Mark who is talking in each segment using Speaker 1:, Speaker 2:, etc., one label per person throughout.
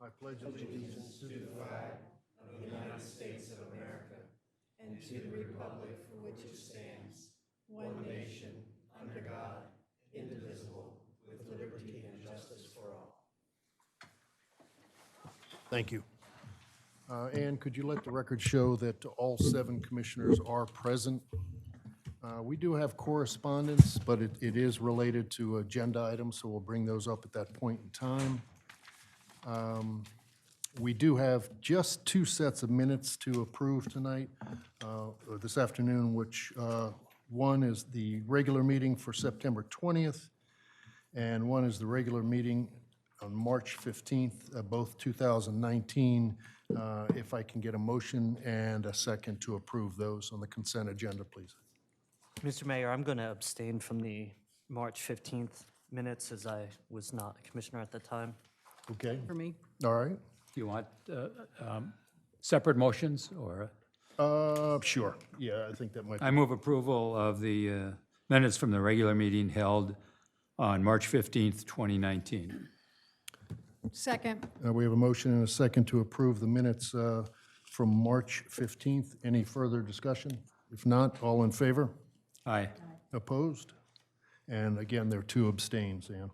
Speaker 1: I pledge allegiance to the flag of the United States of America and to the republic for which it stands, one nation, under God, indivisible, with liberty and justice for all. Thank you. Ann, could you let the record show that all 7 commissioners are present? We do have correspondence, but it is related to agenda items, so we'll bring those up at that point in time. We do have just 2 sets of minutes to approve tonight, or this afternoon, which one is the regular meeting for September 20th, and one is the regular meeting on March 15th, both 2019. If I can get a motion and a second to approve those on the consent agenda, please.
Speaker 2: Mr. Mayor, I'm going to abstain from the March 15th minutes as I was not a commissioner at the time.
Speaker 1: Okay,
Speaker 3: For me.
Speaker 1: all right.
Speaker 4: Do you want separate motions, or?
Speaker 1: Sure, yeah, I think that might be.
Speaker 4: I move approval of the minutes from the regular meeting held on March 15th, 2019.
Speaker 3: Second.
Speaker 1: We have a motion and a second to approve the minutes from March 15th. Any further discussion? If not, all in favor?
Speaker 4: Aye.
Speaker 1: Opposed? And again, there are 2 abstains, Ann.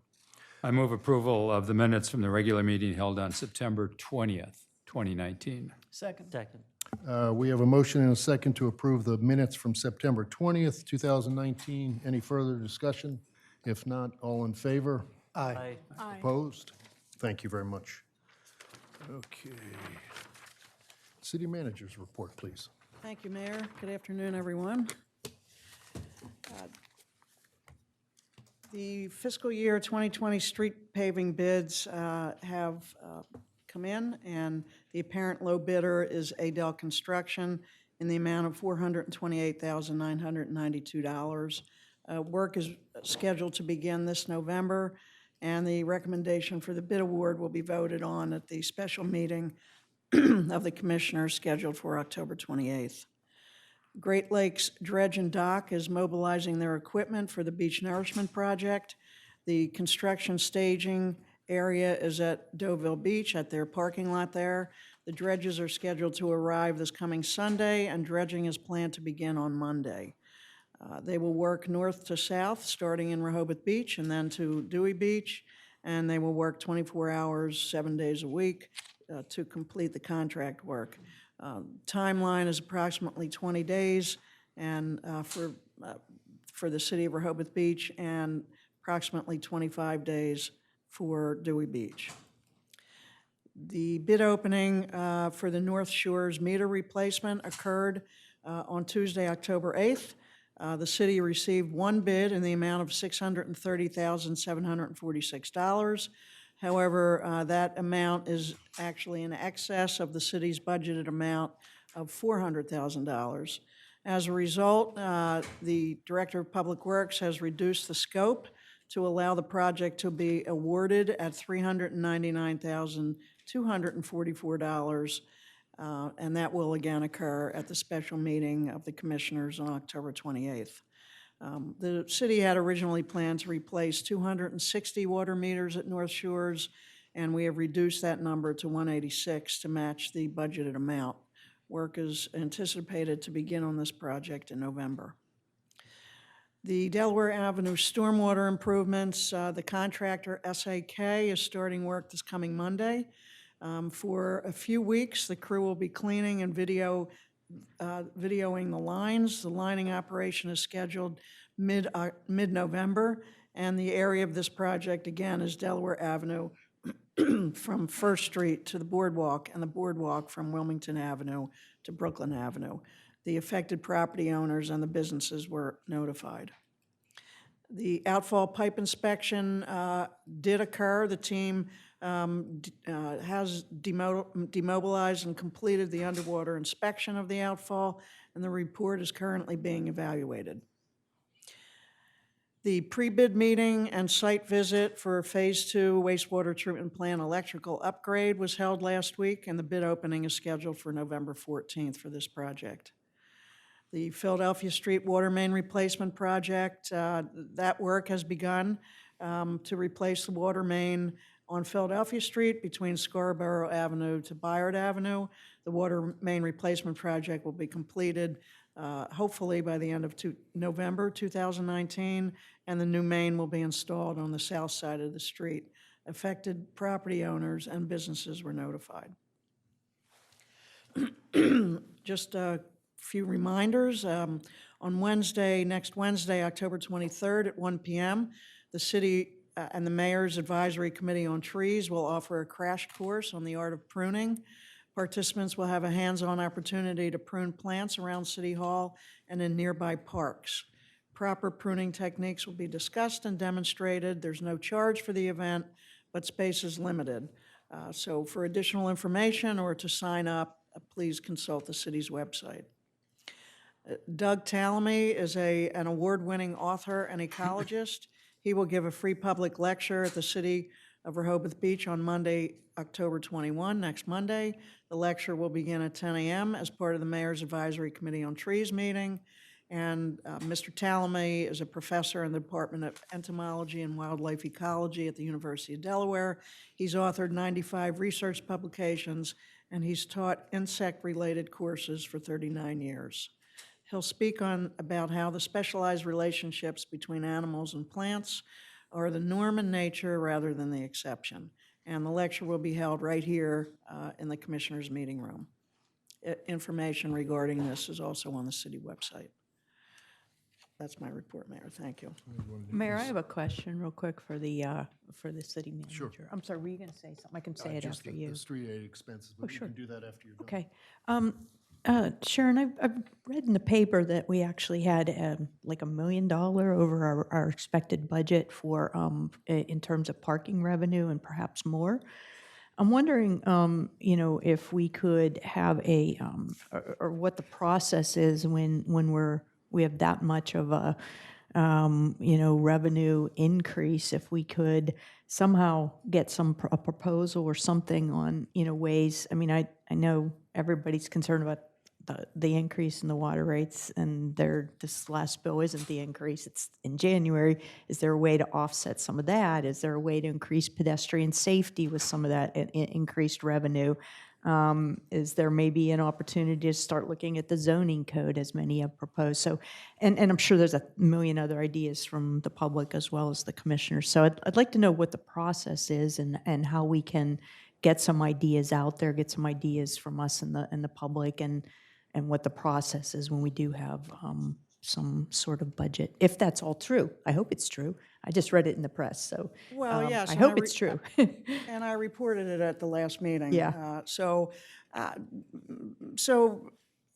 Speaker 4: I move approval of the minutes from the regular meeting held on September 20th, 2019.
Speaker 3: Second.
Speaker 2: Second.
Speaker 1: We have a motion and a second to approve the minutes from September 20th, 2019. Any further discussion? If not, all in favor?
Speaker 2: Aye.
Speaker 3: Aye.
Speaker 1: Opposed? Thank you very much. Okay. City Manager's report, please.
Speaker 3: Thank you, Mayor. Good afternoon, everyone. The fiscal year 2020 street paving bids have come in, and the apparent low bidder is Adel Construction in the amount of $428,992. Work is scheduled to begin this November, and the recommendation for the bid award will be voted on at the special meeting of the Commissioners scheduled for October 28th. Great Lakes Dredge and Dock is mobilizing their equipment for the beach nourishment project. The construction staging area is at Deauville Beach at their parking lot there. The dredges are scheduled to arrive this coming Sunday, and dredging is planned to begin on Monday. They will work north to south, starting in Rehoboth Beach and then to Dewey Beach, and they will work 24 hours, 7 days a week to complete the contract work. Timeline is approximately 20 days and for the city of Rehoboth Beach, and approximately 25 days for Dewey Beach. The bid opening for the North Shores meter replacement occurred on Tuesday, October 8th. The city received 1 bid in the amount of $630,746. However, that amount is actually in excess of the city's budgeted amount of $400,000. As a result, the Director of Public Works has reduced the scope to allow the project to be awarded at $399,244, and that will again occur at the special meeting of the Commissioners on October 28th. The city had originally planned to replace 260 water meters at North Shores, and we have reduced that number to 186 to match the budgeted amount. Work is anticipated to begin on this project in November. The Delaware Avenue stormwater improvements, the contractor SAK is starting work this coming Monday. For a few weeks, the crew will be cleaning and videoing the lines. The lining operation is scheduled mid-November, and the area of this project, again, is Delaware Avenue from First Street to the Boardwalk, and the Boardwalk from Wilmington Avenue to Brooklyn Avenue. The affected property owners and the businesses were notified. The outfall pipe inspection did occur. The team has demobilized and completed the underwater inspection of the outfall, and the report is currently being evaluated. The pre-bid meeting and site visit for Phase 2 wastewater treatment plant electrical upgrade was held last week, and the bid opening is scheduled for November 14th for this project. The Philadelphia Street water main replacement project, that work has begun to replace the water main On Philadelphia Street, between Scarborough Avenue to Bayard Avenue, the water main replacement project will be completed hopefully by the end of November 2019, and the new main will be installed on the south side of the street. Affected property owners and businesses were notified. Just a few reminders. On Wednesday, next Wednesday, October 23rd at 1 p.m., the city and the Mayor's Advisory Committee on Trees will offer a crash course on the art of pruning. Participants will have a hands-on opportunity to prune plants around City Hall and in nearby parks. Proper pruning techniques will be discussed and demonstrated. There's no charge for the event, but space is limited. So for additional information or to sign up, please consult the city's website. Doug Tallamy is an award-winning author and ecologist. He will give a free public lecture at the City of Rehoboth Beach on Monday, October 21, next Monday. The lecture will begin at 10 a.m. as part of the Mayor's Advisory Committee on Trees meeting. And Mr. Tallamy is a professor in the Department of Entomology and Wildlife Ecology at the University of Delaware. He's authored 95 research publications, and he's taught insect-related courses for 39 years. He'll speak about how the specialized relationships between animals and plants are the norm in nature rather than the exception. And the lecture will be held right here in the Commissioners' meeting room. Information regarding this is also on the city website. That's my report, Mayor. Thank you.
Speaker 5: Mayor, I have a question real quick for the city manager.
Speaker 1: Sure.
Speaker 5: I'm sorry, were you going to say something? I can say it
Speaker 1: Just
Speaker 5: after
Speaker 1: the
Speaker 5: you.
Speaker 1: street aid expenses, but you
Speaker 5: sure.
Speaker 1: can do that after you're done.
Speaker 5: Okay. Sharon, I've read in the paper that we actually had like $1 million over our expected budget for in terms of parking revenue and perhaps more. I'm wondering, if we could have or what the process is when we have that much of a, revenue increase, if we could somehow get a proposal or something on, ways. I mean, I know everybody's concerned about the increase in the water rates, and this last bill isn't the increase, it's in January. Is there a way to offset some of that? Is there a way to increase pedestrian safety with some of that increased revenue? Is there maybe an opportunity to start looking at the zoning code, as many have proposed? So, and I'm sure there's a million other ideas from the public as well as the commissioners. So I'd like to know what the process is and how we can get some ideas out there, get some ideas from us and the public, and what the process is when we do have some sort of budget, if that's all true. I hope it's true. I just read it in the press, so
Speaker 3: Well, yes.
Speaker 5: I
Speaker 3: and
Speaker 5: hope it's true.
Speaker 3: And I reported it at the last meeting.
Speaker 5: Yeah.
Speaker 3: So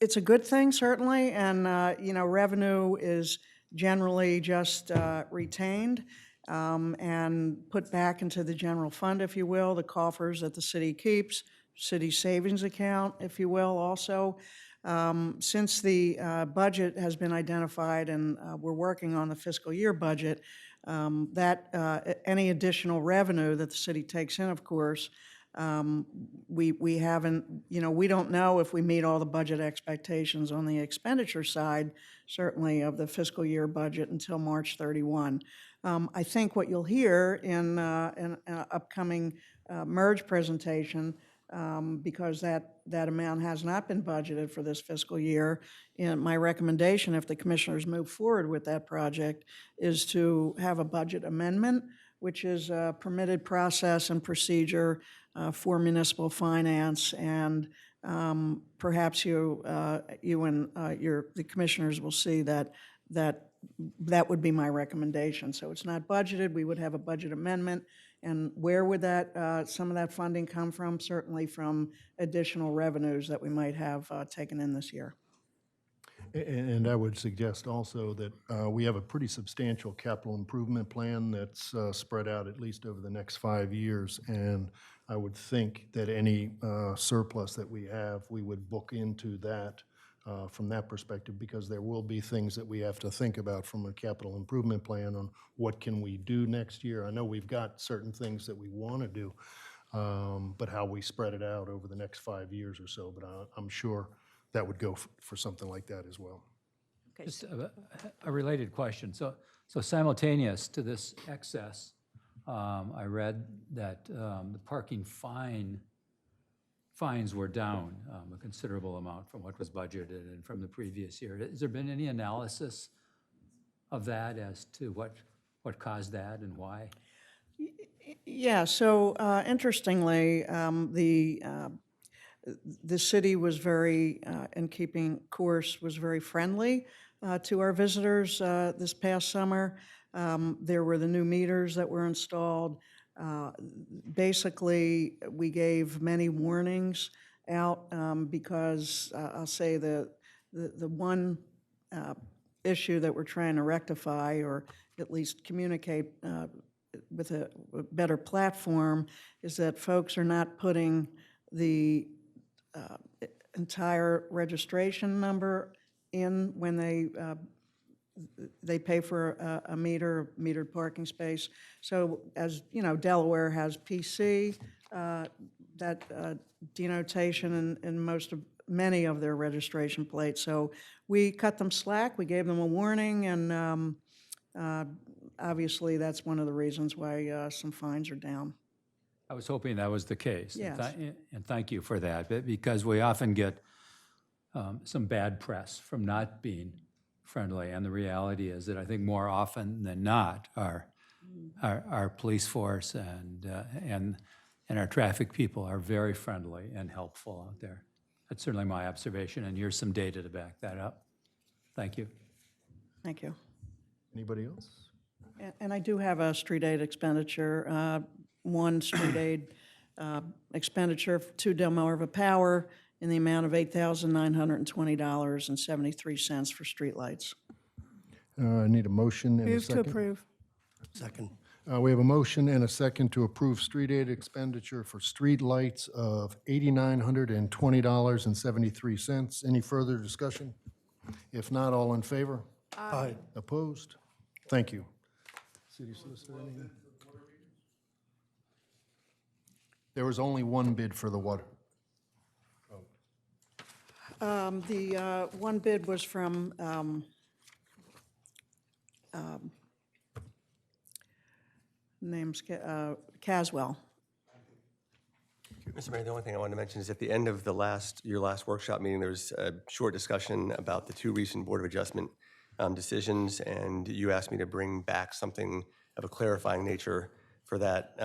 Speaker 3: it's a good thing, certainly, and, revenue is generally just retained and put back into the general fund, if you will, the coffers that the city keeps, city savings account, if you will, also. Since the budget has been identified and we're working on the fiscal year budget, any additional revenue that the city takes in, of course, we haven't, we don't know if we meet all the budget expectations on the expenditure side, certainly of the fiscal year budget, until March 31. I think what you'll hear in an upcoming merge presentation, because that amount has not been budgeted for this fiscal year. And my recommendation, if the commissioners move forward with that project, is to have a budget amendment, which is a permitted process and procedure for municipal finance. And perhaps you and the commissioners will see that would be my recommendation. So it's not budgeted. We would have a budget amendment. And where would some of that funding come from? Certainly from additional revenues that we might have taken in this year.
Speaker 1: And I would suggest also that we have a pretty substantial capital improvement plan that's spread out at least over the next 5 years. And I would think that any surplus that we have, we would book into that from that perspective, because there will be things that we have to think about from a capital improvement plan on what can we do next year. I know we've got certain things that we want to do, but how we spread it out over the next 5 years or so. But I'm sure that would go for something like that as well.
Speaker 4: Just a related question. So simultaneous to this excess, I read that the parking fines were down a considerable amount from what was budgeted and from the previous year. Has there been any analysis of that as to what caused that and why?
Speaker 3: Yeah, so interestingly, the city was very, in keeping course, was very friendly to our visitors this past summer. There were the new meters that were installed. Basically, we gave many warnings out because I'll say the one issue that we're trying to rectify, or at least communicate with a better platform, is that folks are not putting the entire registration number in when they pay for a metered parking space. So as you know, Delaware has PC, that denotation in many of their registration plates. So we cut them slack, we gave them a warning, and obviously that's one of the reasons why some fines are down.
Speaker 4: I was hoping that was the case.
Speaker 3: Yes.
Speaker 4: And thank you for that, because we often get some bad press from not being friendly, and the reality is that I think more often than not, our police force and our traffic people are very friendly and helpful out there. That's certainly my observation, and here's some data to back that up. Thank you.
Speaker 3: Thank you.
Speaker 1: Anybody else?
Speaker 3: And I do have a street aid expenditure, one street aid expenditure to Delmarva Power in the amount of $8,920.73 for streetlights.
Speaker 1: I need a motion and a
Speaker 6: Move to
Speaker 1: second.
Speaker 6: approve.
Speaker 7: Second.
Speaker 1: We have a motion and a second to approve street aid expenditure for street lights of $8,920.73. Any further discussion? If not, all in favor?
Speaker 7: Aye.
Speaker 1: Opposed? Thank you. City Solicitor, anything? There was only one bid for the water.
Speaker 3: The one bid was from Caswell.
Speaker 7: Mr. Mayor, the only thing I wanted to mention is at the end of your last workshop meeting, there was a short discussion about the two recent Board of Adjustment decisions, and you asked me to bring back something of a clarifying nature for that.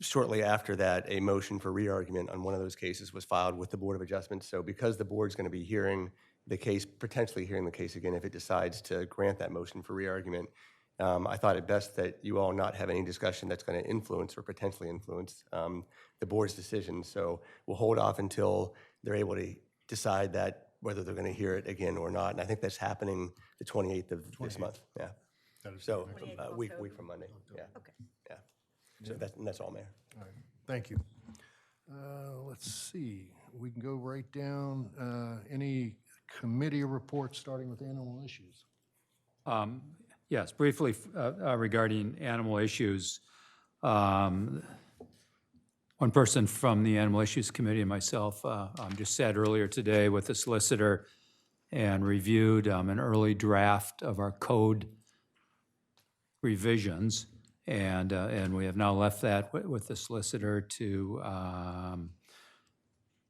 Speaker 7: Shortly after that, a motion for re-argument on one of those cases was filed with the Board of Adjustment. So because the board's going to be hearing the case, potentially hearing the case again if it decides to grant that motion for re-argument, I thought it best that you all not have any discussion that's going to influence or potentially influence the board's decision. So we'll hold off until they're able to decide that whether they're going to hear it again or not. And I think that's happening the 28th of this month. Yeah. So a week from Monday. Yeah.
Speaker 5: Okay.
Speaker 7: Yeah. So that's all, Mayor.
Speaker 1: All right, thank you. Let's see, we can go right down. Any committee reports, starting with animal issues?
Speaker 4: Yes, briefly regarding animal issues. One person from the Animal Issues Committee and myself just sat earlier today with the solicitor and reviewed an early draft of our code revisions. And we have now left that with the solicitor to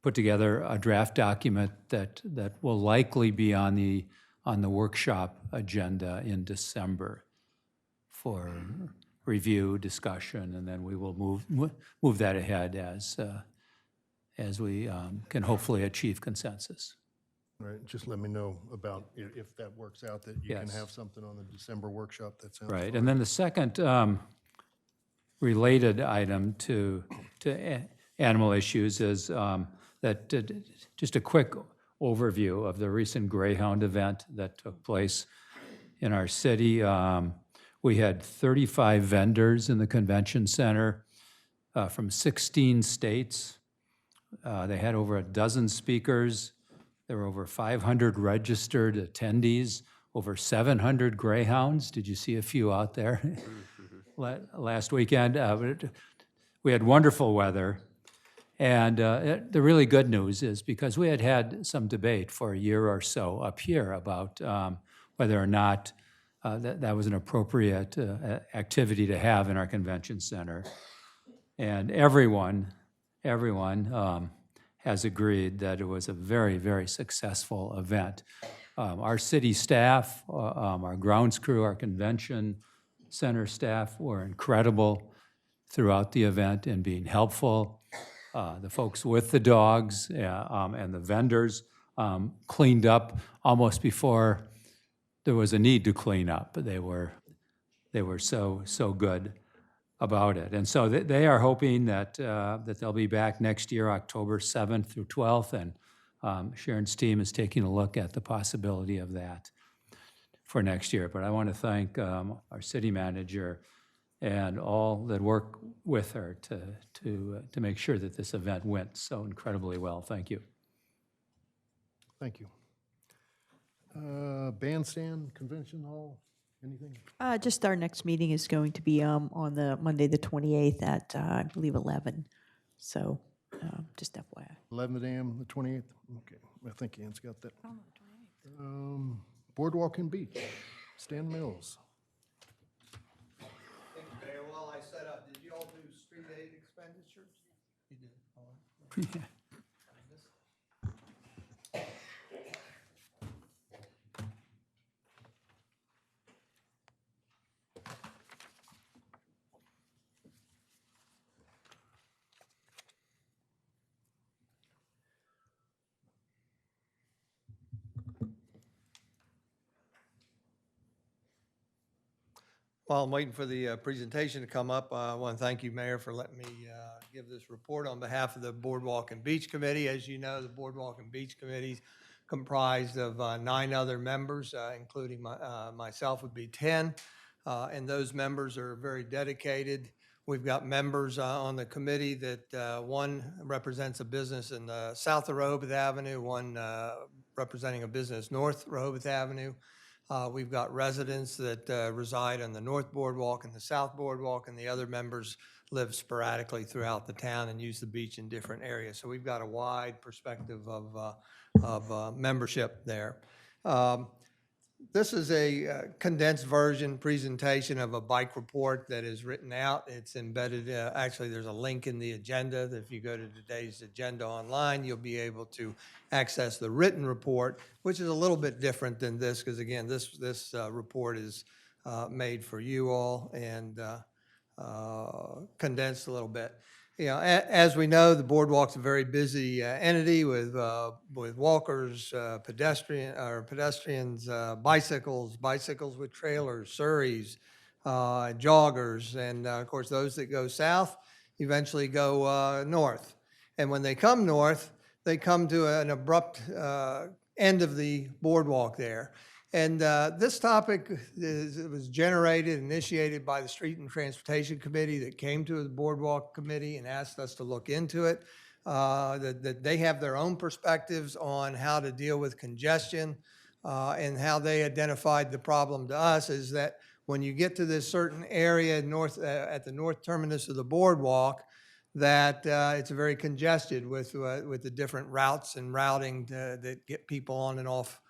Speaker 4: put together a draft document that will likely be on the workshop agenda in December for review, discussion, and then we will move that ahead as we can hopefully achieve consensus.
Speaker 1: All right, just let me know about if that works out, that you can
Speaker 4: Yes.
Speaker 1: have something on the December workshop. That sounds
Speaker 4: Right,
Speaker 1: fine.
Speaker 4: and then the second related item to animal issues is just a quick overview of the recent Greyhound event that took place in our city. We had 35 vendors in the convention center from 16 states. They had over a dozen speakers. There were over 500 registered attendees, over 700 Greyhounds. Did you see a few out there last weekend? We had wonderful weather. And the really good news is because we had some debate for a year or so up here about whether or not that was an appropriate activity to have in our convention center. And everyone has agreed that it was a very, very successful event. Our city staff, our grounds crew, our convention center staff were incredible throughout the event in being helpful. The folks with the dogs and the vendors cleaned up almost before there was a need to clean up. They were so good about it. And so they are hoping that they'll be back next year, October 7th through 12th, and Sharon's team is taking a look at the possibility of that for next year. But I want to thank our city manager and all that work with her to make sure that this event went so incredibly well. Thank you.
Speaker 1: Thank you. Bandstand, Convention Hall, anything?
Speaker 5: Just our next meeting is going to be on the Monday, the 28th at, I believe, 11. So just FYI.
Speaker 1: 11 a.m., the 28th? Okay, I think Ann's got that. Boardwalk and Beach, Stan Mills.
Speaker 6: Thank you, Mayor. While I set up, did you all do street aid expenditures? You did. All right. While I'm waiting for the presentation to come up, I want to thank you, Mayor, for letting me give this report on behalf of the Boardwalk and Beach Committee. As you know, the Boardwalk and Beach Committee is comprised of 9 other members, including myself would be 10, and those members are very dedicated. We've got members on the committee that one represents a business in the south of Rehoboth Avenue, one representing a business north Rehoboth Avenue. We've got residents that reside on the North Boardwalk and the South Boardwalk, and the other members live sporadically throughout the town and use the beach in different areas. So we've got a wide perspective of membership there. This is a condensed version presentation of a bike report that is written out. It's embedded, actually there's a link in the agenda. If you go to today's agenda online, you'll be able to access the written report, which is a little bit different than this, because again, this report is made for you all and condensed a little bit. You know, as we know, the Boardwalk's a very busy entity with walkers, pedestrians, bicycles with trailers, surreys, joggers, and of course those that go south eventually go north. And when they come north, they come to an abrupt end of the boardwalk there. And this topic was initiated by the Street and Transportation Committee that came to the Boardwalk Committee and asked us to look into it. That they have their own perspectives on how to deal with congestion, and how they identified the problem to us is that when you get to this certain area at the north terminus of the boardwalk, that it's very congested with the different routes and routing that get people on and off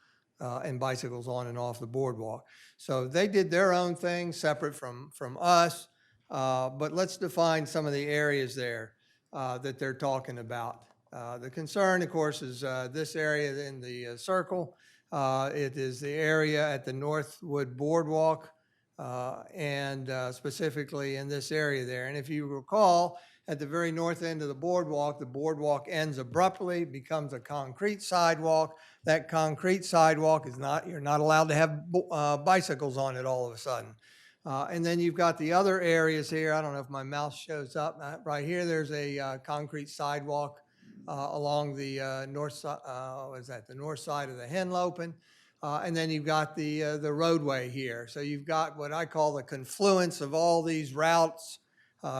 Speaker 6: and bicycles on and off the boardwalk. So they did their own thing separate from us, but let's define some of the areas there that they're talking about. The concern, of course, is this area in the circle. It is the area at the Northwood Boardwalk, and specifically in this area there. And if you recall, at the very north end of the boardwalk ends abruptly, becomes a concrete sidewalk. That concrete sidewalk is you're not allowed to have bicycles on it all of a sudden. And then you've got the other areas here. I don't know if my mouse shows up. Right here, there's a concrete sidewalk along the north side, the north side of the Henlopen. And then you've got the roadway here. So you've got what I call the confluence of all these routes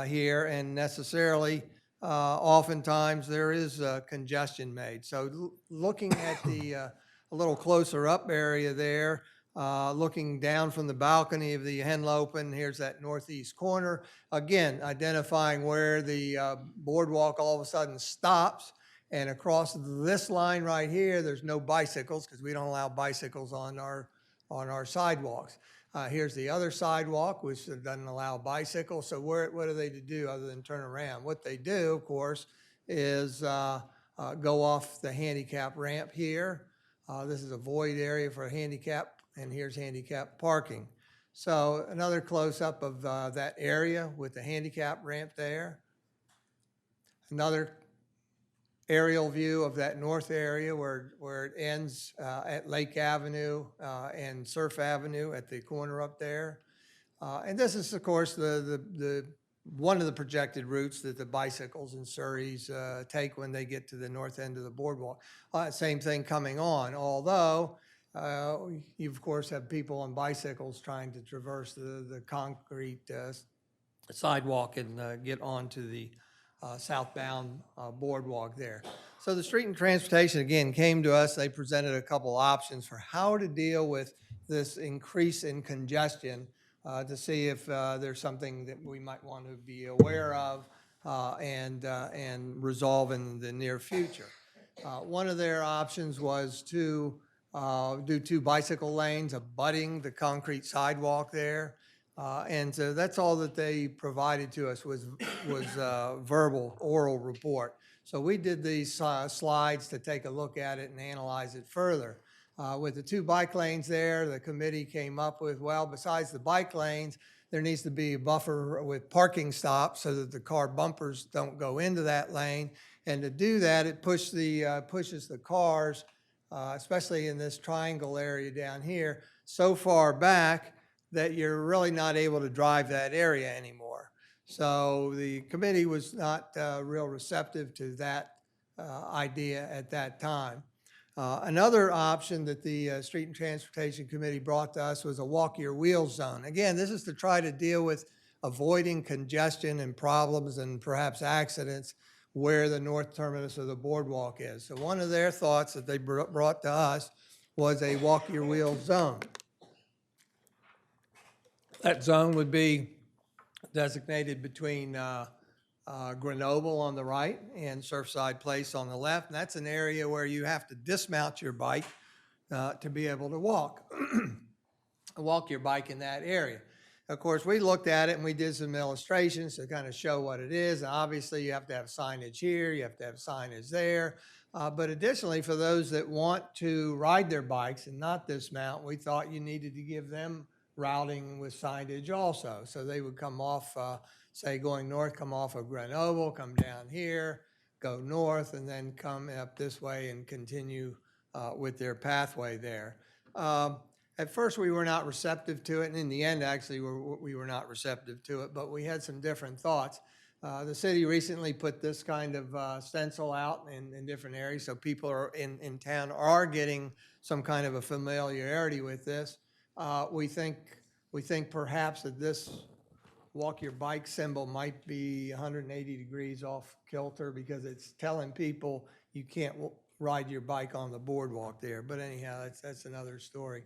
Speaker 6: here, and necessarily, oftentimes there is congestion made. So looking at a little closer up area there, looking down from the balcony of the Henlopen, here's that northeast corner. Again, identifying where the boardwalk all of a sudden stops, and across this line right here, there's no bicycles because we don't allow bicycles on our sidewalks. Here's the other sidewalk, which doesn't allow bicycles. So what are they to do other than turn around? What they do, of course, is go off the handicap ramp here. This is a void area for handicap, and here's handicap parking. So another close-up of that area with the handicap ramp there. Another aerial view of that north area where it ends at Lake Avenue and Surf Avenue at the corner up there. And this is, of course, one of the projected routes that the bicycles and Surreys take when they get to the north end of the boardwalk. Same thing coming on, although you, of course, have people on bicycles trying to traverse the concrete sidewalk and get onto the southbound boardwalk there. So the Street and Transportation, again, came to us. They presented a couple options for how to deal with this increase in congestion to see if there's something that we might want to be aware of and resolve in the near future. One of their options was to do 2 bicycle lanes abutting the concrete sidewalk there. And so that's all that they provided to us was verbal, oral report. So we did these slides to take a look at it and analyze it further. With the 2 bike lanes there, the committee came up with, well, besides the bike lanes, there needs to be a buffer with parking stops so that the car bumpers don't go into that lane. And to do that, it pushes the cars, especially in this triangle area down here, so far back that you're really not able to drive that area anymore. So the committee was not real receptive to that idea at that time. Another option that the Street and Transportation Committee brought to us was a walk your wheels zone. Again, this is to try to deal with avoiding congestion and problems and perhaps accidents where the north terminus of the boardwalk is. So one of their thoughts that they brought to us was a walk your wheels zone. That zone would be designated between Grenoble on the right and Surfside Place on the left. And that's an area where you have to dismount your bike to be able to walk your bike in that area. Of course, we looked at it and we did some illustrations to kind of show what it is. Obviously, you have to have signage here, you have to have signage there. But additionally, for those that want to ride their bikes and not dismount, we thought you needed to give them routing with signage also. So they would come off, say going north, come off of Grenoble, come down here, go north, and then come up this way and continue with their pathway there. At first, we were not receptive to it, and in the end, actually, we were not receptive to it, but we had some different thoughts. The city recently put this kind of stencil out in different areas, so people are in town are getting some kind of a familiarity with this. We think perhaps that this walk your bike symbol might be 180 degrees off kilter because it's telling people you can't ride your bike on the boardwalk there. But anyhow, that's another story.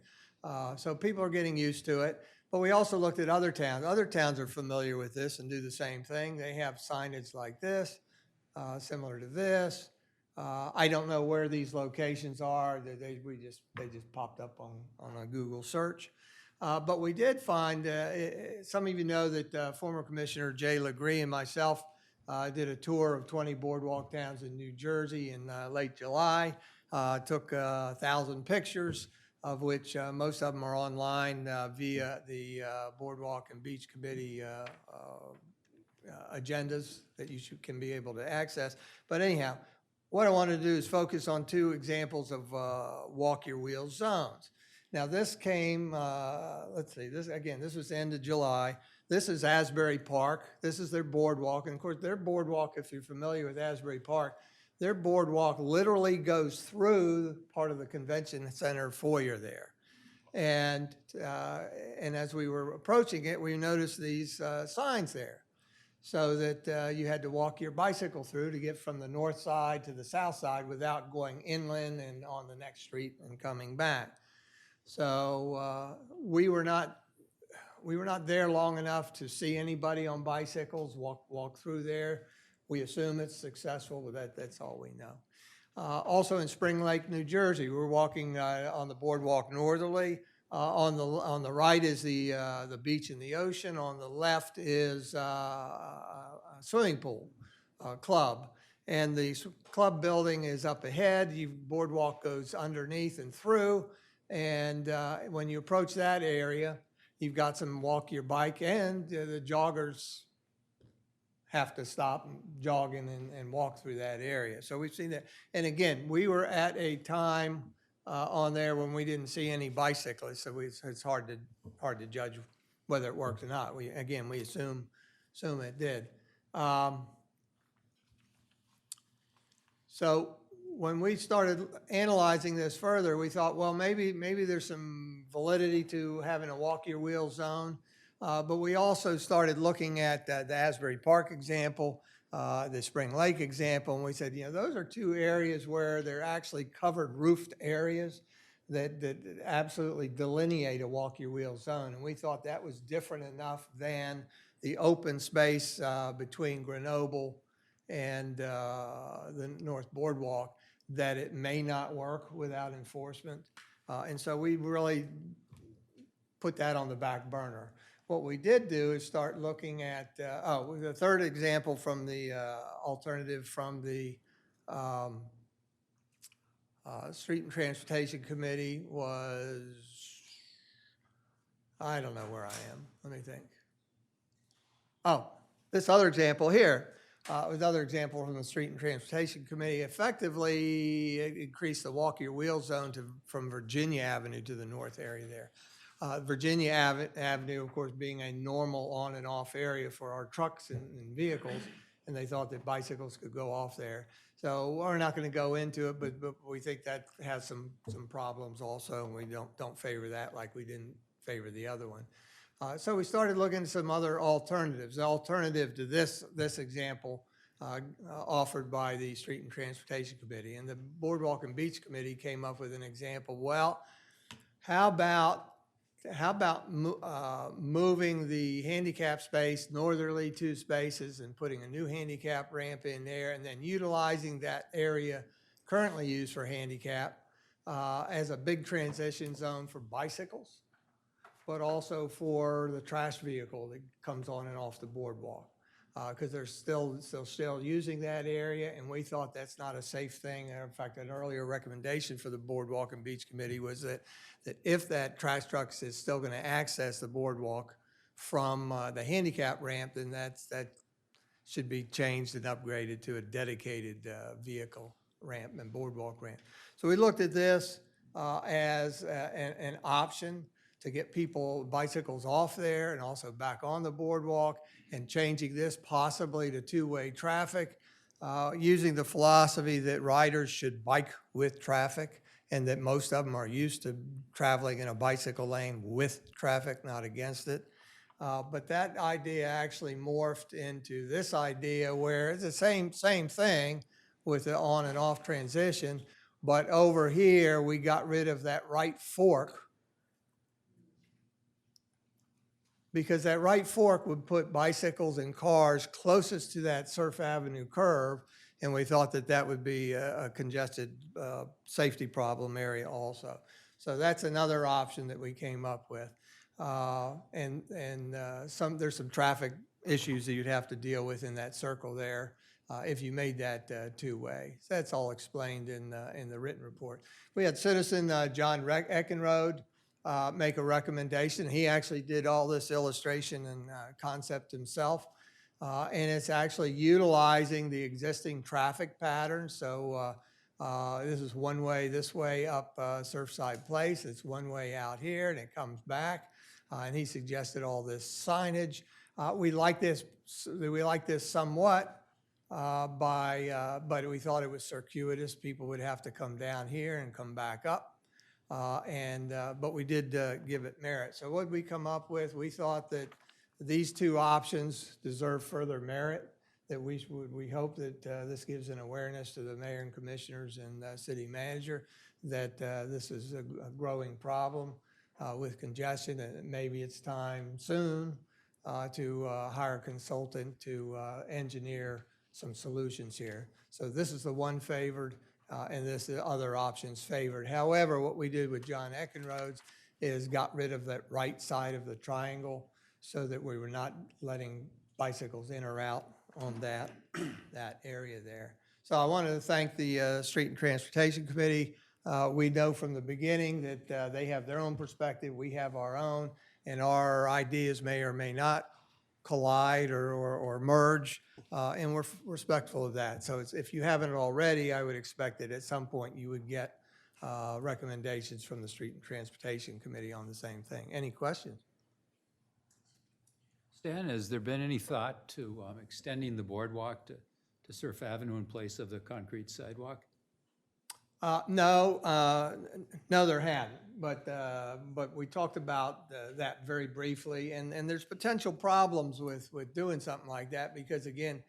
Speaker 6: So people are getting used to it. But we also looked at other towns. Other towns are familiar with this and do the same thing. They have signage like this, similar to this. I don't know where these locations are. They just popped up on a Google search. But we did find, some of you know that former Commissioner Jay Legree and myself did a tour of 20 boardwalk towns in New Jersey in late July. Took 1,000 pictures, of which most of them are online via the Boardwalk and Beach Committee agendas that you can be able to access. But anyhow, what I want to do is focus on 2 examples of walk your wheels zones. Now this came, let's see, this was the end of July. This is Asbury Park. This is their boardwalk. And of course, their boardwalk, if you're familiar with Asbury Park, their boardwalk literally goes through part of the convention center foyer there. And as we were approaching it, we noticed these signs there. So that you had to walk your bicycle through to get from the north side to the south side without going inland and on the next street and coming back. So we were not there long enough to see anybody on bicycles walk through there. We assume it's successful, but that's all we know. Also in Spring Lake, New Jersey, we were walking on the boardwalk northerly. On the right is the beach and the ocean. On the left is a swimming pool club. And the club building is up ahead. Boardwalk goes underneath and through. And when you approach that area, you've got some walk your bike, and the joggers have to stop jogging and walk through that area. So we've seen that. And again, we were at a time on there when we didn't see any bicyclists, so it's hard to judge whether it worked or not. We assume it did. So when we started analyzing this further, we thought, well, maybe there's some validity to having a walk your wheel zone. But we also started looking at the Asbury Park example, the Spring Lake example, and we said, those are two areas where they're actually covered roofed areas that absolutely delineate a walk your wheel zone. And we thought that was different enough than the open space between Grenoble and the North Boardwalk that it may not work without enforcement. And so we really put that on the back burner. What we did do is start looking at, the third example from the alternative from the Street and Transportation Committee was, I don't know where I am. Let me think. Oh, this other example here. Another example from the Street and Transportation Committee effectively increased the walk your wheel zone from Virginia Avenue to the north area there. Virginia Avenue, of course, being a normal on and off area for our trucks and vehicles, and they thought that bicycles could go off there. So we're not going to go into it, but we think that has some problems also, and we don't favor that like we didn't favor the other one. So we started looking at some other alternatives. The alternative to this example offered by the Street and Transportation Committee, and the Boardwalk and Beach Committee came up with an example. Well, how about moving the handicap space northerly 2 spaces and putting a new handicap ramp in there, and then utilizing that area currently used for handicap as a big transition zone for bicycles, but also for the trash vehicle that comes on and off the boardwalk, because they're still using that area, and we thought that's not a safe thing. In fact, an earlier recommendation for the Boardwalk and Beach Committee was that if that trash truck is still going to access the boardwalk from the handicap ramp, then that should be changed and upgraded to a dedicated vehicle ramp and boardwalk ramp. So we looked at this as an option to get bicycles off there and also back on the boardwalk, and changing this possibly to 2-way traffic, using the philosophy that riders should bike with traffic, and that most of them are used to traveling in a bicycle lane with traffic, not against it. But that idea actually morphed into this idea where it's the same thing with the on and off transition, but over here we got rid of that right fork, because that right fork would put bicycles and cars closest to that Surf Avenue curve, and we thought that would be a congested safety problem area also. So that's another option that we came up with. There's some traffic issues that you'd have to deal with in that circle there if you made that 2-way. So that's all explained in the written report. We had citizen John Eckenrode make a recommendation. He actually did all this illustration and concept himself. And it's actually utilizing the existing traffic patterns. So this is one way this way up Surfside Place. It's one way out here, and it comes back. And he suggested all this signage. We like this somewhat, but we thought it was circuitous. People would have to come down here and come back up. But we did give it merit. So what did we come up with? We thought that these 2 options deserve further merit, that we hope that this gives an awareness to the mayor and commissioners and city manager that this is a growing problem with congestion, and maybe it's time soon to hire a consultant to engineer some solutions here. So this is the one favored, and this the other options favored. However, what we did with John Eckenrode is got rid of that right side of the triangle so that we were not letting bicycles in or out on that, that area there. So I wanted to thank the Street and Transportation Committee. We know from the beginning that they have their own perspective, we have our own, and our ideas may or may not collide or merge, and we're respectful of that. So if you haven't already, I would expect that at some point you would get recommendations from the Street and Transportation Committee on the same thing. Any questions?
Speaker 4: Stan, has there been any thought to extending the boardwalk to Surf Avenue in place of the concrete sidewalk?
Speaker 6: No, there hadn't, but we talked about that very briefly, and there's potential problems with doing something like that, because again,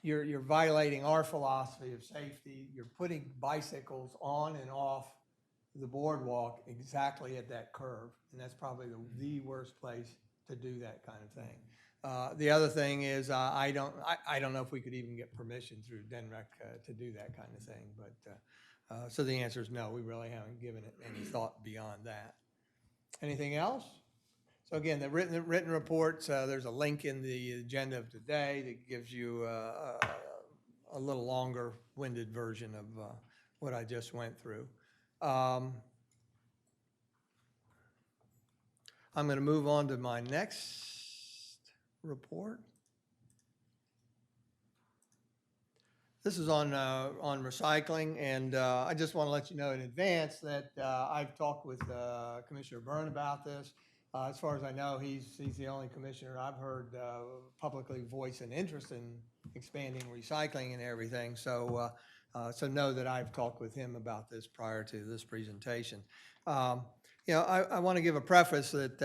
Speaker 6: you're violating our philosophy of safety. You're putting bicycles on and off the boardwalk exactly at that curve, and that's probably the worst place to do that kind of thing. The other thing is, I don't know if we could even get permission through DENREC to do that kind of thing, but so the answer is no, we really haven't given it any thought beyond that. Anything else? So again, the written reports, there's a link in the agenda of today that gives you a little longer winded version of what I just went through. I'm going to move on to my next report. This is on recycling, and I just want to let you know in advance that I've talked with Commissioner Byrne about this. As far as I know, he's the only commissioner I've heard publicly voice an interest in expanding recycling and everything. So, so know that I've talked with him about this prior to this presentation. You know, I want to give a preface that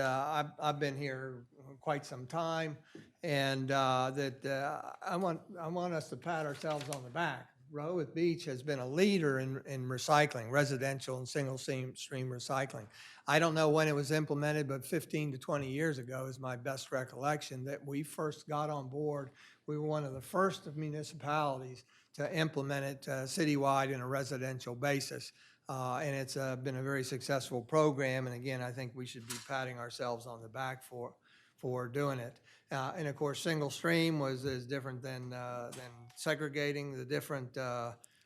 Speaker 6: I've been here quite some time, and that I want us to pat ourselves on the back. Rehoboth Beach has been a leader in recycling, residential and single stream recycling. I don't know when it was implemented, but 15 to 20 years ago is my best recollection that we first got on board. We were one of the first of municipalities to implement it citywide in a residential basis. And it's been a very successful program. And again, I think we should be patting ourselves on the back for doing it. And of course, single stream is different than segregating the different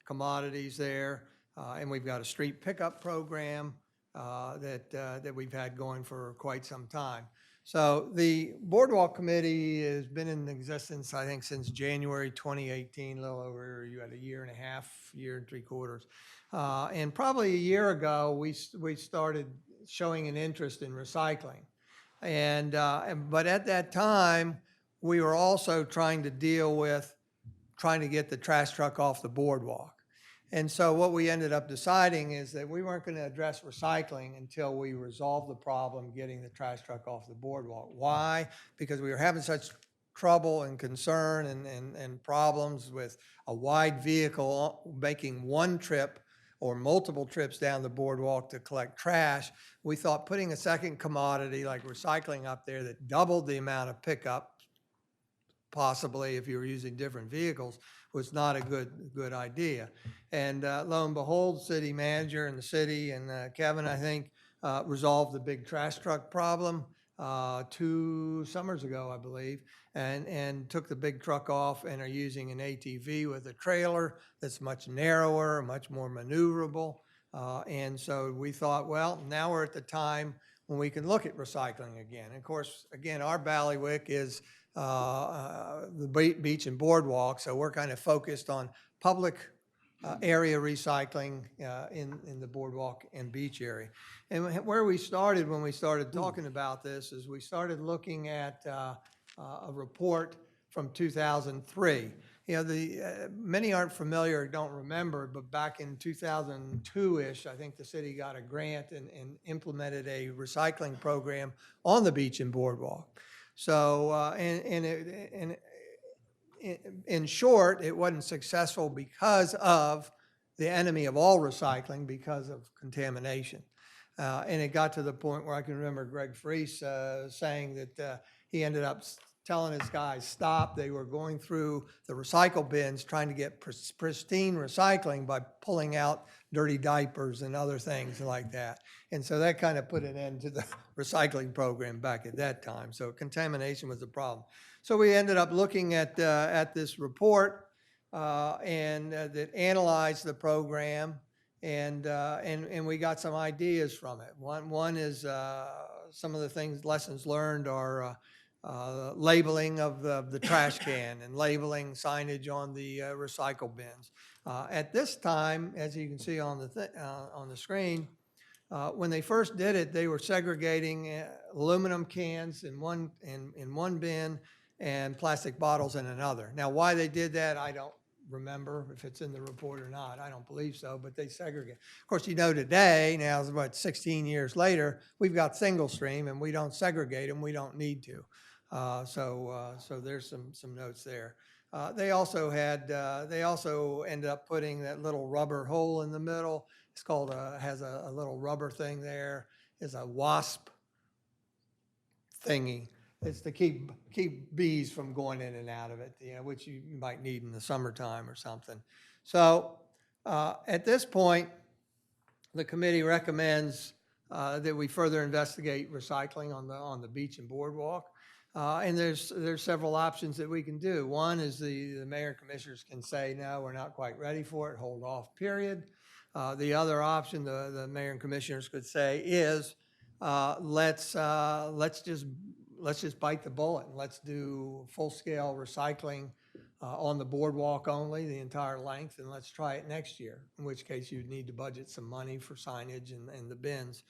Speaker 6: commodities there. And we've got a street pickup program that we've had going for quite some time. So the Boardwalk Committee has been in existence, I think, since January 2018, a little over, you had a year and a half, year and 3/4. And probably a year ago, we started showing an interest in recycling. But at that time, we were also trying to get the trash truck off the boardwalk. And so what we ended up deciding is that we weren't going to address recycling until we resolved the problem getting the trash truck off the boardwalk. Why? Because we were having such trouble and concern and problems with a wide vehicle making one trip or multiple trips down the boardwalk to collect trash. We thought putting a second commodity like recycling up there that doubled the amount of pickup, possibly if you were using different vehicles, was not a good idea. And lo and behold, city manager and the city and Kevin, I think, resolved the big trash truck problem 2 summers ago, I believe, and took the big truck off and are using an ATV with a trailer that's much narrower, much more maneuverable. And so we thought, well, now we're at the time when we can look at recycling again. And of course, again, our bailiwick is the beach and boardwalk, so we're kind of focused on public area recycling in the boardwalk and beach area. And where we started when we started talking about this is we started looking at a report from 2003. You know, many aren't familiar or don't remember, but back in 2002-ish, I think the city got a grant and implemented a recycling program on the beach and boardwalk. So, in short, it wasn't successful because of the enemy of all recycling, because of contamination. And it got to the point where I can remember Greg Freese saying that he ended up telling his guys, stop. They were going through the recycle bins, trying to get pristine recycling by pulling out dirty diapers and other things like that. And so that kind of put an end to the recycling program back at that time. So contamination was a problem. So we ended up looking at this report and that analyzed the program, and we got some ideas from it. One is some of the things, lessons learned are labeling of the trash can and labeling signage on the recycle bins. At this time, as you can see on the screen, when they first did it, they were segregating aluminum cans in one bin and plastic bottles in another. Now, why they did that, I don't remember if it's in the report or not. I don't believe so, but they segregate. Of course, today, now it's about 16 years later, we've got single stream and we don't segregate them. We don't need to. So there's some notes there. They also ended up putting that little rubber hole in the middle. It's called has a little rubber thing there. It's a wasp thingy. It's to keep bees from going in and out of it, which you might need in the summertime or something. So at this point, the committee recommends that we further investigate recycling on the beach and boardwalk. And there's several options that we can do. One is the mayor and commissioners can say, no, we're not quite ready for it, hold off, period. The other option the mayor and commissioners could say is, let's just bite the bullet and let's do full-scale recycling on the boardwalk only, the entire length, and let's try it next year, in which case you'd need to budget some money for signage and the bins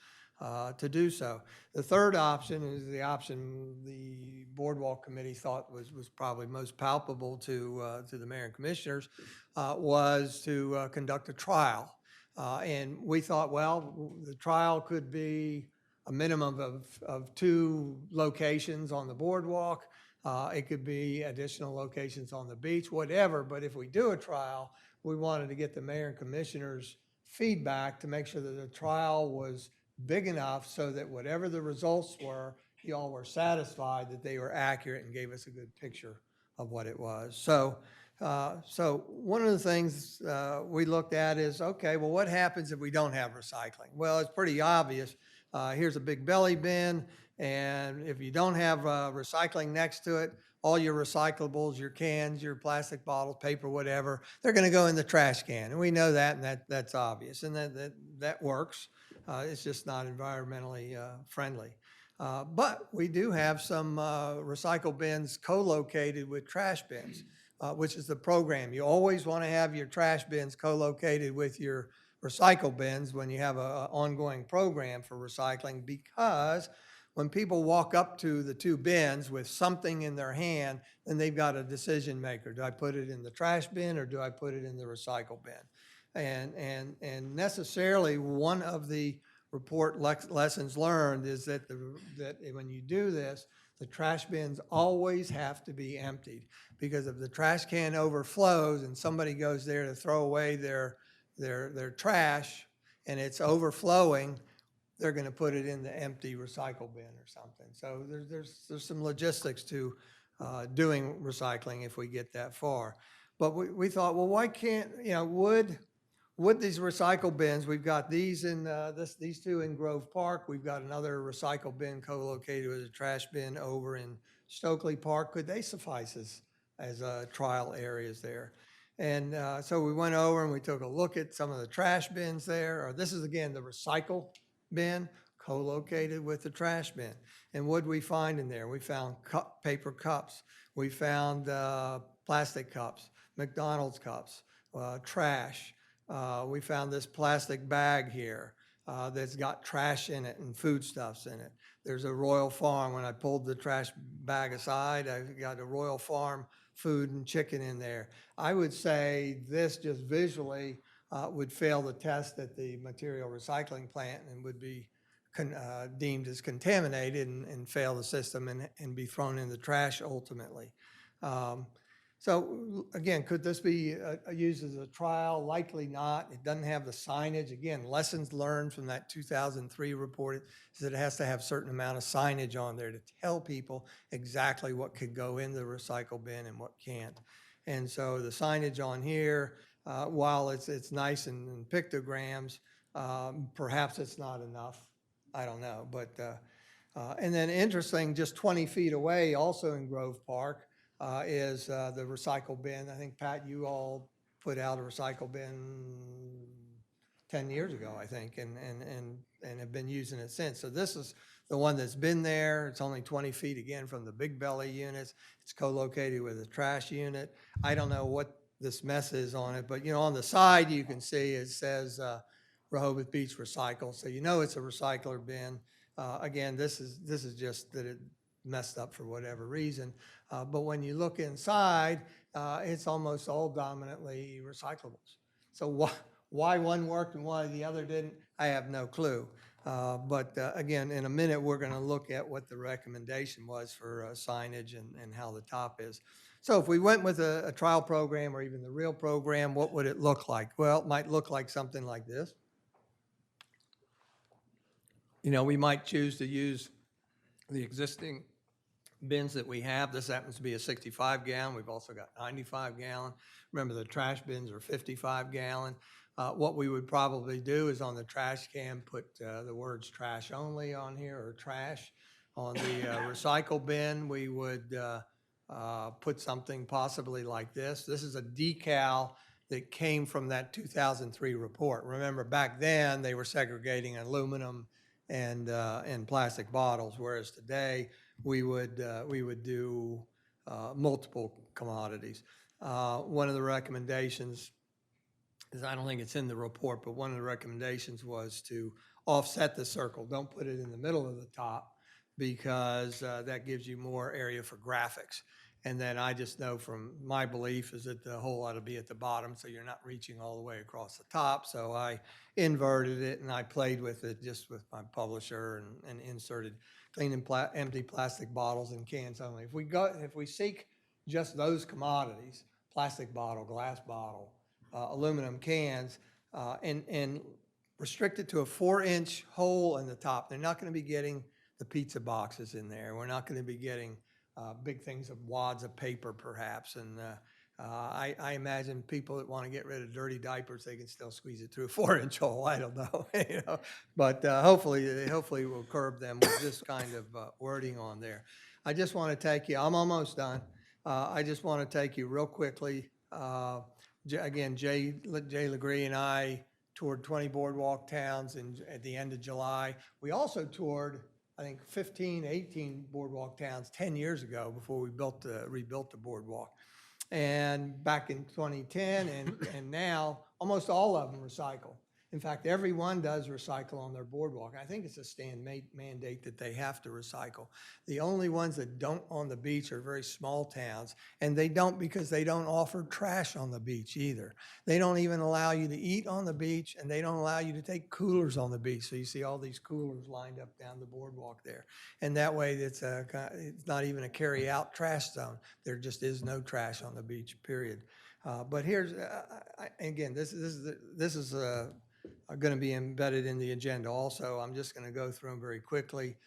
Speaker 6: to do so. The third option is the option the boardwalk committee thought was probably most palpable to the mayor and commissioners, was to conduct a trial. And we thought, well, the trial could be a minimum of 2 locations on the boardwalk. It could be additional locations on the beach, whatever. But if we do a trial, we wanted to get the mayor and commissioners' feedback to make sure that the trial was big enough so that whatever the results were, y'all were satisfied that they were accurate and gave us a good picture of what it was. So one of the things we looked at is, okay, well, what happens if we don't have recycling? Well, it's pretty obvious. Here's a big belly bin, and if you don't have recycling next to it, all your recyclables, your cans, your plastic bottles, paper, whatever, they're going to go in the trash can. And we know that, and that's obvious, and that works. It's just not environmentally friendly. But we do have some recycle bins co-located with trash bins, which is the program. You always want to have your trash bins co-located with your recycle bins when you have an ongoing program for recycling, because when people walk up to the 2 bins with something in their hand, then they've got a decision maker. Do I put it in the trash bin or do I put it in the recycle bin? And necessarily one of the report lessons learned is that when you do this, the trash bins always have to be emptied, because if the trash can overflows and somebody goes there to throw away their trash and it's overflowing, they're going to put it in the empty recycle bin or something. So there's some logistics to doing recycling if we get that far. But we thought, well, why can't, would these recycle bins, we've got these in these 2 in Grove Park. We've got another recycle bin co-located with a trash bin over in Stokely Park. Could they suffice as trial areas there? And so we went over and we took a look at some of the trash bins there. This is, again, the recycle bin co-located with the trash bin. And what did we find in there? We found paper cups. We found plastic cups, McDonald's cups, trash. We found this plastic bag here that's got trash in it and foodstuffs in it. There's a Royal Farm. When I pulled the trash bag aside, I got a Royal Farm food and chicken in there. I would say this just visually would fail the test at the material recycling plant and would be deemed as contaminated and fail the system and be thrown in the trash ultimately. So again, could this be used as a trial? Likely not. It doesn't have the signage. Again, lessons learned from that 2003 report is that it has to have a certain amount of signage on there to tell people exactly what could go in the recycle bin and what can't. And so the signage on here, while it's nice in pictograms, perhaps it's not enough. I don't know. But and then interesting, just 20 feet away, also in Grove Park, is the recycle bin. I think, Pat, you all put out a recycle bin 10 years ago, I think, and have been using it since. So this is the one that's been there. It's only 20 feet, again, from the big belly units. It's co-located with a trash unit. I don't know what this mess is on it, but, you know, on the side, you can see it says Rehoboth Beach Recycle. So you know it's a recycler bin. Again, this is just that it messed up for whatever reason. But when you look inside, it's almost all dominantly recyclables. So why one worked and why the other didn't, I have no clue. But again, in a minute, we're going to look at what the recommendation was for signage and how the top is. So if we went with a trial program or even the real program, what would it look like? Well, it might look like something like this. You know, we might choose to use the existing bins that we have. This happens to be a 65 gallon. We've also got 95 gallon. Remember, the trash bins are 55 gallon. What we would probably do is on the trash can put the words trash only on here, or trash. On the recycle bin, we would put something possibly like this. This is a decal that came from that 2003 report. Remember, back then they were segregating aluminum and plastic bottles, whereas today we would do multiple commodities. One of the recommendations is, I don't think it's in the report, but one of the recommendations was to offset the circle. Don't put it in the middle of the top, because that gives you more area for graphics. And then I just know from my belief is that the hole ought to be at the bottom, so you're not reaching all the way across the top. So I inverted it and I played with it just with my publisher and inserted clean and empty plastic bottles and cans only. If we seek just those commodities, plastic bottle, glass bottle, aluminum cans, and restrict it to a 4-inch hole in the top, they're not going to be getting the pizza boxes in there. We're not going to be getting big things of wads of paper, perhaps. And I imagine people that want to get rid of dirty diapers, they can still squeeze it through a 4-inch hole. I don't know, you know. But hopefully we'll curb them with this kind of wording on there. I just want to take you, I'm almost done. I just want to take you real quickly. Again, Jay Legree and I toured 20 boardwalk towns at the end of July. We also toured, I think, 15, 18 boardwalk towns 10 years ago before we rebuilt the boardwalk. And back in 2010 and now, almost all of them recycle. In fact, everyone does recycle on their boardwalk. I think it's a state mandate that they have to recycle. The only ones that don't on the beach are very small towns, and they don't because they don't offer trash on the beach either. They don't even allow you to eat on the beach, and they don't allow you to take coolers on the beach. So you see all these coolers lined up down the boardwalk there. And that way it's not even a carry-out trash zone. There just is no trash on the beach, period. But here's, again, this is going to be embedded in the agenda also. I'm just going to go through them very quickly.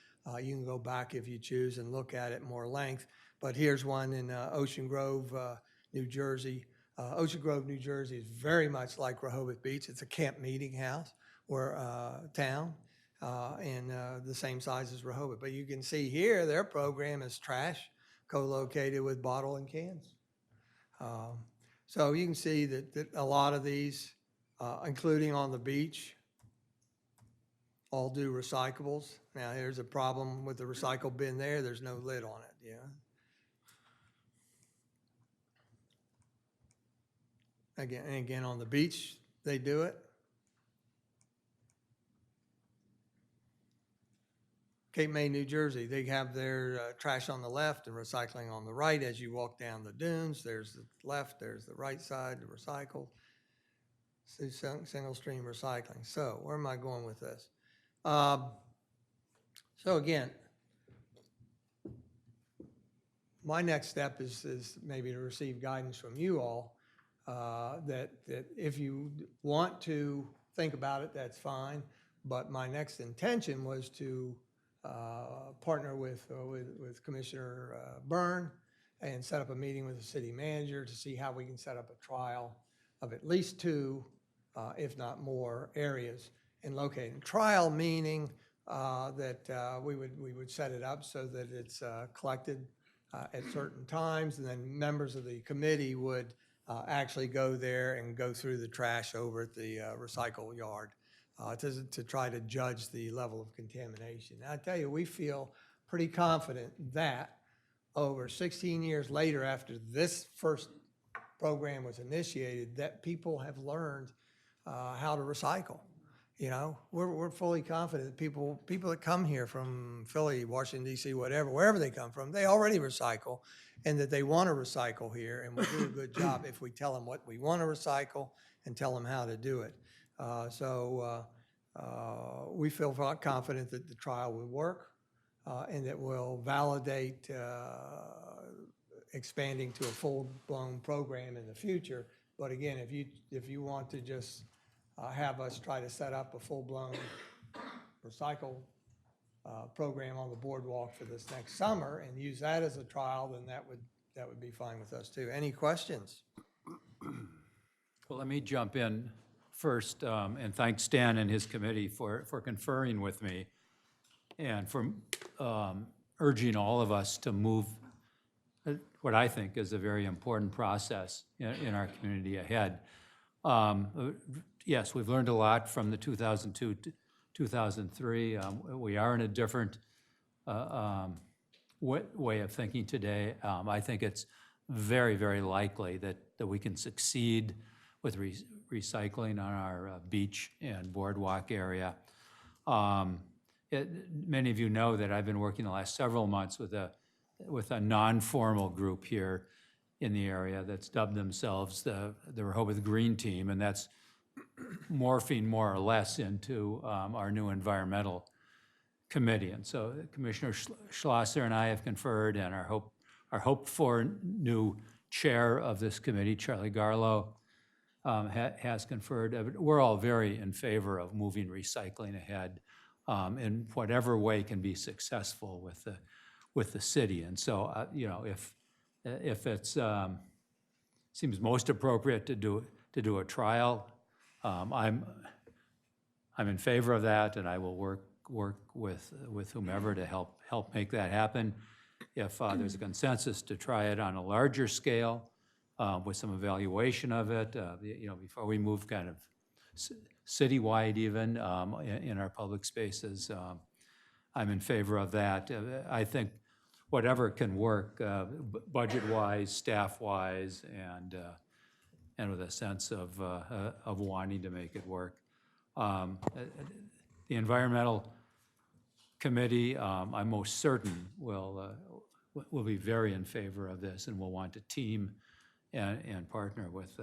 Speaker 6: You can go back if you choose and look at it more length. But here's one in Ocean Grove, New Jersey. Ocean Grove, New Jersey is very much like Rehoboth Beach. It's a camp meeting house or town, and the same size as Rehoboth. But you can see here their program is trash co-located with bottle and cans. So you can see that a lot of these, including on the beach, all do recyclables. Now, here's a problem with the recycle bin there. There's no lid on it, yeah. Again, on the beach, they do it. Cape May, New Jersey, they have their trash on the left and recycling on the right. As you walk down the dunes, there's the left, there's the right side, the recycle. Single stream recycling. So where am I going with this? So again, my next step is maybe to receive guidance from you all, that if you want to think about it, that's fine. But my next intention was to partner with Commissioner Byrne and set up a meeting with the city manager to see how we can set up a trial of at least 2, if not more, areas and locate them. Trial meaning that we would set it up so that it's collected at certain times, and then members of the committee would actually go there and go through the trash over at the recycle yard to try to judge the level of contamination. And I tell you, we feel pretty confident that over 16 years later, after this first program was initiated, that people have learned how to recycle. You know, we're fully confident that people that come here from Philly, Washington, D.C., whatever, wherever they come from, they already recycle, and that they want to recycle here, and we'll do a good job if we tell them what we want to recycle and tell them how to do it. We feel confident that the trial will work and that will validate expanding to a full-blown program in the future. But again, if you want to just have us try to set up a full-blown recycle program on the boardwalk for this next summer and use that as a trial, then that would be fine with us too. Any questions?
Speaker 4: Well, let me jump in first and thank Stan and his committee for conferring with me and for urging all of us to move what I think is a very important process in our community ahead. Yes, we've learned a lot from the 2002 to 2003. We are in a different way of thinking today. I think it's very, very likely that we can succeed with recycling on our beach and boardwalk area. Many of you know that I've been working the last several months with a non-formal group here in the area that's dubbed themselves the Rehoboth Green Team, and that's morphing more or less into our new environmental committee. And so Commissioner Schlosser and I have conferred, and our hoped for new chair of this committee, Charlie Garlow, has conferred. We're all very in favor of moving recycling ahead in whatever way can be successful with the city. And so, you know, if it's seems most appropriate to do a trial, I'm in favor of that, and I will work with whomever to help make that happen. If there's a consensus to try it on a larger scale with some evaluation of it, you know, before we move kind of citywide even in our public spaces, I'm in favor of that. I think whatever can work, budget-wise, staff-wise, and with a sense of wanting to make it work. The environmental committee, I'm most certain will be very in favor of this and will want to team and partner with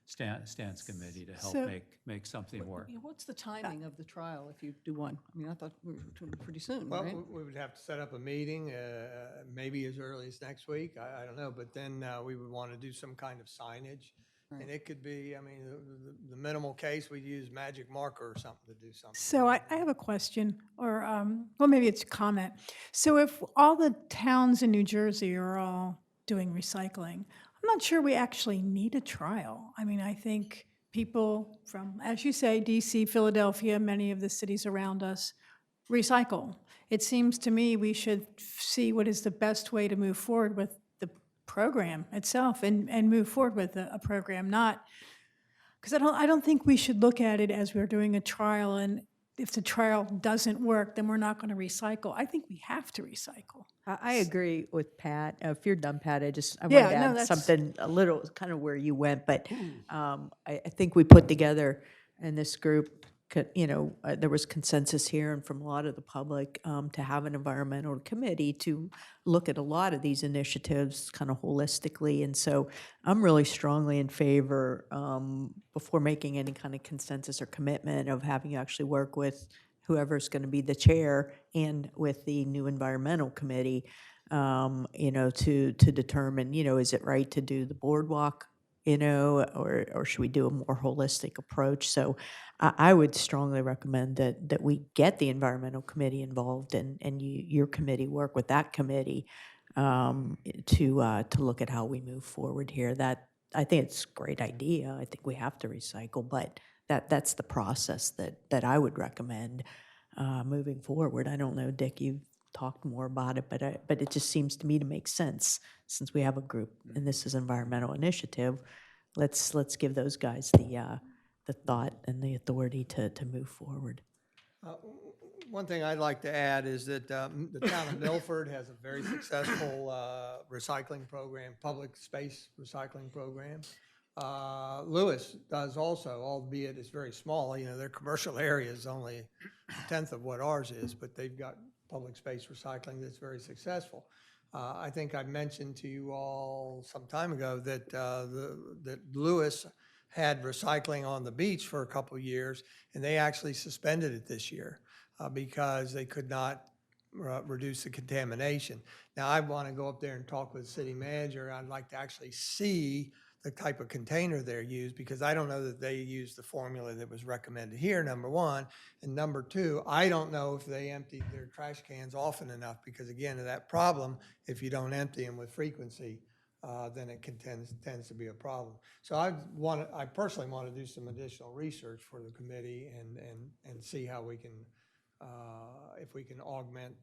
Speaker 4: Stan's committee to help make something work.
Speaker 8: What's the timing of the trial if you do one? I mean, I thought we were doing it pretty soon,
Speaker 6: Well,
Speaker 8: right?
Speaker 6: we would have to set up a meeting, maybe as early as next week. I don't know, but then we would want to do some kind of signage.
Speaker 8: Right.
Speaker 6: And it could be, I mean, the minimal case, we'd use magic marker or something to do something.
Speaker 9: So I have a question, or, well, maybe it's a comment. So if all the towns in New Jersey are all doing recycling, I'm not sure we actually need a trial. I mean, I think people from, as you say, DC, Philadelphia, many of the cities around us recycle. It seems to me we should see what is the best way to move forward with the program itself and move forward with a program, not, because I don't think we should look at it as we're doing a trial, and if the trial doesn't work, then we're not going to recycle. I think we have to recycle.
Speaker 5: I agree with Pat. If you're done, Pat, I wanted to
Speaker 9: Yeah, no,
Speaker 5: add
Speaker 9: that's-
Speaker 5: something a little, kind of where you went, but I think we put together in this group, you know, there was consensus here and from a lot of the public to have an environmental committee to look at a lot of these initiatives kind of holistically. And so I'm really strongly in favor, before making any kind of consensus or commitment, of having you actually work with whoever's going to be the chair and with the new environmental committee you know, to determine, you know, is it right to do the boardwalk, you know, or should we do a more holistic approach? So I would strongly recommend that we get the environmental committee involved and your committee work with that committee to look at how we move forward here. That, I think it's a great idea. I think we have to recycle, but that's the process that I would recommend moving forward. I don't know, Dick, you've talked more about it, but it just seems to me to make sense since we have a group and this is environmental initiative. Let's give those guys the thought and the authority to move forward.
Speaker 6: One thing I'd like to add is that the town of Milford has a very successful recycling program, public space recycling program. Lewis does also, albeit it's very small. You know, their commercial area is only a tenth of what ours is, but they've got public space recycling that's very successful. I think I mentioned to you all some time ago that that Lewis had recycling on the beach for a couple of years, and they actually suspended it this year because they could not reduce the contamination. Now, I want to go up there and talk with the city manager. I'd like to actually see the type of container they're used, because I don't know that they use the formula that was recommended here, number one. And number two, I don't know if they emptied their trash cans often enough, because again, of that problem, if you don't empty them with frequency, then it tends to be a problem. So I personally want to do some additional research for the committee and see how we can, if we can augment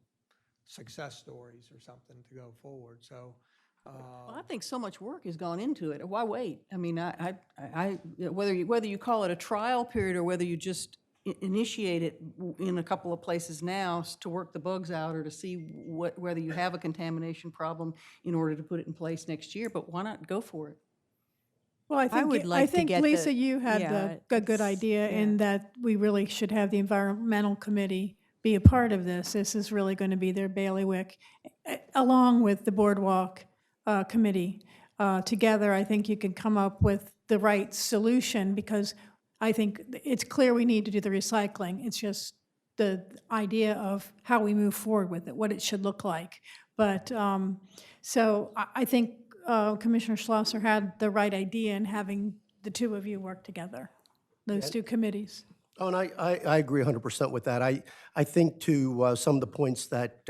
Speaker 6: success stories or something to go forward. So.
Speaker 8: Well, I think so much work has gone into it. Why wait? I mean, whether you call it a trial period or whether you just initiate it in a couple of places now to work the bugs out or to see whether you have a contamination problem in order to put it in place next year, but why not go for it?
Speaker 9: Well, I think,
Speaker 5: would like to get
Speaker 9: Lisa,
Speaker 5: the-
Speaker 9: you had
Speaker 5: yeah,
Speaker 9: a good idea in
Speaker 5: yeah.
Speaker 9: that we really should have the environmental committee be a part of this. This is really going to be their bailiwick, along with the boardwalk committee. Together, I think you can come up with the right solution, because I think it's clear we need to do the recycling. It's just the idea of how we move forward with it, what it should look like. But so I think Commissioner Schlosser had the right idea in having the two of you work together, those two committees.
Speaker 10: Oh, and I agree 100% with that. I think to some of the points that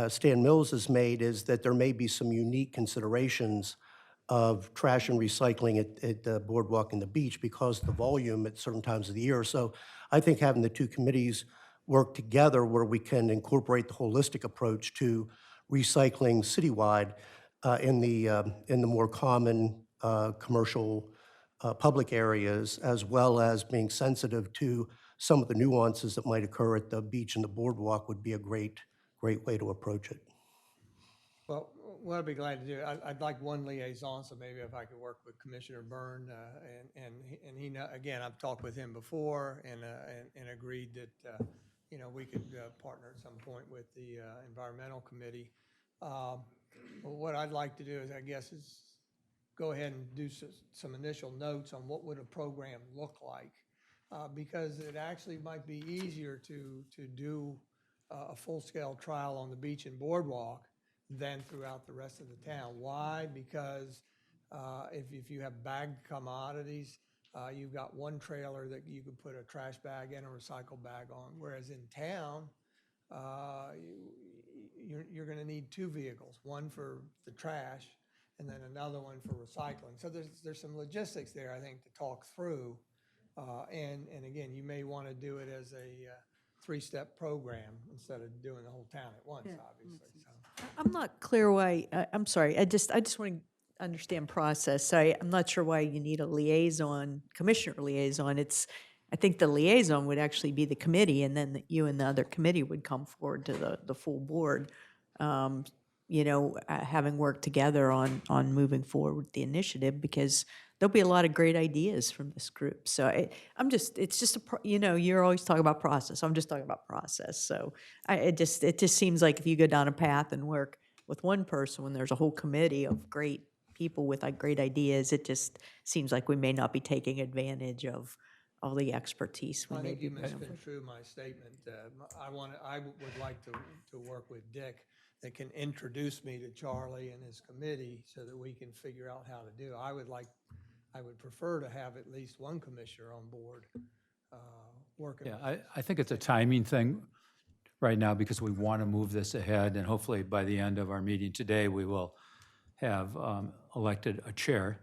Speaker 10: Stan Mills has made is that there may be some unique considerations of trash and recycling at the boardwalk and the beach because of the volume at certain times of the year. So I think having the two committees work together where we can incorporate the holistic approach to recycling citywide in the more common commercial public areas, as well as being sensitive to some of the nuances that might occur at the beach and the boardwalk would be a great way to approach it.
Speaker 6: Well, what I'd be glad to do, I'd like one liaison, so maybe if I could work with Commissioner Byrne, and he, again, I've talked with him before and agreed that, you know, we could partner at some point with the Environmental Committee. What I'd like to do is, I guess, is go ahead and do some initial notes on what would a program look like, because it actually might be easier to do a full-scale trial on the beach and boardwalk than throughout the rest of the town. Why? Because if you have bagged commodities, you've got one trailer that you could put a trash bag and a recycle bag on, whereas in town, you're going to need two vehicles, one for the trash and then another one for recycling. So there's some logistics there, I think, to talk through. And again, you may want to do it as a three-step program instead of doing the whole town at once, obviously. So.
Speaker 5: I'm not clear why, I'm sorry, I just want to understand process. So I'm not sure why you need a liaison, commissioner liaison. I think the liaison would actually be the committee, and then you and the other committee would come forward to the full board, you know, having worked together on moving forward with the initiative, because there'll be a lot of great ideas from this group. So it's just you know, you're always talking about process. I'm just talking about process. So it just seems like if you go down a path and work with one person when there's a whole committee of great people with great ideas, it just seems like we may not be taking advantage of all the expertise we
Speaker 6: I
Speaker 5: may
Speaker 6: think
Speaker 5: be
Speaker 6: you
Speaker 5: bringing forward.
Speaker 6: misconstrued my statement. I would like to work with Dick that can introduce me to Charlie and his committee so that we can figure out how to do. I would prefer to have at least one commissioner on board working.
Speaker 4: Yeah, I think it's a timing thing right now because we want to move this ahead, and hopefully by the end of our meeting today, we will have elected a chair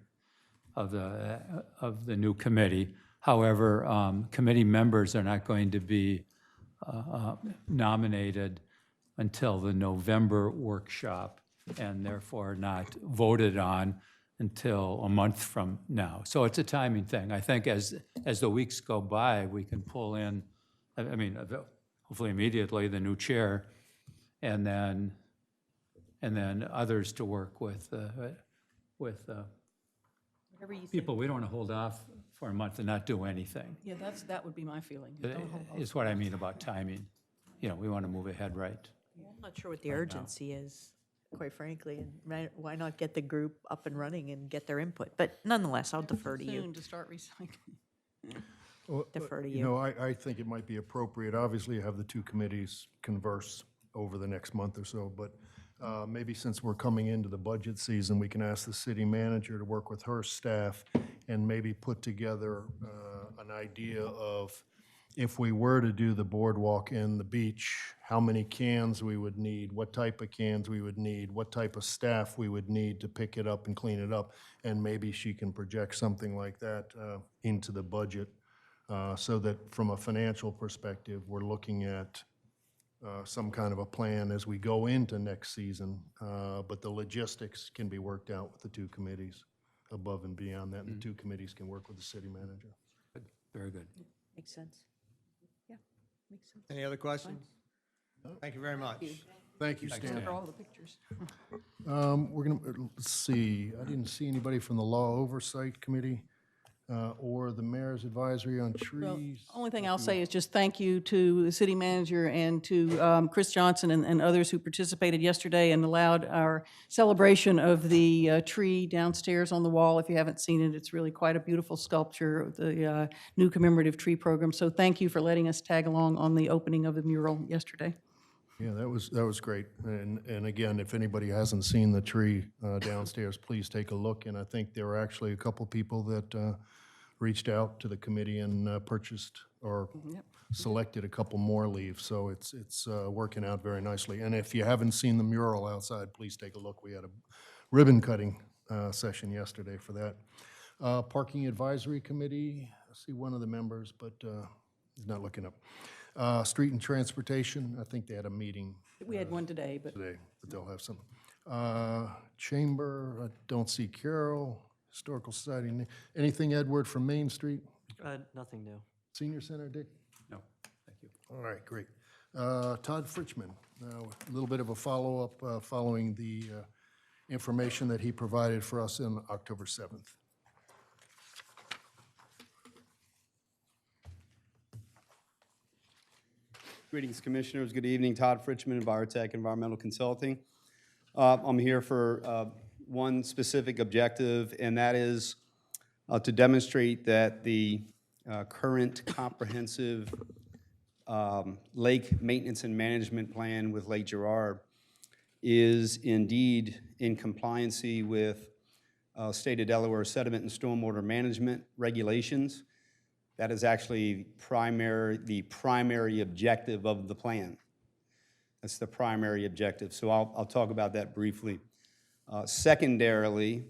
Speaker 4: of the new committee. However, committee members are not going to be nominated until the November workshop, and therefore not voted on until a month from now. So it's a timing thing. I think as the weeks go by, we can pull in, I mean, hopefully immediately, the new chair, and then others to work with
Speaker 5: Whatever you think.
Speaker 4: people. We don't want to hold off for a month and not do anything,
Speaker 8: Yeah, that would be my feeling. Don't hold-
Speaker 4: is what I mean about timing. You know, we want to move ahead right.
Speaker 5: I'm not sure what the urgency is, quite frankly, and why not get the group up and running and get their input? But nonetheless, I'll defer to you.
Speaker 8: Soon to start recycling.
Speaker 1: Well,
Speaker 5: Defer to
Speaker 1: You know, I think it might be appropriate, obviously, to have the two committees converse over the next month or so, but maybe since we're coming into the budget season, we can ask the city manager to work with her staff and maybe put together an idea of if we were to do the boardwalk and the beach, how many cans we would need, what type of cans we would need, what type of staff we would need to pick it up and clean it up. And maybe she can project something like that into the budget so that from a financial perspective, we're looking at some kind of a plan as we go into next season. But the logistics can be worked out with the two committees above and beyond that. And the two committees can work with the city manager.
Speaker 4: Very good.
Speaker 5: Makes sense. Yeah, makes sense.
Speaker 6: Any other questions? Thank you very much.
Speaker 1: Thank you, Stan.
Speaker 8: For all the pictures.
Speaker 1: We're gonna, let's see, I didn't see anybody from the Law Oversight Committee or the Mayor's Advisory on
Speaker 8: Well,
Speaker 1: Trees.
Speaker 8: only thing I'll say is just thank you to the city manager and to Chris Johnson and others who participated yesterday and allowed our celebration of the tree downstairs on the wall. If you haven't seen it, it's really quite a beautiful sculpture of the new commemorative tree program. So thank you for letting us tag along on the opening of the mural yesterday.
Speaker 1: Yeah, that was great. And again, if anybody hasn't seen the tree downstairs, please take a look. And I think there were actually a couple people that reached out to the committee and purchased or selected a couple more leaves. So it's working out very nicely. And if you haven't seen the mural outside, please take a look. We had a ribbon cutting session yesterday for that. Parking Advisory Committee, I see one of the members, but he's not looking up. Street and Transportation, I think they had a meeting
Speaker 8: We had one today, but
Speaker 1: today, but they'll have some. Chamber, I don't see Carol. Historical Society, anything, Edward, from Main Street?
Speaker 2: Nothing new.
Speaker 1: Senior Center, Dick?
Speaker 4: No, thank you.
Speaker 1: All right, great. Todd Fritchman, a little bit of a follow-up following the information that he provided for us on October 7th.
Speaker 11: Greetings, Commissioners. Good evening. Todd Fritchman, Envirotech Environmental Consulting. I'm here for one specific objective, and that is to demonstrate that the current comprehensive lake maintenance and management plan with Lake Girard is indeed in compliancy with state of Delaware sediment and stormwater management regulations. That is actually the primary objective of the plan. That's the primary objective. So I'll talk about that briefly. Secondarily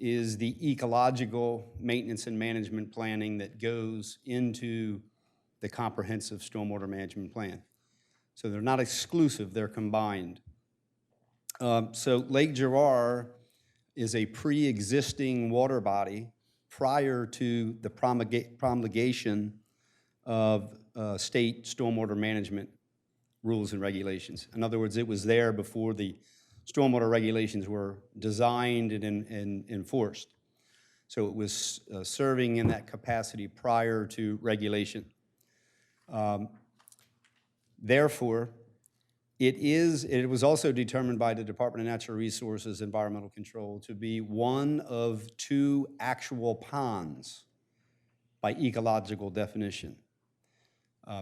Speaker 11: is the ecological maintenance and management planning that goes into the comprehensive stormwater management plan. So they're not exclusive, they're combined. So Lake Girard is a pre-existing water body prior to the promulgation of state stormwater management rules and regulations. In other words, it was there before the stormwater regulations were designed and enforced. So it was serving in that capacity prior to regulation. Therefore, it was also determined by the Department of Natural Resources Environmental Control to be one of two actual ponds by ecological definition,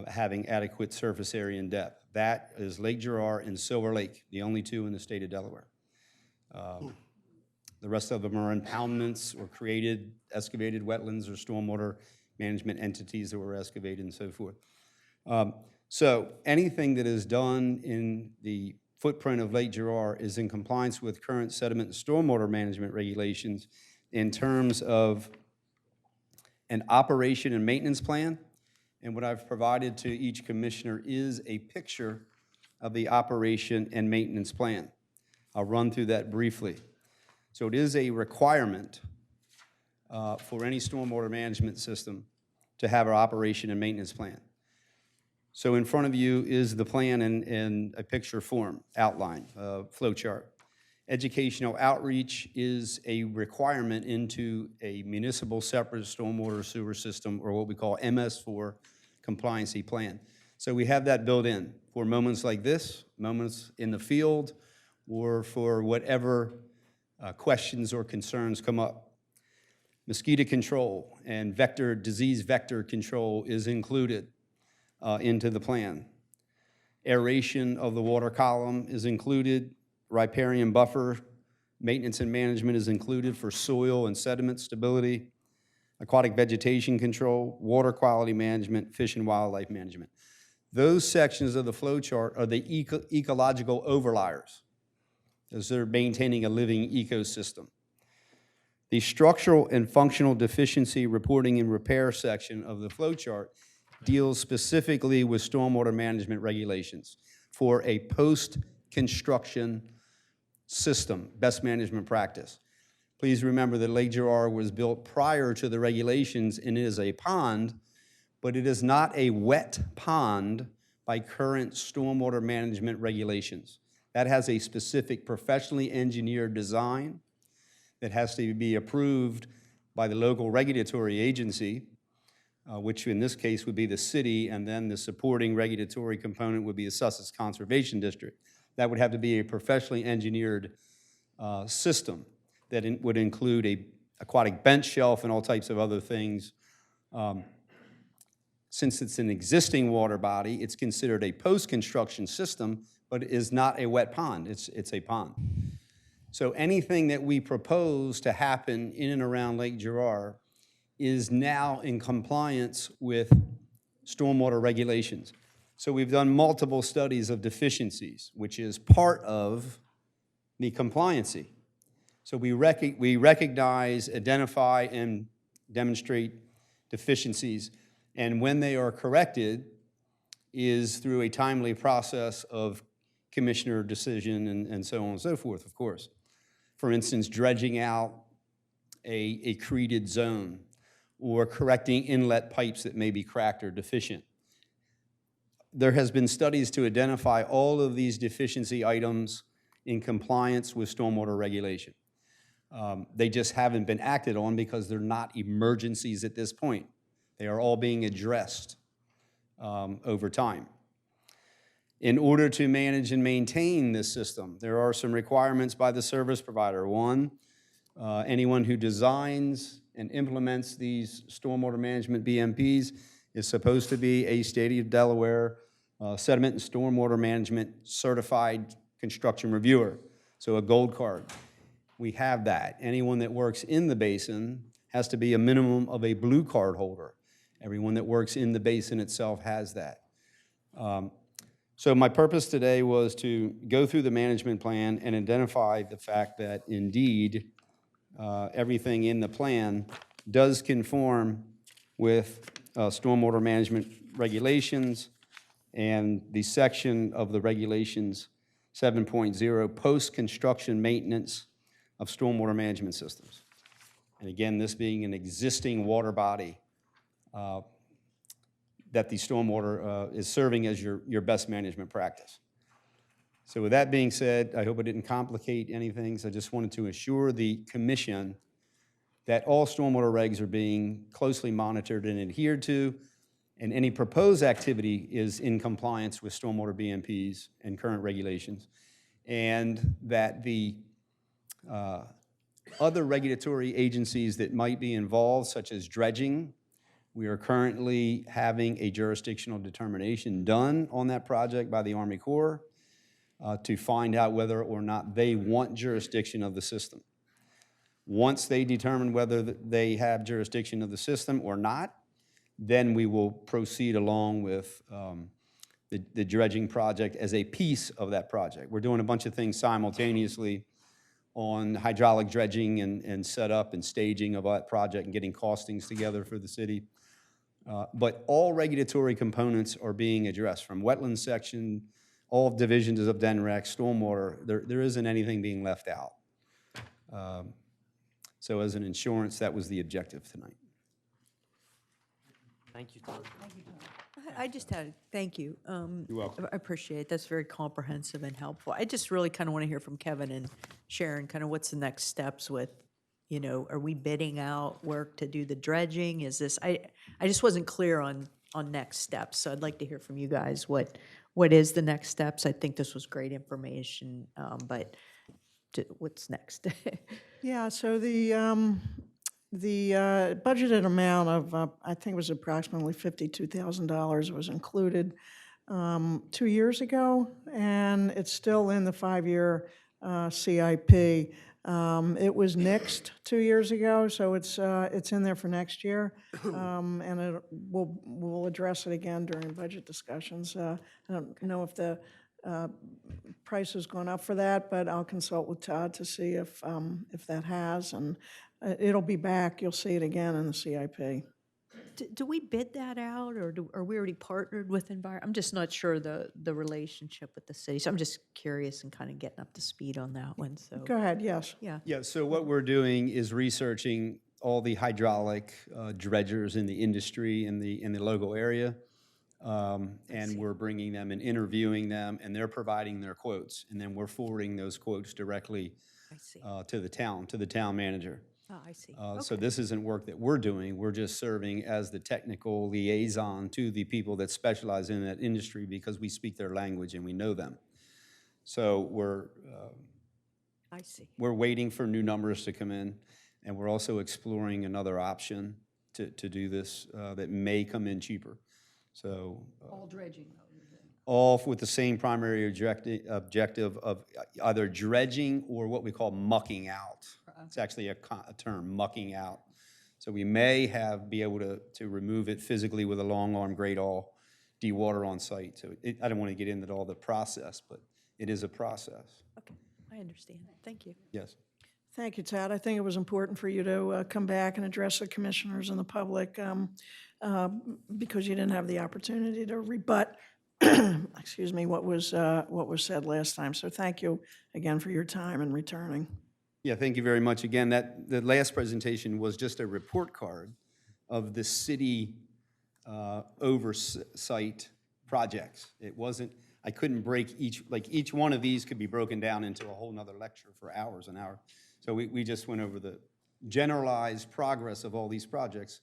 Speaker 11: having adequate surface area and depth. That is Lake Girard and Silver Lake, the only two in the state of Delaware. The rest of them are impoundments or created excavated wetlands or stormwater management entities that were excavated and so forth. So anything that is done in the footprint of Lake Girard is in compliance with current sediment and stormwater management regulations in terms of an operation and maintenance plan. And what I've provided to each commissioner is a picture of the operation and maintenance plan. I'll run through that briefly. So it is a requirement for any stormwater management system to have an operation and maintenance plan. So in front of you is the plan in a picture form, outline, flow chart. Educational outreach is a requirement into a municipal separate stormwater sewer system, or what we call MS4 compliancy plan. So we have that built in for moments like this, moments in the field, or for whatever questions or concerns come up. Mosquito control and disease vector control is included into the plan. Aeration of the water column is included. Riparian buffer maintenance and management is included for soil and sediment stability. Aquatic vegetation control, water quality management, fish and wildlife management. Those sections of the flow chart are the ecological overliers, as they're maintaining a living ecosystem. The structural and functional deficiency reporting and repair section of the flow chart deals specifically with stormwater management regulations for a post-construction system, best management practice. Please remember that Lake Girard was built prior to the regulations and it is a pond, but it is not a wet pond by current stormwater management regulations. That has a specific professionally engineered design that has to be approved by the local regulatory agency, which in this case would be the city, and then the supporting regulatory component would be the Sussex Conservation District. That would have to be a professionally engineered system that would include a aquatic bench shelf and all types of other things. Since it's an existing water body, it's considered a post-construction system, but it is not a wet pond. It's a pond. So anything that we propose to happen in and around Lake Girard is now in compliance with stormwater regulations. So we've done multiple studies of deficiencies, which is part of the compliancy. So we recognize, identify, and demonstrate deficiencies, and when they are corrected is through a timely process of commissioner decision and so on and so forth, of course. For instance, dredging out a created zone or correcting inlet pipes that may be cracked or deficient. There has been studies to identify all of these deficiency items in compliance with stormwater regulation. They just haven't been acted on because they're not emergencies at this point. They are all being addressed over time. In order to manage and maintain this system, there are some requirements by the service provider. One, anyone who designs and implements these stormwater management BMPs is supposed to be a state of Delaware sediment and stormwater management certified construction reviewer, so a gold card. We have that. Anyone that works in the basin has to be a minimum of a blue card holder. Everyone that works in the basin itself has that. So my purpose today was to go through the management plan and identify the fact that indeed everything in the plan does conform with stormwater management regulations and the section of the regulations 7.0, post-construction maintenance of stormwater management systems. And again, this being an existing water body that the stormwater is serving as your best management practice. So with that being said, I hope I didn't complicate anything. So I just wanted to assure the commission that all stormwater regs are being closely monitored and adhered to, and any proposed activity is in compliance with stormwater BMPs and current regulations, and that the other regulatory agencies that might be involved, such as dredging, We are currently having a jurisdictional determination done on that project by the Army Corps to find out whether or not they want jurisdiction of the system. Once they determine whether they have jurisdiction of the system or not, then we will proceed along with the dredging project as a piece of that project. We're doing a bunch of things simultaneously on hydraulic dredging and setup and staging of that project and getting costings together for the city. But all regulatory components are being addressed, from wetland section, all divisions of DENREC, stormwater. There isn't anything being left out. So as an insurance, that was the objective tonight.
Speaker 2: Thank you, Todd.
Speaker 5: I just had, thank you.
Speaker 11: You're welcome.
Speaker 5: I appreciate it. That's very comprehensive and helpful. I just really kind of want to hear from Kevin and Sharon, kind of what's the next steps with, you know, are we bidding out work to do the dredging? Is this, I just wasn't clear on next steps, so I'd like to hear from you guys what is the next steps. I think this was great information, but what's next?
Speaker 3: Yeah, so the budgeted amount of, I think it was approximately $52,000 was included 2 years ago, and it's still in the 5-year CIP. It was nixed 2 years ago, so it's in there for next year, and we'll address it again during budget discussions. I don't know if the price has gone up for that, but I'll consult with Todd to see if that has, and it'll be back. You'll see it again in the CIP.
Speaker 5: Do we bid that out, or are we already partnered with I'm just not sure the relationship with the city, so I'm just curious and kind of getting up to speed on that one, so.
Speaker 3: Go ahead, yes.
Speaker 5: Yeah.
Speaker 11: Yeah, so what we're doing is researching all the hydraulic dredgers in the industry in the local area. And we're bringing them and interviewing them, and they're providing their quotes. And then we're forwarding those quotes directly
Speaker 5: I see.
Speaker 11: to the town manager.
Speaker 5: Oh, I see.
Speaker 11: So
Speaker 5: Okay.
Speaker 11: this isn't work that we're doing. We're just serving as the technical liaison to the people that specialize in that industry because we speak their language and we know them. So
Speaker 5: I see.
Speaker 11: we're waiting for new numbers to come in, and we're also exploring another option to do this that may come in cheaper. So
Speaker 8: All dredging, though.
Speaker 11: all with the same primary objective of either dredging or what we call mucking out. It's actually a term, mucking out. So we may be able to remove it physically with a long arm great awl, de-water on site. So I don't want to get into all the process, but it is a process.
Speaker 5: Okay, I understand. Thank you.
Speaker 11: Yes.
Speaker 3: Thank you, Todd. I think it was important for you to come back and address the commissioners and the public because you didn't have the opportunity to rebut, excuse me, what was said last time. So thank you again for your time and returning.
Speaker 11: Yeah, thank you very much. Again, the last presentation was just a report card of the city oversight projects. It wasn't, I couldn't break each one of these could be broken down into a whole nother lecture for hours and hours. So we just went over the generalized progress of all these projects.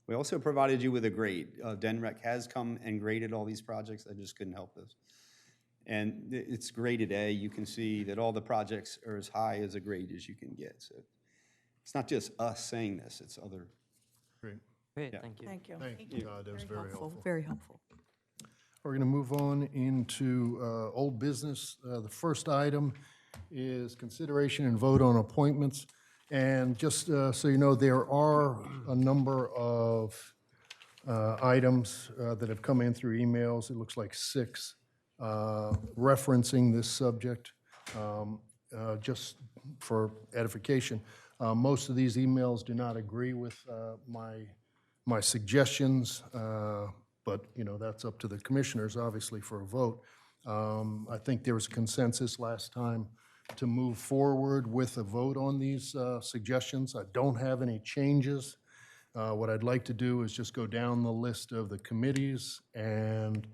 Speaker 11: We also provided you with a grade. DENREC has come and graded all these projects. I just couldn't help this. And it's graded A. You can see that all the projects are as high as a grade as you can get. So it's not just us saying this, it's other.
Speaker 1: Great.
Speaker 2: Great,
Speaker 11: Yeah.
Speaker 2: thank you.
Speaker 3: Thank you.
Speaker 1: Thank you, Todd. That was very helpful.
Speaker 5: Very helpful.
Speaker 1: We're going to move on into old business. The first item is consideration and vote on appointments. And just so you know, there are a number of items that have come in through emails. It looks like 6 referencing this subject. Just for edification, most of these emails do not agree with my suggestions, but you know, that's up to the commissioners, obviously, for a vote. I think there was consensus last time to move forward with a vote on these suggestions. I don't have any changes. What I'd like to do is just go down the list of the committees and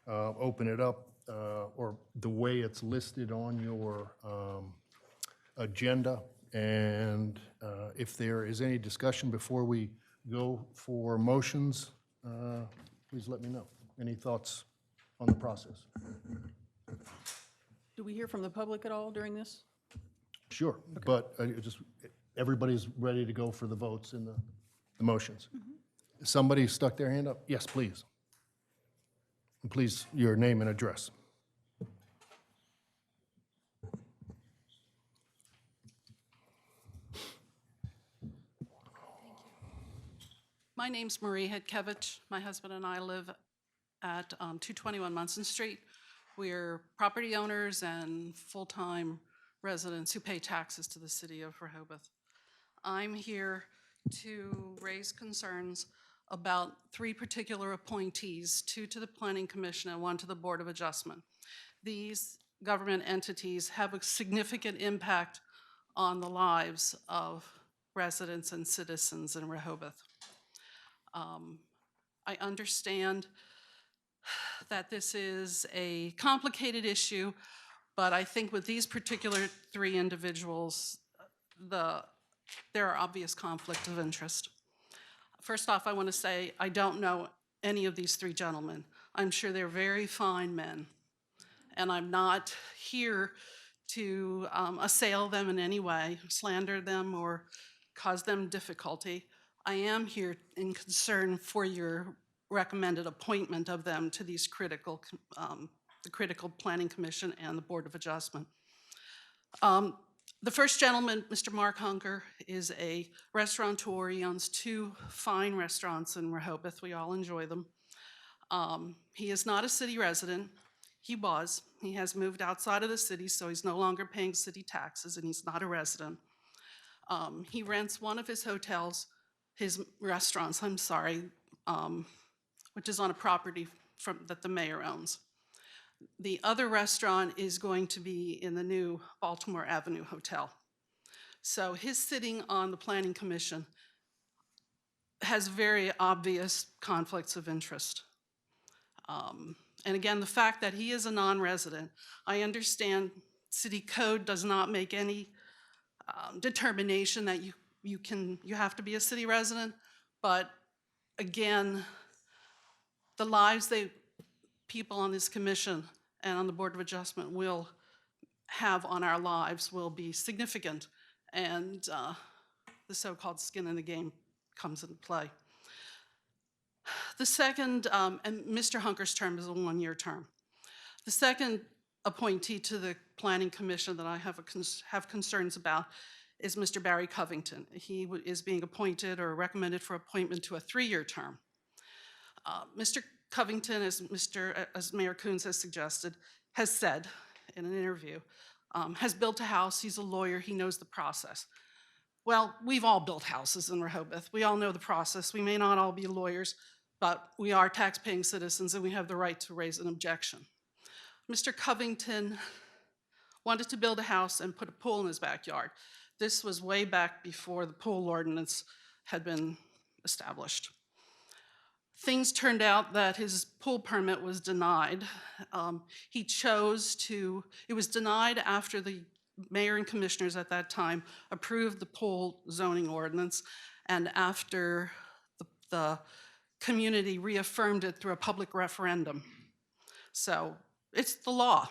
Speaker 1: open it up, or the way it's listed on your agenda. And if there is any discussion before we go for motions, please let me know. Any thoughts on the process?
Speaker 8: Do we hear from the public at all during this?
Speaker 1: Somebody stuck their hand up? Yes, please. And please, your name and address.
Speaker 12: My name's Marie Hedkevich. My husband and I live at 221 Munson Street. We're property owners and full-time residents who pay taxes to the city of Rehoboth. I'm here to raise concerns about 3 particular appointees, 2 to the Planning Commission and 1 to the Board of Adjustment. These government entities have a significant impact on the lives of residents and citizens in Rehoboth. I understand that this is a complicated issue, but I think with these particular 3 individuals, there are obvious conflict of interest. First off, I want to say I don't know any of these 3 gentlemen. I'm sure they're very fine men, and I'm not here to assail them in any way, slander them, or cause them difficulty. I am here in concern for your recommended appointment of them to these critical, the Critical Planning Commission and the Board of Adjustment. The first gentleman, Mr. Mark Hunker, is a restaurateur. He owns 2 fine restaurants in Rehoboth. We all enjoy them. He is not a city resident. He was. He has moved outside of the city, so he's no longer paying city taxes, and he's not a resident. He rents one of his restaurants, which is on a property that the mayor owns. The other restaurant is going to be in the new Baltimore Avenue Hotel. So his sitting on the Planning Commission has very obvious conflicts of interest. And again, the fact that he is a non-resident, I understand city code does not make any determination that you have to be a city resident, but again, the lives people on this commission and on the Board of Adjustment will have on our lives will be significant, and the so-called skin in the game comes into play. The second, and Mr. Hunker's term is a 1-year term. The second appointee to the Planning Commission that I have concerns about is Mr. Barry Covington. He is being appointed or recommended for appointment to a 3-year term. Mr. Covington, as Mayor Coons has suggested, has said in an interview, has built a house. He's a lawyer. He knows the process. Well, we've all built houses in Rehoboth. We all know the process. We may not all be lawyers, but we are tax-paying citizens, and we have the right to raise an objection. Mr. Covington wanted to build a house and put a pool in his backyard. This was way back before the pool ordinance had been established. Things turned out that his pool permit was denied. It was denied after the mayor and commissioners at that time approved the pool zoning ordinance, and after the community reaffirmed it through a public referendum. So it's the law.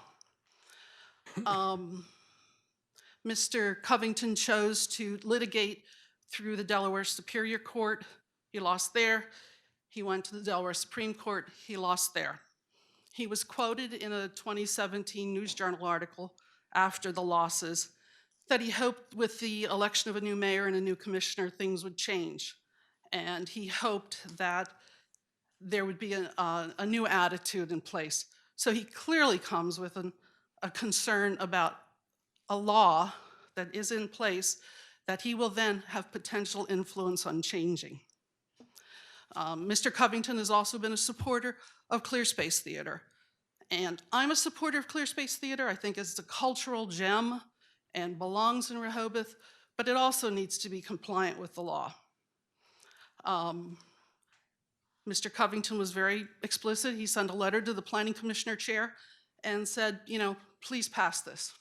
Speaker 12: Mr. Covington chose to litigate through the Delaware Superior Court. He lost there. He went to the Delaware Supreme Court. He lost there. He was quoted in a 2017 News Journal article after the losses that he hoped with the election of a new mayor and a new commissioner, things would change. And he hoped that there would be a new attitude in place. So he clearly comes with a concern about a law that is in place that he will then have potential influence on changing. Mr. Covington has also been a supporter of Clear Space Theater. And I'm a supporter of Clear Space Theater. I think it's a cultural gem and belongs in Rehoboth, but it also needs to be compliant with the law. Mr. Covington was very explicit. He sent a letter to the Planning Commissioner chair and said, please pass this.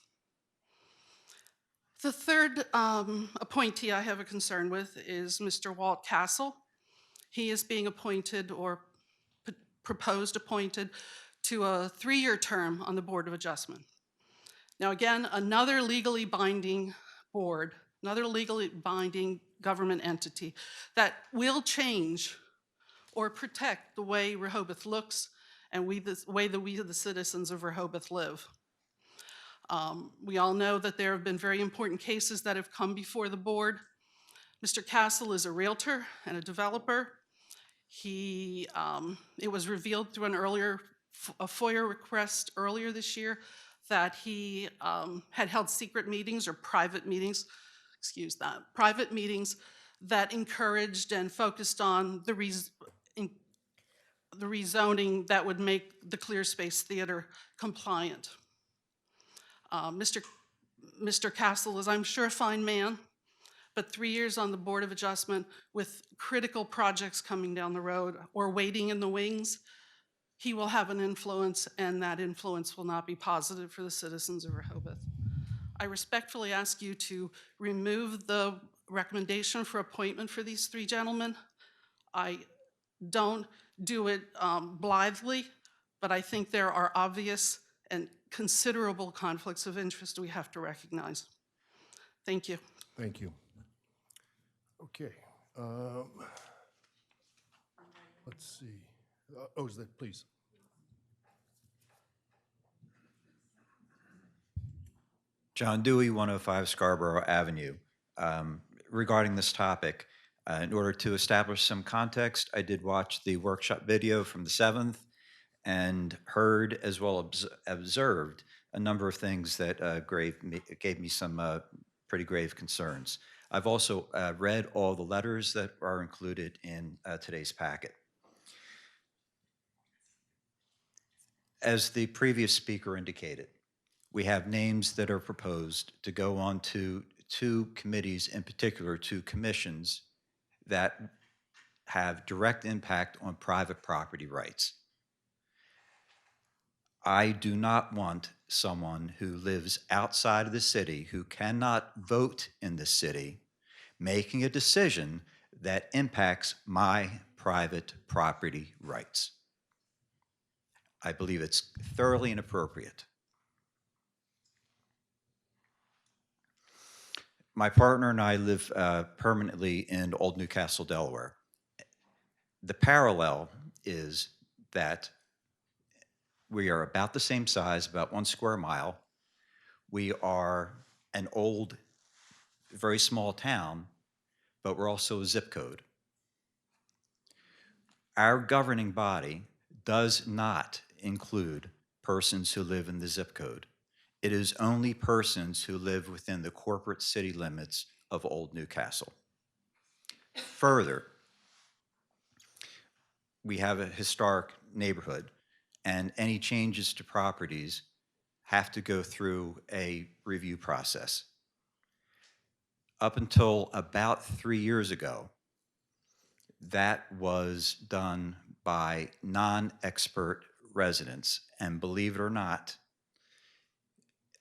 Speaker 12: The third appointee I have a concern with is Mr. Walt Castle. He is being appointed or proposed appointed to a 3-year term on the Board of Adjustment. Now again, another legally binding board, another legally binding government entity that will change or protect the way Rehoboth looks and the way that we, the citizens of Rehoboth, live. We all know that there have been very important cases that have come before the board. Mr. Castle is a realtor and a developer. It was revealed through a FOIA request earlier this year that he had held secret meetings or private meetings, private meetings that encouraged and focused on the rezoning that would make the Clear Space Theater compliant. Mr. Castle is, I'm sure, a fine man, but 3 years on the Board of Adjustment with critical projects coming down the road or waiting in the wings, he will have an influence, and that influence will not be positive for the citizens of Rehoboth. I respectfully ask you to remove the recommendation for appointment for these three gentlemen. I don't do it blithely, but I think there are obvious and considerable conflicts of interest we have to recognize. Thank you.
Speaker 1: Thank you. Okay. Let's see. Is that, please?
Speaker 13: John Dewey, 105 Scarborough Avenue. Regarding this topic, in order to establish some context, I did watch the workshop video from the 7th and heard as well observed a number of things that gave me some pretty grave concerns. I've also read all the letters that are included in today's packet. As the previous speaker indicated, we have names that are proposed to go on to two committees, in particular two commissions, that have direct impact on private property rights. I do not want someone who lives outside of the city, who cannot vote in the city, making a decision that impacts my private property rights. I believe it's thoroughly inappropriate. My partner and I live permanently in Old Newcastle, Delaware. The parallel is that we are about the same size, about 1 square mile. We are an old, very small town, but we're also a zip code. Our governing body does not include persons who live in the zip code. It is only persons who live within the corporate city limits of Old Newcastle. Further, we have a historic neighborhood, and any changes to properties have to go through a review process. Up until about 3 years ago, that was done by non-expert residents, and believe it or not,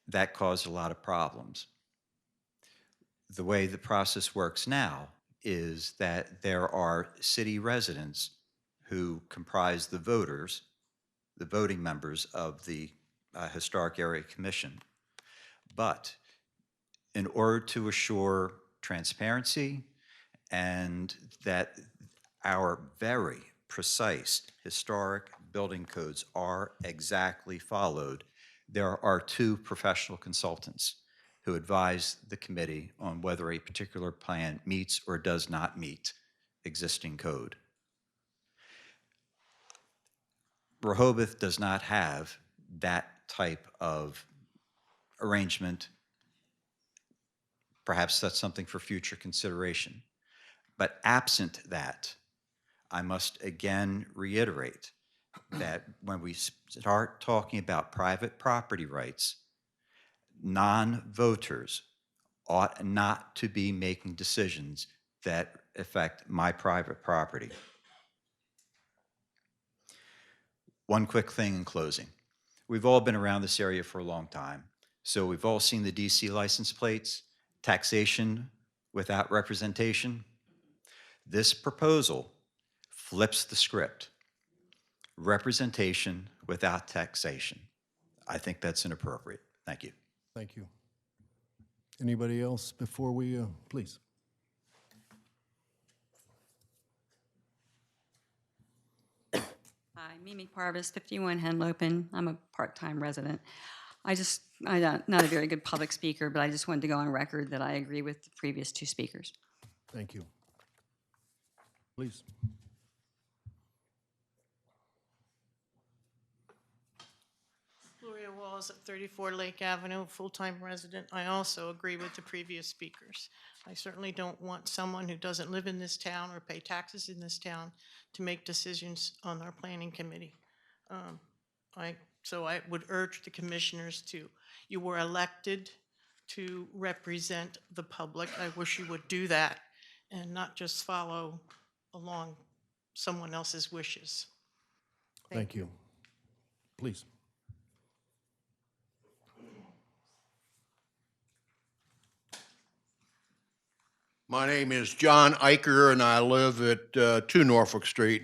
Speaker 13: that caused a lot of problems. The way the process works now is that there are city residents who comprise the voters, the voting members of the Historic Area Commission. But in order to assure transparency and that our very precise historic building codes are exactly followed, there are two professional consultants who advise the committee on whether a particular plan meets or does not meet existing code. Rehoboth does not have that type of arrangement. Perhaps that's something for future consideration. But absent that, I must again reiterate that when we start talking about private property rights, non-voters ought not to be making decisions that affect my private property. One quick thing in closing. We've all been around this area for a long time, so we've all seen the DC license plates, taxation without representation. This proposal flips the script. Representation without taxation. I think that's inappropriate. Thank you.
Speaker 1: Thank you. Anybody else before we, please?
Speaker 14: Mimi Parvis, 51 Henlopen. I'm a part-time resident. I'm not a very good public speaker, but I just wanted to go on record that I agree with the previous two speakers.
Speaker 1: Thank you. Please.
Speaker 15: Gloria Walls at 34 Lake Avenue, full-time resident. I also agree with the previous speakers. I certainly don't want someone who doesn't live in this town or pay taxes in this town to make decisions on our planning committee. So I would urge the commissioners to, you were elected to represent the public. I wish you would do that and not just follow along someone else's wishes.
Speaker 1: Thank you. Please.
Speaker 16: My name is John Eicher, and I live at 2 Norfolk Street.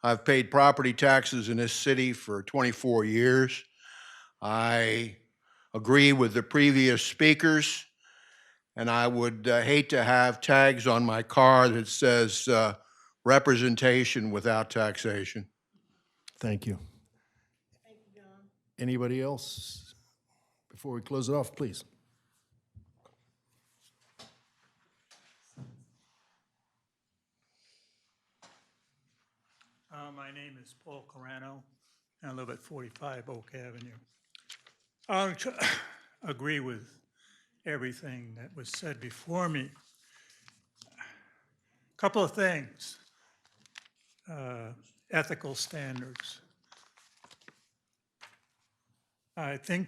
Speaker 16: I've paid property taxes in this city for 24 years. I agree with the previous speakers, and I would hate to have tags on my car that says representation without taxation.
Speaker 1: Thank you.
Speaker 15: Thank you, John.
Speaker 1: Anybody else? Before we close it off, please.
Speaker 17: My name is Paul Carano, and I live at 45 Oak Avenue. I agree with everything that was said before me. Couple of things. Ethical standards. I think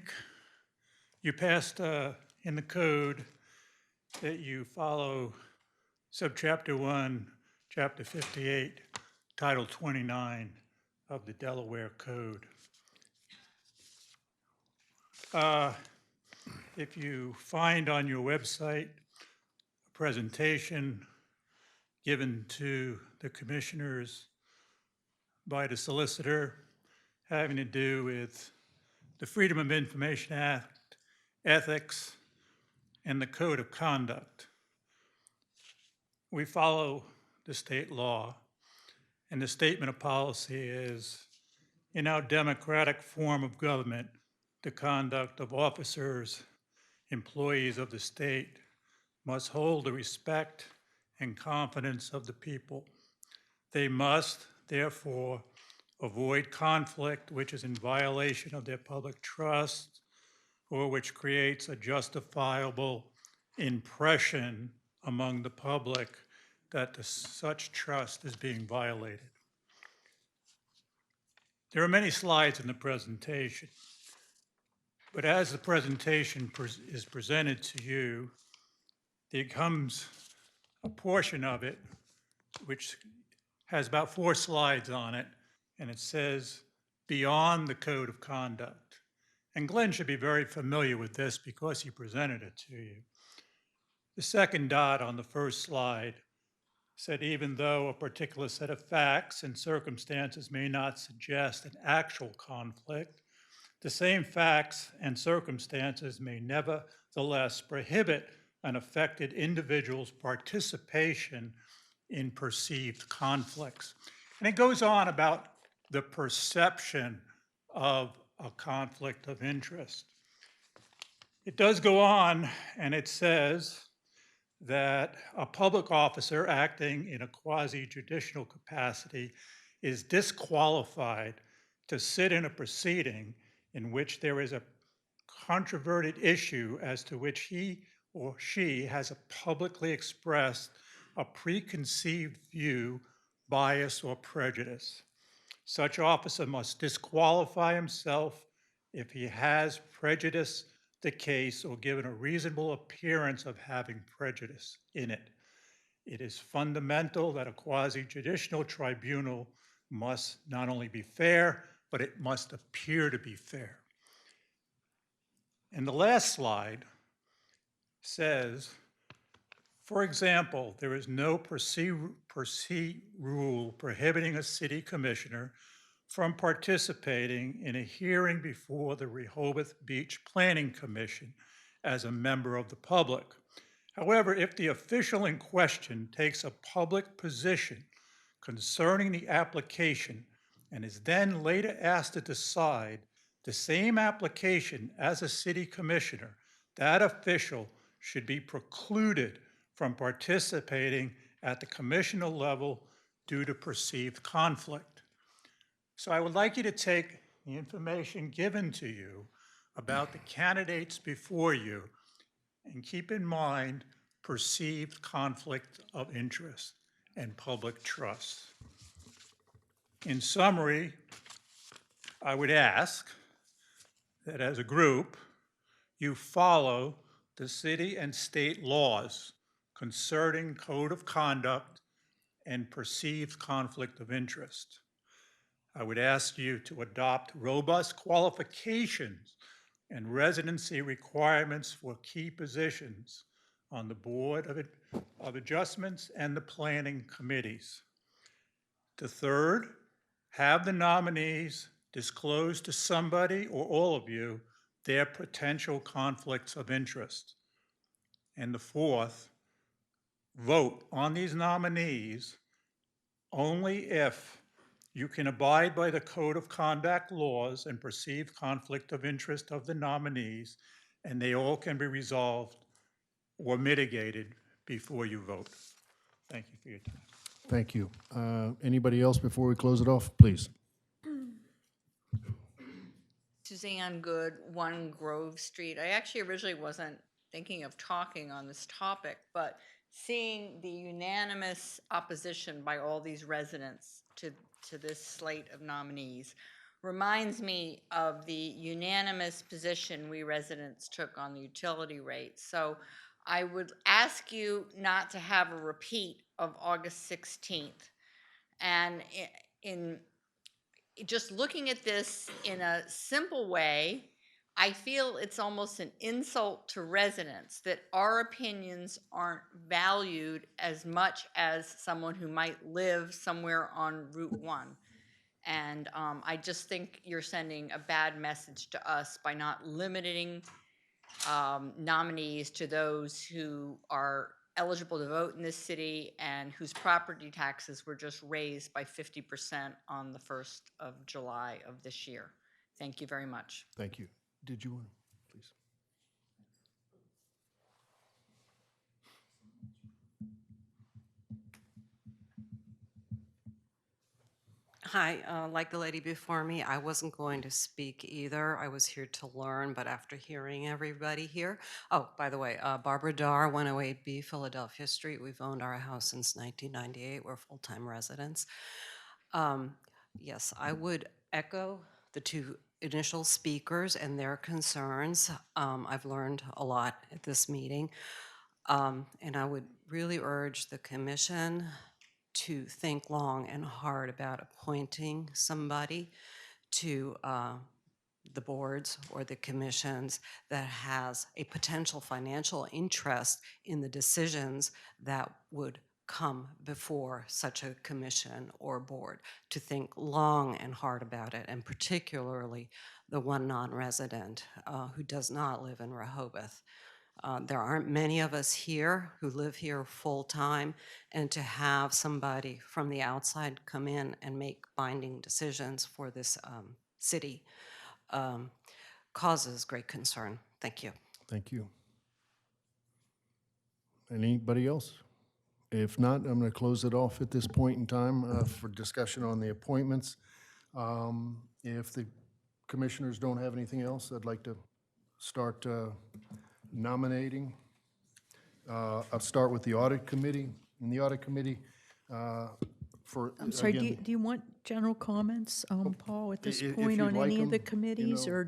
Speaker 17: you passed in the code that you follow subchapter 1, chapter 58, Title 29 of the Delaware Code. If you find on your website a presentation given to the commissioners by the solicitor having to do with the Freedom of Information Act, ethics, and the Code of Conduct, we follow the state law. And the statement of policy is, in our democratic form of government, the conduct of officers, employees of the state must hold the respect and confidence of the people. They must, therefore, avoid conflict which is in violation of their public trust or which creates a justifiable impression among the public that such trust is being violated. There are many slides in the presentation, but as the presentation is presented to you, there comes a portion of it which has about 4 slides on it, and it says, beyond the code of conduct. And Glenn should be very familiar with this because he presented it to you. The second dot on the first slide said, even though a particular set of facts and circumstances may not suggest an actual conflict, the same facts and circumstances may nevertheless prohibit an affected individual's participation in perceived conflicts. And it goes on about the perception of a conflict of interest. It does go on, and it says that a public officer acting in a quasi-judicial capacity is disqualified to sit in a proceeding in which there is a controverted issue as to which he or she has publicly expressed a preconceived view, bias, or prejudice. Such officer must disqualify himself if he has prejudiced the case or given a reasonable appearance of having prejudice in it. It is fundamental that a quasi-judicial tribunal must not only be fair, but it must appear to be fair. And the last slide says, for example, there is no per se rule prohibiting a city commissioner from participating in a hearing before the Rehoboth Beach Planning Commission as a member of the public. However, if the official in question takes a public position concerning the application and is then later asked to decide the same application as a city commissioner, that official should be precluded from participating at the commissioner level due to perceived conflict. So I would like you to take the information given to you about the candidates before you and keep in mind perceived conflict of interest and public trust. In summary, I would ask that as a group, you follow the city and state laws concerning code of conduct and perceived conflict of interest. I would ask you to adopt robust qualifications and residency requirements for key positions on the Board of Adjustments and the planning committees. The third, have the nominees disclose to somebody or all of you their potential conflicts of interest. And the fourth, vote on these nominees only if you can abide by the code of conduct laws and perceived conflict of interest of the nominees, and they all can be resolved or mitigated before you vote. Thank you for your time.
Speaker 1: Thank you. Anybody else before we close it off, please?
Speaker 18: Suzanne Good, 1 Grove Street. I actually originally wasn't thinking of talking on this topic, but seeing the unanimous opposition by all these residents to this slate of nominees reminds me of the unanimous position we residents took on the utility rates. So I would ask you not to have a repeat of August 16th. And in just looking at this in a simple way, I feel it's almost an insult to residents that our opinions aren't valued as much as someone who might live somewhere on Route 1. And I just think you're sending a bad message to us by not limiting nominees to those who are eligible to vote in this city and whose property taxes were just raised by 50% on the 1st of July of this year. Thank you very much.
Speaker 1: Thank you. Did you want to, please?
Speaker 19: Hi, like the lady before me, I wasn't going to speak either. I was here to learn, but after hearing everybody here, oh, by the way, Barbara Darr, 108B Philadelphia Street. We've owned our house since 1998. We're full-time residents. Yes, I would echo the 2 initial speakers and their concerns. I've learned a lot at this meeting. And I would really urge the commission to think long and hard about appointing somebody to the boards or the commissions that has a potential financial interest in the decisions that would come before such a commission or board, to think long and hard about it, and particularly the one non-resident who does not live in Rehoboth. There aren't many of us here who live here full-time, and to have somebody from the outside come in and make binding decisions for this city causes great concern. Thank you.
Speaker 1: Thank you. Anybody else? If not, I'm going to close it off at this point in time for discussion on the appointments. If the commissioners don't have anything else, I'd like to start nominating. I'll start with the audit committee. In the audit committee, for,
Speaker 5: I'm sorry,
Speaker 1: again,
Speaker 5: do you want general comments, Paul, at this
Speaker 1: if
Speaker 5: point
Speaker 1: you'd
Speaker 5: on
Speaker 1: like
Speaker 5: any of the
Speaker 1: them,
Speaker 5: committees,
Speaker 1: know.
Speaker 5: or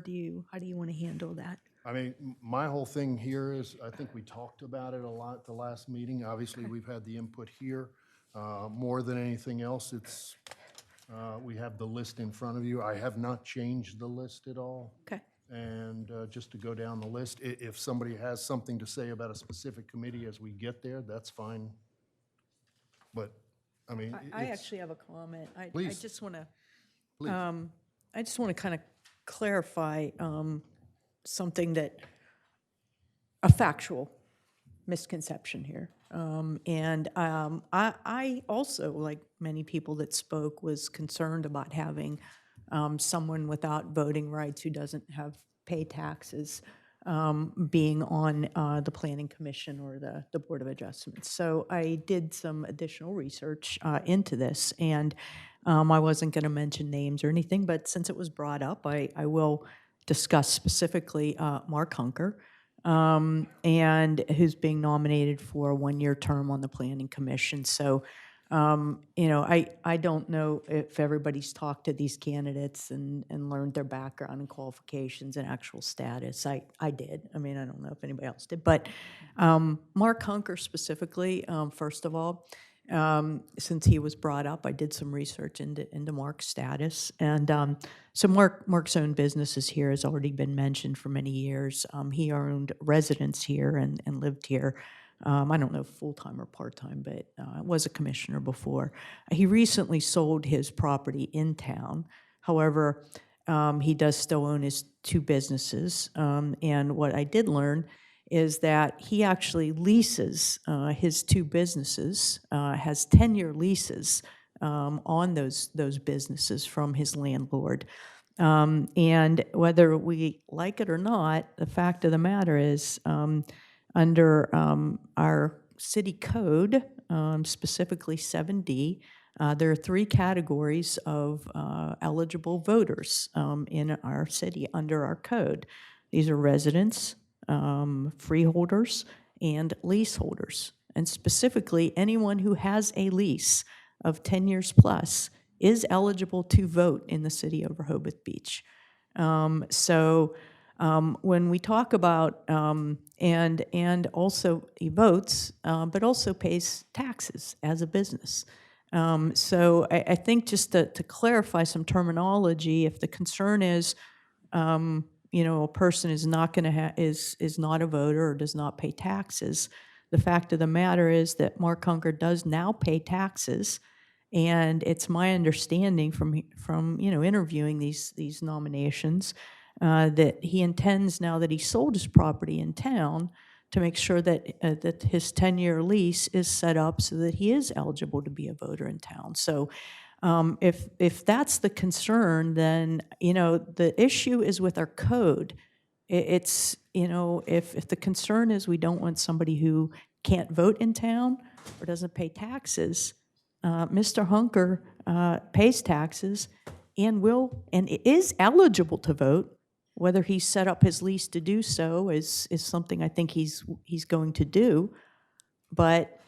Speaker 5: how do you want to handle that?
Speaker 1: I mean, my whole thing here is, I think we talked about it a lot at the last meeting. Obviously, we've had the input here. More than anything else, it's, we have the list in front of you. I have not changed the list at all.
Speaker 5: Okay.
Speaker 1: And just to go down the list, if somebody has something to say about a specific committee as we get there, that's fine. But, I mean,
Speaker 5: I
Speaker 1: it's-
Speaker 5: actually have a comment. I
Speaker 1: Please.
Speaker 5: just want to,
Speaker 1: Please.
Speaker 5: I just want to kind of clarify something that, a factual misconception here. I also, like many people that spoke, was concerned about having someone without voting rights who doesn't have pay taxes being on the Planning Commission or the Board of Adjustments. So I did some additional research into this, and I wasn't going to mention names or anything, but since it was brought up, I will discuss specifically Mark Hunker, and who's being nominated for a one-year term on the Planning Commission. So, I don't know if everybody's talked to these candidates and learned their background and qualifications and actual status. I did. I mean, I don't know if anybody else did. But Mark Hunker specifically, first of all, since he was brought up, I did some research into Mark's status. And so Mark's own business is here, has already been mentioned for many years. He owned residence here and lived here. I don't know full-time or part-time, but was a commissioner before. He recently sold his property in town. However, he does still own his two businesses. And what I did learn is that he actually leases his two businesses, has 10-year leases on those businesses from his landlord. And whether we like it or not, the fact of the matter is, under our city code, specifically 7D, there are 3 categories of eligible voters in our city under our code. These are residents, freeholders, and leaseholders. And specifically, anyone who has a lease of 10 years plus is eligible to vote in the city of Rehoboth Beach. When we talk about, and also he votes, but also pays taxes as a business. So I think just to clarify some terminology, if the concern is, a person is not going to is not a voter or does not pay taxes, the fact of the matter is that Mark Hunker does now pay taxes, and it's my understanding from interviewing these nominations that he intends, now that he sold his property in town, to make sure that that his 10-year lease is set up so that he is eligible to be a voter in town. So if that's the concern, then the issue is with our code. It's if the concern is we don't want somebody who can't vote in town or doesn't pay taxes, Mr. Hunker pays taxes and is eligible to vote. Whether he's set up his lease to do so is something I think he's going to do, but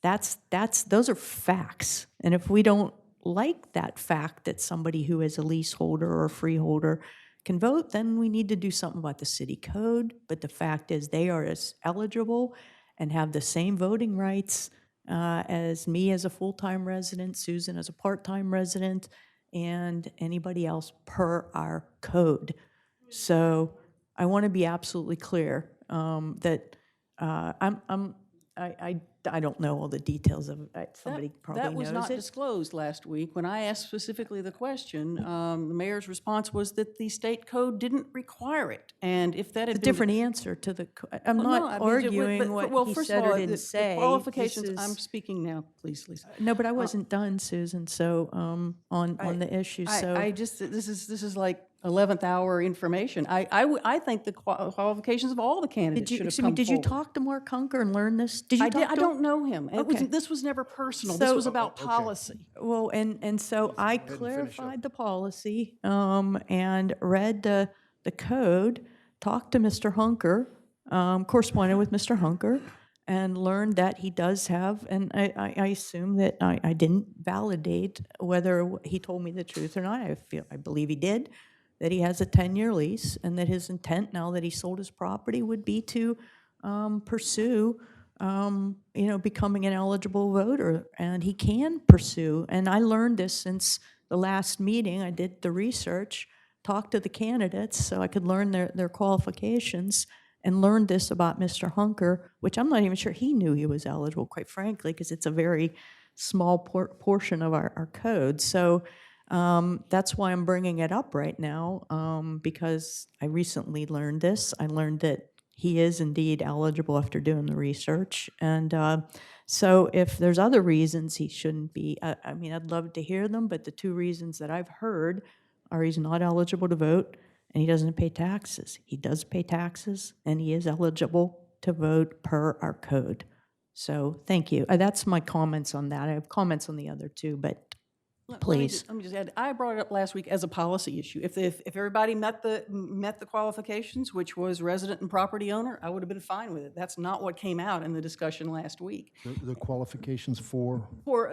Speaker 5: those are facts. And if we don't like that fact that somebody who is a leaseholder or a freeholder can vote, then we need to do something about the city code. But the fact is they are as eligible and have the same voting rights as me as a full-time resident, Susan as a part-time resident, and anybody else per our code. So I want to be absolutely clear that I don't know all the details of it. Somebody probably knows it.
Speaker 8: That was not disclosed last week. When I asked specifically the question, the mayor's response was that the state code didn't require it. And if that had
Speaker 5: It's a different answer to the, I'm not arguing what he said or didn't say.
Speaker 8: The qualifications,
Speaker 5: This is-
Speaker 8: I'm speaking now, please, Lisa.
Speaker 5: No, but I wasn't done, Susan, so on the issue, so.
Speaker 8: I just, this is like 11th hour information. I think the qualifications of all the candidates should have come
Speaker 5: Did you
Speaker 8: forward.
Speaker 5: talk to Mark Hunker and learn this? Did you
Speaker 8: I
Speaker 5: talk
Speaker 8: did.
Speaker 5: to
Speaker 8: I
Speaker 5: him?
Speaker 8: don't know him.
Speaker 5: Okay.
Speaker 8: This was never personal. This
Speaker 5: So-
Speaker 8: was about policy.
Speaker 5: Well, and so I clarified the policy and read the code, talked to Mr. Hunker, corresponded with Mr. Hunker, and learned that he does have, and I assume that I didn't validate whether he told me the truth or not. I believe he did, that he has a 10-year lease, and that his intent, now that he sold his property, would be to pursue becoming an eligible voter, and he can pursue. And I learned this since the last meeting. I did the research, talked to the candidates so I could learn their qualifications, and learned this about Mr. Hunker, which I'm not even sure he knew he was eligible, quite frankly, because it's a very small portion of our code. So that's why I'm bringing it up right now, because I recently learned this. I learned that he is indeed eligible after doing the research. And so if there's other reasons he shouldn't be, I mean, I'd love to hear them, but the two reasons that I've heard are he's not eligible to vote and he doesn't pay taxes. He does pay taxes and he is eligible to vote per our code. So thank you. That's my comments on that. I have comments on the other two, but please.
Speaker 8: Let me just add, I brought it up last week as a policy issue. If everybody met the qualifications, which was resident and property owner, I would have been fine with it. That's not what came out in the discussion last week.
Speaker 1: The qualifications for?
Speaker 8: For,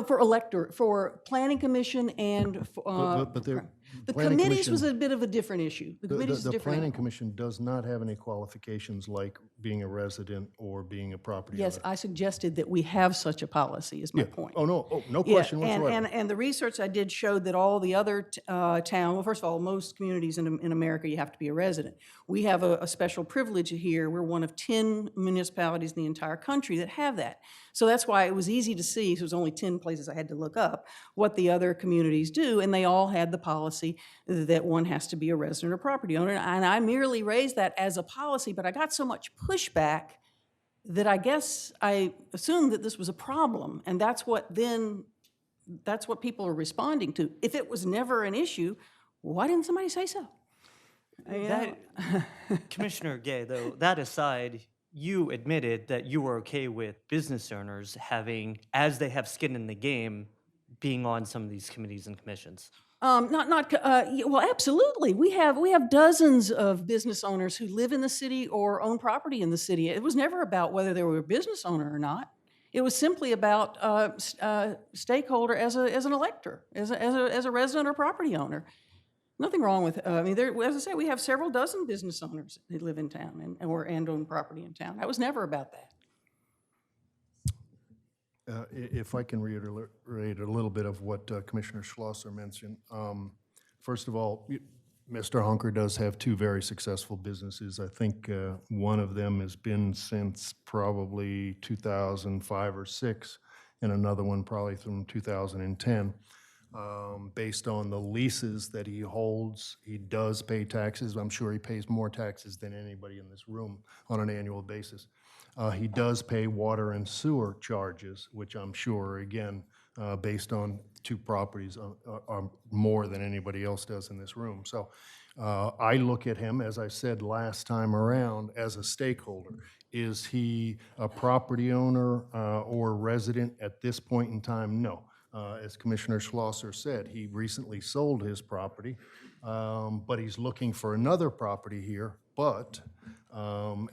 Speaker 8: for elector, for planning commission and,
Speaker 1: But the
Speaker 8: the
Speaker 1: planning
Speaker 8: committees
Speaker 1: commission-
Speaker 8: was a bit of a different issue. The committees is
Speaker 1: The
Speaker 8: different.
Speaker 1: planning commission does not have any qualifications like being a resident or being a property owner.
Speaker 8: Yes, I suggested that we have such a policy, is my
Speaker 1: Yeah.
Speaker 8: point.
Speaker 1: Oh, no, no
Speaker 8: Yeah,
Speaker 1: question whatsoever.
Speaker 8: And the research I did showed that all the other town, well, first of all, most communities in America, you have to be a resident. We have a special privilege here. We're one of 10 municipalities in the entire country that have that. So that's why it was easy to see, so it was only 10 places I had to look up, what the other communities do, and they all had the policy that one has to be a resident or property owner. And I merely raised that as a policy, but I got so much pushback that I guess I assumed that this was a problem, and that's what people are responding to. If it was never an issue, why didn't somebody say so?
Speaker 2: Commissioner Gay, though, that aside, you admitted that you were okay with business owners having, as they have skin in the game, being on some of these committees and commissions.
Speaker 8: Well, absolutely. We have dozens of business owners who live in the city or own property in the city. It was never about whether they were a business owner or not. It was simply about stakeholder as an elector, as a resident or property owner. Nothing wrong with. I mean, as I say, we have several dozen business owners that live in town and own property in town. That was never about that.
Speaker 1: If I can reiterate a little bit of what Commissioner Schlosser mentioned. First of all, Mr. Hunker does have two very successful businesses. I think one of them has been since probably 2005 or 6, and another one probably from 2010. Based on the leases that he holds, he does pay taxes. I'm sure he pays more taxes than anybody in this room on an annual basis. He does pay water and sewer charges, which I'm sure, again, based on two properties, are more than anybody else does in this room. So I look at him, as I said last time around, as a stakeholder. Is he a property owner or resident at this point in time? No. As Commissioner Schlosser said, he recently sold his property, but he's looking for another property here. But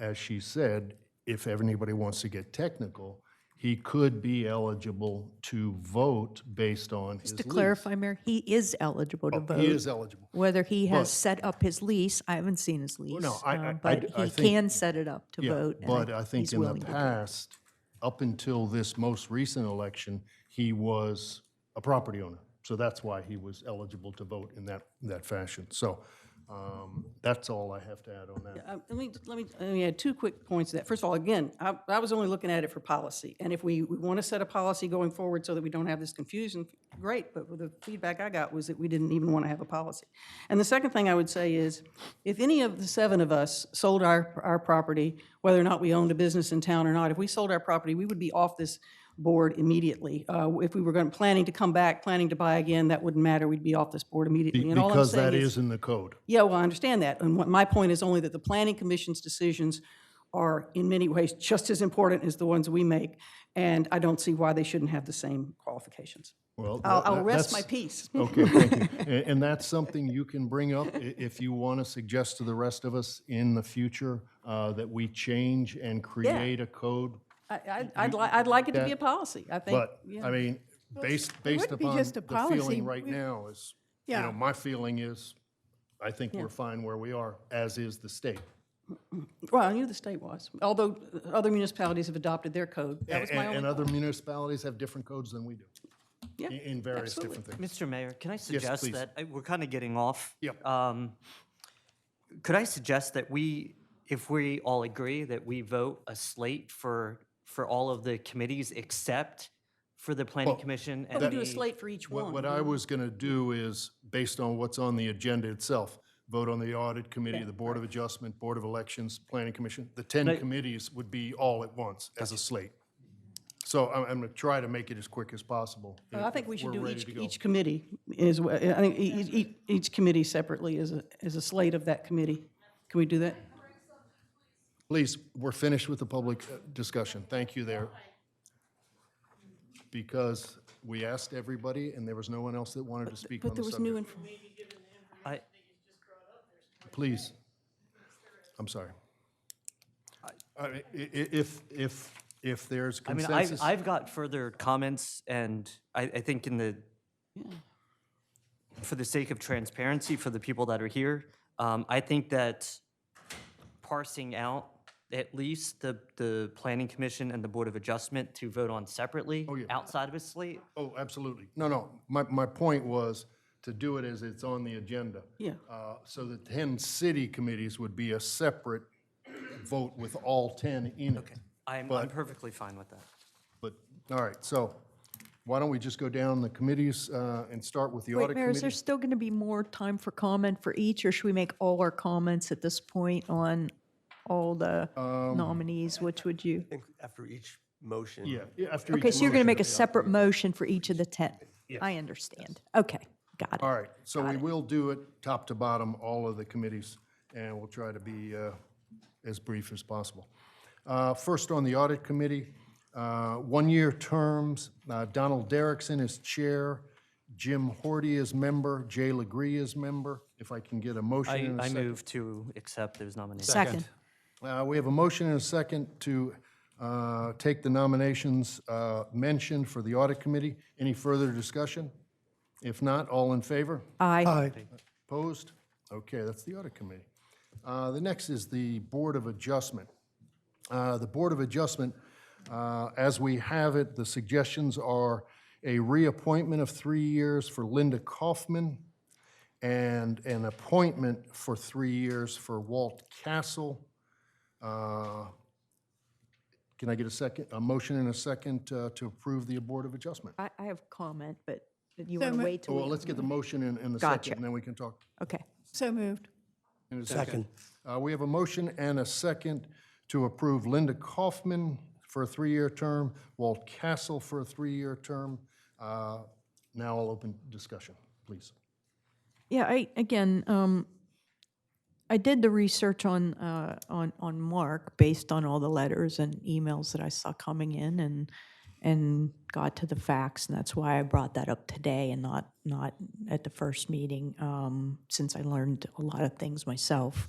Speaker 1: as she said, if anybody wants to get technical, he could be eligible to vote based on his
Speaker 5: Just to
Speaker 1: lease.
Speaker 5: clarify, Mayor, he is eligible to vote.
Speaker 1: He is eligible.
Speaker 5: Whether he has
Speaker 1: But-
Speaker 5: set up his lease, I haven't seen his lease.
Speaker 1: no,
Speaker 5: but
Speaker 1: I
Speaker 5: he
Speaker 1: think-
Speaker 5: can set it up to
Speaker 1: Yeah,
Speaker 5: vote. and
Speaker 1: but I think
Speaker 5: he's
Speaker 1: in the
Speaker 5: willing to do it.
Speaker 1: past, up until this most recent election, he was a property owner. So that's why he was eligible to vote in that fashion. So that's all I have to add on that.
Speaker 8: Let me add 2 quick points to that. First of all, again, I was only looking at it for policy. And if we want to set a policy going forward so that we don't have this confusion, great. But the feedback I got was that we didn't even want to have a policy. And the second thing I would say is, if any of the 7 of us sold our property, whether or not we owned a business in town or not, if we sold our property, we would be off this board immediately. If we were planning to come back, planning to buy again, that wouldn't matter. We'd be off this board immediately. And all I'm
Speaker 1: Because
Speaker 8: saying
Speaker 1: that is in the code.
Speaker 8: Yeah, well, I understand that. And my point is only that the Planning Commission's decisions are in many ways just as important as the ones we make, and I don't see why they shouldn't have the same qualifications.
Speaker 1: Well,
Speaker 8: I'll rest
Speaker 1: that's-
Speaker 8: my peace.
Speaker 1: Okay, thank you. And that's something you can bring up if you want to suggest to the rest of us in the future that we change and create a code.
Speaker 8: I'd like it to be a
Speaker 1: that-
Speaker 8: policy, I think.
Speaker 1: But,
Speaker 8: yeah.
Speaker 1: I mean, based
Speaker 9: wouldn't be
Speaker 1: upon
Speaker 9: just a
Speaker 1: the
Speaker 9: policy.
Speaker 1: feeling right now is,
Speaker 9: Yeah.
Speaker 1: my feeling is, I think we're fine where we are, as is the state.
Speaker 8: Well, I knew the state was, although other municipalities have adopted their code. That was my only
Speaker 1: And other
Speaker 8: point.
Speaker 1: municipalities have different codes than we do.
Speaker 8: Yeah,
Speaker 1: In various
Speaker 8: absolutely.
Speaker 1: different things.
Speaker 2: Mr. Mayor, can I suggest
Speaker 1: please.
Speaker 2: that, we're kind of getting off.
Speaker 1: Yep.
Speaker 2: Could I suggest that if we all agree that we vote a slate for all of the committees except for the Planning
Speaker 1: Well,
Speaker 2: Commission?
Speaker 8: But we do a slate for each one.
Speaker 1: What I was going to do is, based on what's on the agenda itself, vote on the Audit Committee, the Board of Adjustment, Board of Elections, Planning Commission. The 10 committees would be all at once as a slate. So I'm going to try to make it as quick as possible.
Speaker 8: I think we
Speaker 1: if
Speaker 8: should
Speaker 1: we're
Speaker 8: do
Speaker 1: ready to go.
Speaker 8: each committee is, I think each committee separately is a slate of that committee. Can we do that?
Speaker 1: Please, we're finished with the public discussion. Thank you there. Because we asked everybody, and there was no one else that wanted to speak on
Speaker 8: But
Speaker 1: the
Speaker 8: there was new
Speaker 1: subject.
Speaker 8: information.
Speaker 1: Please. I'm sorry. If there's
Speaker 2: I mean,
Speaker 1: consensus.
Speaker 2: I've got further comments, and I think for the sake of transparency for the people that are here, I think that parsing out at least the Planning Commission and the Board of Adjustment to vote on separately outside of a slate.
Speaker 1: Oh, absolutely. No. My point was to do it as it's on the agenda.
Speaker 8: Yeah.
Speaker 1: So the 10 city committees would be a separate vote with all 10 in it.
Speaker 2: Okay, I'm perfectly fine with that.
Speaker 1: But, all right, so why don't we just go down the committees and start with the
Speaker 5: Wait,
Speaker 1: Audit
Speaker 5: Mayor, is there
Speaker 1: Committee?
Speaker 5: still going to be more time for comment for each, or should we make all our comments at this point on all the nominees? Which would you?
Speaker 7: I think after each motion.
Speaker 1: Yeah, after
Speaker 5: Okay,
Speaker 1: each
Speaker 5: so you're going to
Speaker 1: motion,
Speaker 5: make a
Speaker 1: yeah.
Speaker 5: separate motion for each of the 10?
Speaker 1: Yes.
Speaker 5: I understand. Okay, got it.
Speaker 1: All right, so we will do it top to bottom, all of the committees, and we'll try to be as brief as possible. First on the Audit Committee, 1-year terms, Donald Derrickson is chair, Jim Horty is member, Jay Legree is member. If I can get a motion and a
Speaker 2: I
Speaker 1: second.
Speaker 2: move to accept those nominations.
Speaker 5: Second.
Speaker 1: We have a motion and a second to take the nominations mentioned for the Audit Committee. Any further discussion? If not, all in favor?
Speaker 5: Aye.
Speaker 1: Opposed? Okay, that's the Audit Committee. The next is the Board of Adjustment. The Board of Adjustment, as we have it, the suggestions are a reappointment of 3 years for Linda Kaufman and an appointment for 3 years for Walt Castle. Can I get a motion and a second to approve the Board of Adjustment?
Speaker 5: I have a comment, but you
Speaker 9: So
Speaker 5: want to
Speaker 9: mo-
Speaker 5: wait till?
Speaker 1: Well,
Speaker 5: we-
Speaker 1: let's get the motion and the
Speaker 5: Gotcha.
Speaker 1: second, and then we can talk.
Speaker 5: Okay.
Speaker 9: So moved.
Speaker 1: in a
Speaker 10: Second.
Speaker 1: We have a motion and a second to approve Linda Kaufman for a 3-year term, Walt Castle for a 3-year term. Now I'll open discussion, please.
Speaker 5: Yeah, I did the research on Mark based on all the letters and emails that I saw coming in and got to the facts, and that's why I brought that up today and not at the first meeting, since I learned a lot of things myself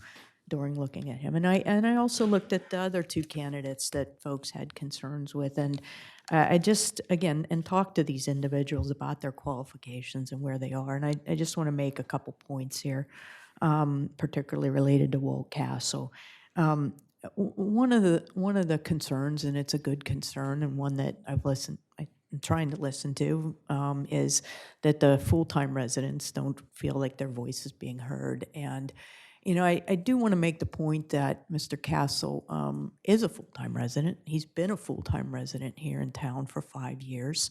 Speaker 5: during looking at him. And I also looked at the other 2 candidates that folks had concerns with, and I just, again, and talked to these individuals about their qualifications and where they are, and I just want to make a couple points here, particularly related to Walt Castle. One of the concerns, and it's a good concern, and one that I'm trying to listen to, is that the full-time residents don't feel like their voice is being heard. And I do want to make the point that Mr. Castle is a full-time resident. He's been a full-time resident here in town for 5 years.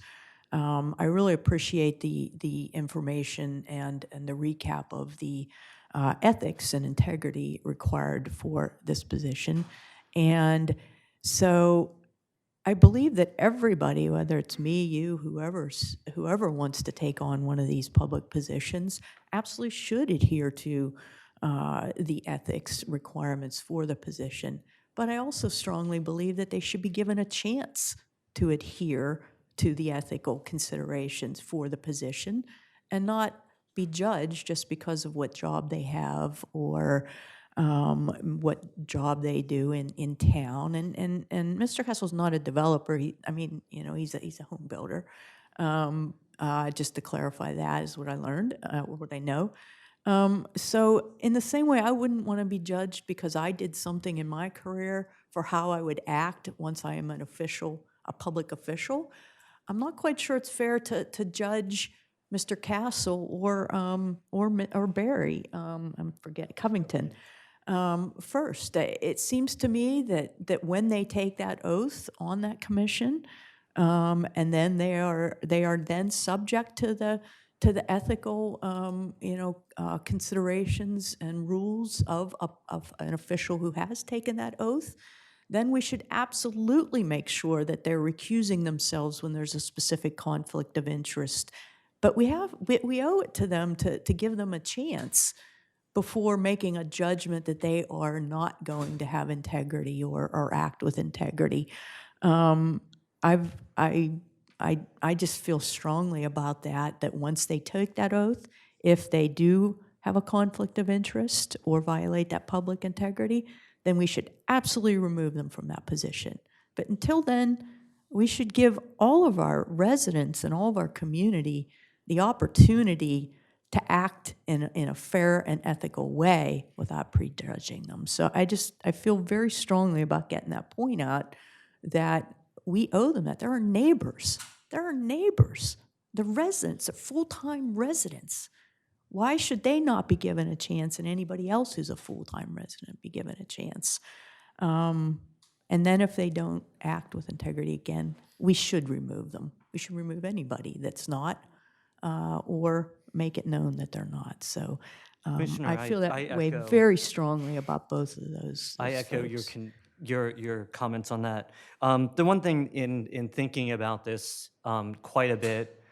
Speaker 5: I really appreciate the information and the recap of the ethics and integrity required for this position. And so I believe that everybody, whether it's me, you, whoever wants to take on one of these public positions, absolutely should adhere to the ethics requirements for the position. But I also strongly believe that they should be given a chance to adhere to the ethical considerations for the position and not be judged just because of what job they have or what job they do in town. And Mr. Castle's not a developer. He's a home builder. Just to clarify, that is what I learned, what I know. So in the same way, I wouldn't want to be judged because I did something in my career for how I would act once I am a public official. I'm not quite sure it's fair to judge Mr. Castle or Barry, Covington, first. It seems to me that when they take that oath on that commission, and then they are then subject to to the ethical, considerations and rules of an official who has taken that oath, then we should absolutely make sure that they're recusing themselves when there's a specific conflict of interest. But we owe it to them to give them a chance before making a judgment that they are not going to have integrity or act with integrity. I just feel strongly about that once they take that oath, if they do have a conflict of interest or violate that public integrity, then we should absolutely remove them from that position. But until then, we should give all of our residents and all of our community the opportunity to act in a fair and ethical way without prejudging them. So I feel very strongly about getting that point out, that we owe them that. They're our neighbors. They're our neighbors. The residents, the full-time residents. Why should they not be given a chance and anybody else who's a full-time resident be given a chance? And then if they don't act with integrity again, we should remove them. We should remove anybody that's not, or make it known that they're not. So
Speaker 2: Commissioner,
Speaker 5: I feel that
Speaker 2: I
Speaker 5: way
Speaker 2: echo-
Speaker 5: very strongly about both of those.
Speaker 2: I echo
Speaker 5: folks.
Speaker 2: your comments on that. The one thing in thinking about this quite a bit,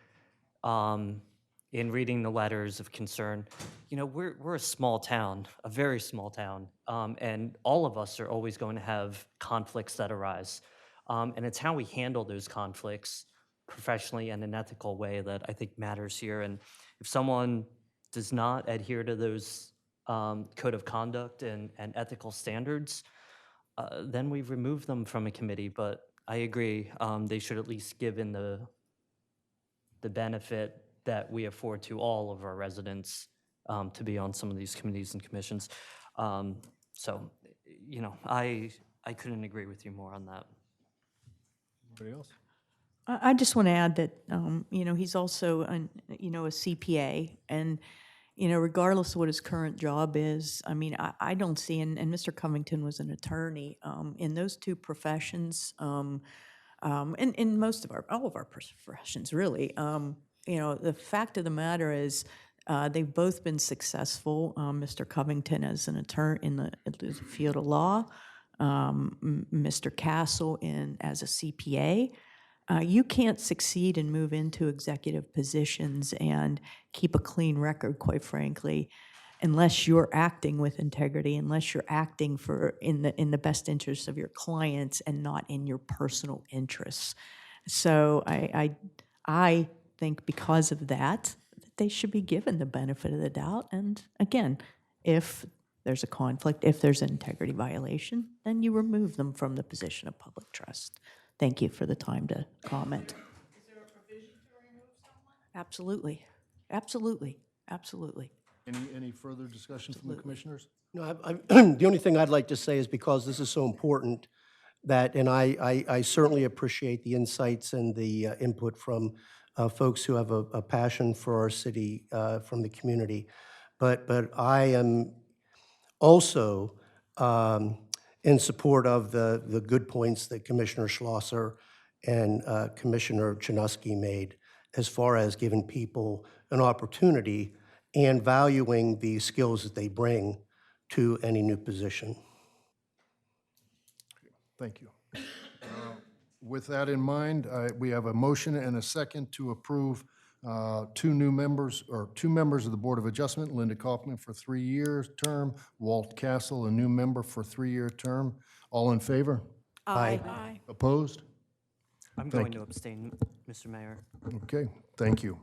Speaker 2: in reading the letters of concern, we're a small town, a very small town, and all of us are always going to have conflicts that arise. And it's how we handle those conflicts professionally and in an ethical way that I think matters here. And if someone does not adhere to those code of conduct and ethical standards, then we remove them from a committee. But I agree, they should at least give in the benefit that we afford to all of our residents to be on some of these committees and commissions. So, I couldn't agree with you more on that.
Speaker 1: Anybody else?
Speaker 5: I just want to add that, he's also, a CPA, and, regardless of what his current job is, I don't see, and Mr. Covington was an attorney, in those two professions, and in all of our professions, really, the fact of the matter is, they've both been successful. Mr. Covington as an attorney in the field of law, Mr. Castle as a CPA. You can't succeed and move into executive positions and keep a clean record, quite frankly, unless you're acting with integrity, unless you're acting in the best interests of your clients and not in your personal interests. So I think because of that, they should be given the benefit of the doubt. And again, if there's a conflict, if there's an integrity violation, then you remove them from the position of public trust. Thank you for the time to comment.
Speaker 15: Is there a provision to remove someone?
Speaker 5: Absolutely, absolutely, absolutely.
Speaker 1: Any further discussion from the commissioners?
Speaker 10: No, the only thing I'd like to say is, because this is so important, and I certainly appreciate the insights and the input from folks who have a passion for our city, from the community. But I am also in support of the good points that Commissioner Schlosser and Commissioner Chinuski made, as far as giving people an opportunity and valuing the skills that they bring to any new position.
Speaker 1: Thank you. With that in mind, we have a motion and a second to approve two members of the Board of Adjustment, Linda Kaufman for 3-year term, Walt Castle, a new member for 3-year term. All in favor?
Speaker 10: Aye.
Speaker 9: Aye.
Speaker 1: Opposed?
Speaker 2: I'm going to abstain, Mr. Mayor.
Speaker 1: Okay, thank you.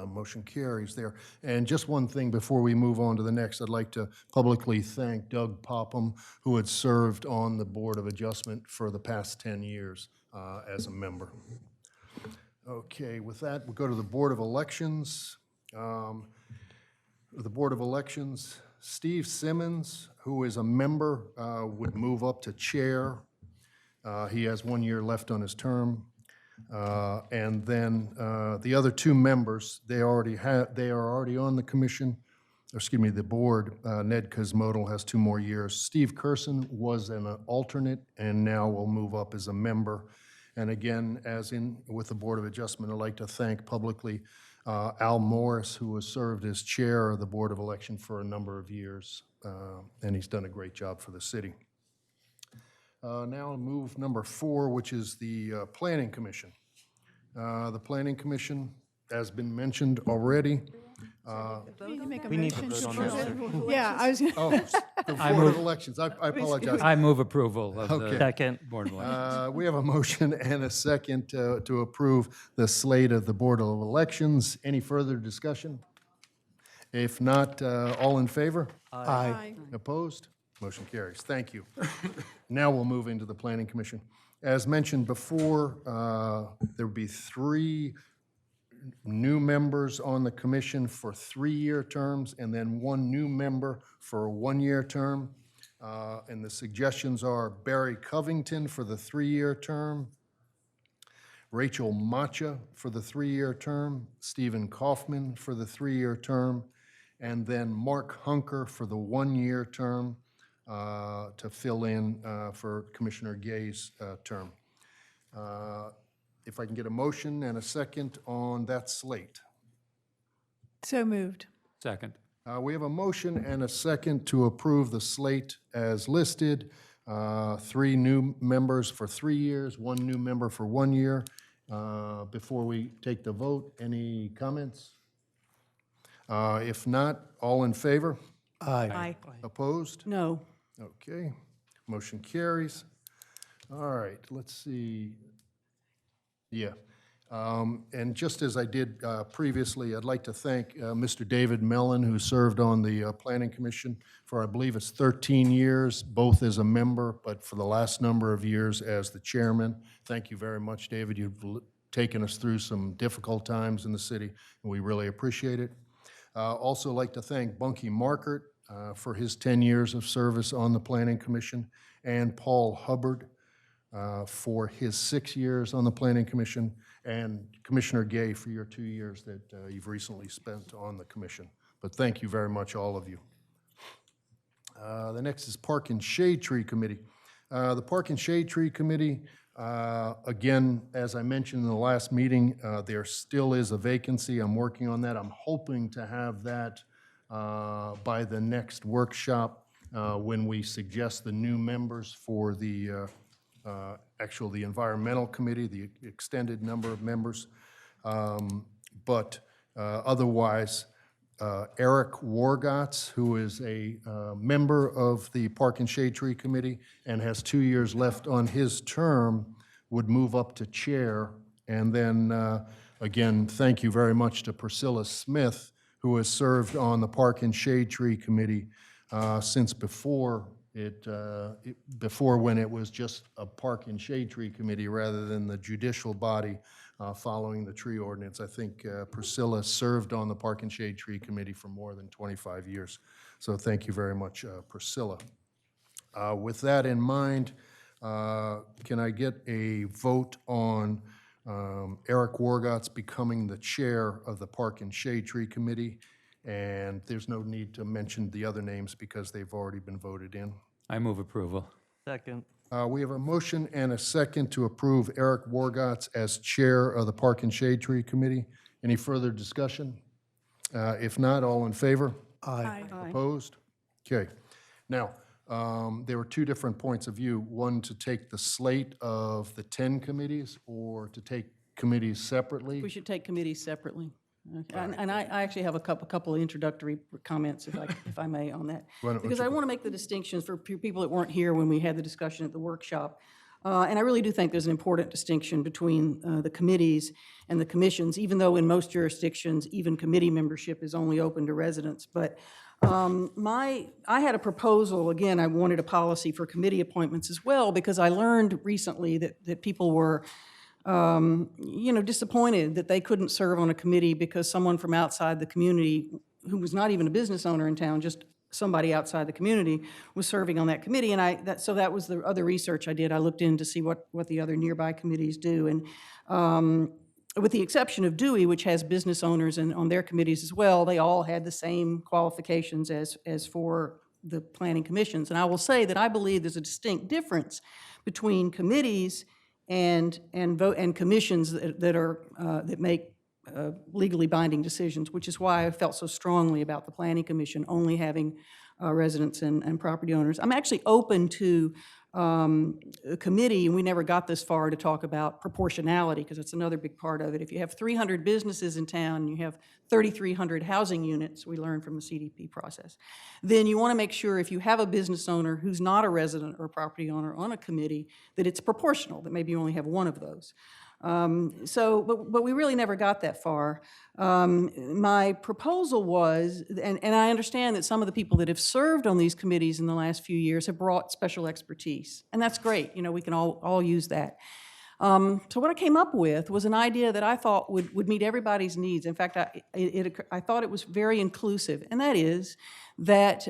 Speaker 1: Motion carries there. And just one thing before we move on to the next, I'd like to publicly thank Doug Popham, who had served on the Board of Adjustment for the past 10 years as a member. Okay, with that, we'll go to the Board of Elections. The Board of Elections, Steve Simmons, who is a member, would move up to chair. He has 1 year left on his term. And then the other two members, they are already on the commission, the board. Ned Cosmodal has 2 more years. Steve Curson was an alternate and now will move up as a member. And again, as in with the Board of Adjustment, I'd like to thank publicly Al Morris, who has served as chair of the Board of Election for a number of years, and he's done a great job for the city. Now move number 4, which is the Planning Commission. The Planning Commission has been mentioned already.
Speaker 2: We need to vote on that.
Speaker 9: Yeah, I was,
Speaker 1: Oh, the Board of Elections, I apologize.
Speaker 4: I move approval of
Speaker 1: Okay.
Speaker 4: the
Speaker 2: Second.
Speaker 4: Board of Elections.
Speaker 1: We have a motion and a second to approve the slate of the Board of Elections. Any further discussion? If not, all in favor?
Speaker 3: Aye.
Speaker 1: Opposed? Motion carries. Thank you. Now we'll move into the Planning Commission. As mentioned before, there will be 3 new members on the commission for 3-year terms, and then 1 new member for a 1-year term. And the suggestions are Barry Covington for the 3-year term, Rachel Macha for the 3-year term, Stephen Kaufman for the 3-year term, and then Mark Hunker for the 1-year term to fill in for Commissioner Gay's term. If I can get a motion and a second on that slate.
Speaker 9: so moved.
Speaker 4: Second.
Speaker 1: We have a motion and a second to approve the slate as listed. 3 new members for 3 years, 1 new member for 1 year. Before we take the vote, any comments? If not, all in favor?
Speaker 10: Aye.
Speaker 1: Opposed?
Speaker 8: No.
Speaker 1: Okay, motion carries. All right, let's see. Yeah, and just as I did previously, I'd like to thank Mr. David Mellon, who served on the Planning Commission for, I believe it's 13 years, both as a member, but for the last number of years as the chairman. Thank you very much, David. You've taken us through some difficult times in the city, and we really appreciate it. Also like to thank Bunky Markert for his 10 years of service on the Planning Commission, and Paul Hubbard for his 6 years on the Planning Commission, and Commissioner Gay for your 2 years that you've recently spent on the commission. But thank you very much, all of you. The next is Park and Shade Tree Committee. The Park and Shade Tree Committee, again, as I mentioned in the last meeting, there still is a vacancy. I'm working on that. I'm hoping to have that by the next workshop when we suggest the new members for the the Environmental Committee, the extended number of members. But otherwise, Eric Wargotz, who is a member of the Park and Shade Tree Committee and has 2 years left on his term, would move up to chair. And then, again, thank you very much to Priscilla Smith, who has served on the Park and Shade Tree Committee since before when it was just a Park and Shade Tree Committee rather than the judicial body following the tree ordinance. I think Priscilla served on the Park and Shade Tree Committee for more than 25 years. So thank you very much, Priscilla. With that in mind, can I get a vote on Eric Wargotz becoming the chair of the Park and Shade Tree Committee? And there's no need to mention the other names because they've already been voted in.
Speaker 4: I move approval.
Speaker 2: Second.
Speaker 1: We have a motion and a second to approve Eric Wargotz as chair of the Park and Shade Tree Committee. Any further discussion? If not, all in favor?
Speaker 10: Aye.
Speaker 1: Opposed? Okay. Now, there were 2 different points of view. One, to take the slate of the 10 committees or to take committees separately.
Speaker 8: We should take committees separately. Okay. And I actually have a couple of introductory comments, if I may, on that.
Speaker 1: Why don't
Speaker 8: Because
Speaker 1: you
Speaker 8: I
Speaker 1: go?
Speaker 8: want to make the distinctions for people that weren't here when we had the discussion at the workshop. And I really do think there's an important distinction between the committees and the commissions, even though in most jurisdictions, even committee membership is only open to residents. But I had a proposal, again, I wanted a policy for committee appointments as well, because I learned recently that people were disappointed that they couldn't serve on a committee because someone from outside the community, who was not even a business owner in town, just somebody outside the community, was serving on that committee. And so that was the other research I did. I looked in to see what the other nearby committees do. And with the exception of Dewey, which has business owners on their committees as well, they all had the same qualifications as for the planning commissions. And I will say that I believe there's a distinct difference between committees and commissions that make legally binding decisions, which is why I felt so strongly about the Planning Commission only having residents and property owners. I'm actually open to a committee, and we never got this far to talk about proportionality, because it's another big part of it. If you have 300 businesses in town, you have 3,300 housing units, we learned from the CDP process, then you want to make sure if you have a business owner who's not a resident or a property owner on a committee, that it's proportional, that maybe you only have one of those. But we really never got that far. My proposal was, and I understand that some of the people that have served on these committees in the last few years have brought special expertise, and that's great. You know, we can all use that. So what I came up with was an idea that I thought would meet everybody's needs. In fact, I thought it was very inclusive, and that is that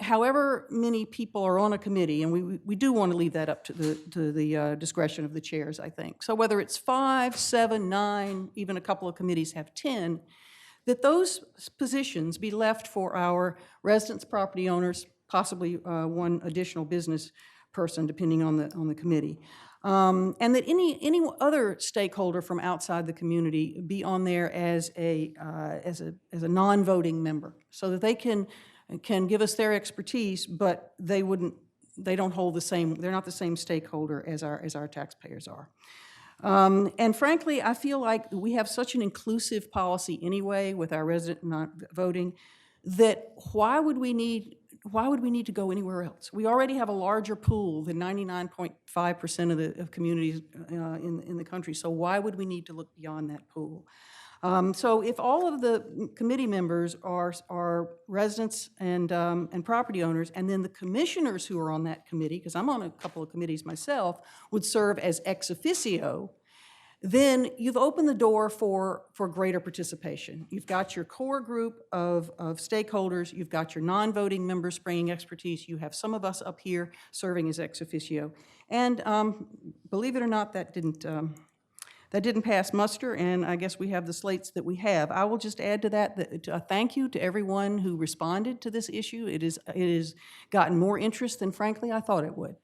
Speaker 8: however many people are on a committee, and we do want to leave that up to the discretion of the chairs, I think. So whether it's 5, 7, 9, even a couple of committees have 10, that those positions be left for our residents, property owners, possibly one additional business person, depending on the committee. And that any other stakeholder from outside the community be on there as a non-voting member, so that they can give us their expertise, but they don't hold the same. They're not the same stakeholder as our taxpayers are. And frankly, I feel like we have such an inclusive policy anyway with our resident not voting, that why would we need to go anywhere else? We already have a larger pool than 99.5% of communities in the country, so why would we need to look beyond that pool? So if all of the committee members are residents and property owners, and then the commissioners who are on that committee, because I'm on a couple of committees myself, would serve as ex officio, then you've opened the door for greater participation. You've got your core group of stakeholders, you've got your non-voting members bringing expertise, you have some of us up here serving as ex officio. And believe it or not, that didn't pass muster, and I guess we have the slates that we have. I will just add to that a thank you to everyone who responded to this issue. It has gotten more interest than, frankly, I thought it would.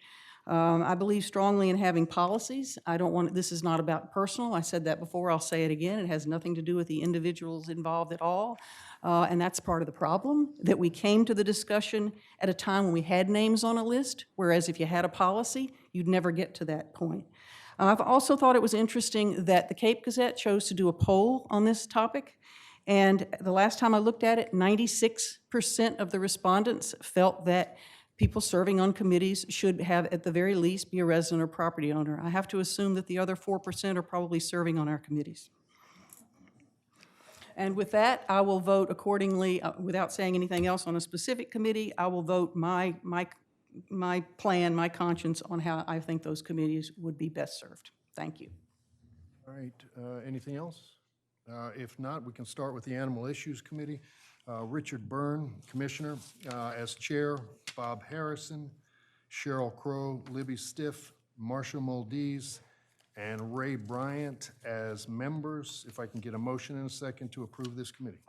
Speaker 8: I believe strongly in having policies. This is not about personal. I said that before, I'll say it again. It has nothing to do with the individuals involved at all. And that's part of the problem, that we came to the discussion at a time when we had names on a list, whereas if you had a policy, you'd never get to that point. I've also thought it was interesting that the Cape Gazette chose to do a poll on this topic. And the last time I looked at it, 96% of the respondents felt that people serving on committees should have, at the very least, be a resident or property owner. I have to assume that the other 4% are probably serving on our committees. And with that, I will vote accordingly, without saying anything else on a specific committee. I will vote my plan, my conscience on how I think those committees would be best served. Thank you.
Speaker 1: All right, anything else? If not, we can start with the Animal Issues Committee. Richard Byrne, Commissioner, as Chair, Bob Harrison, Cheryl Crow, Libby Stiff, Marcia Moldees, and Ray Bryant as members. If I can get a motion and a second to approve this committee.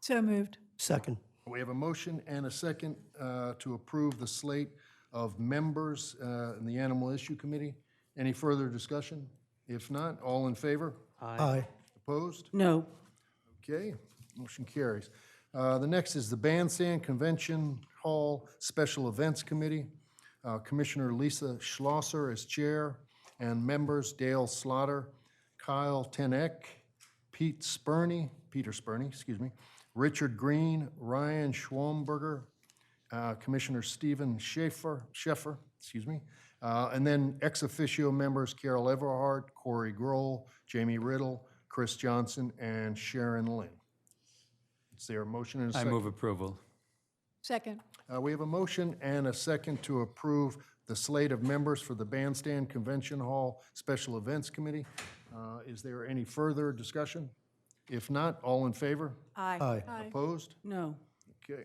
Speaker 9: So moved.
Speaker 10: Second.
Speaker 1: We have a motion and a second to approve the slate of members in the Animal Issue Committee. Any further discussion? If not, all in favor?
Speaker 10: Aye.
Speaker 1: Opposed?
Speaker 8: No.
Speaker 1: Okay, motion carries. The next is the Bandstand Convention Hall Special Events Committee. Commissioner Lisa Schlosser as chair, and members Dale Slaughter, Kyle Tenek, Peter Spurney, Richard Green, Ryan Schwamberger, Commissioner Stephen Schaefer, and then ex officio members Carol Everhart, Corey Grohl, Jamie Riddle, Chris Johnson, and Sharon Lynn. Is there a motion and a
Speaker 4: I
Speaker 1: second?
Speaker 4: move approval.
Speaker 9: Second.
Speaker 1: We have a motion and a second to approve the slate of members for the Bandstand Convention Hall Special Events Committee. Is there any further discussion? If not, all in favor?
Speaker 9: Aye.
Speaker 10: Aye.
Speaker 1: Opposed?
Speaker 8: No.
Speaker 1: Okay.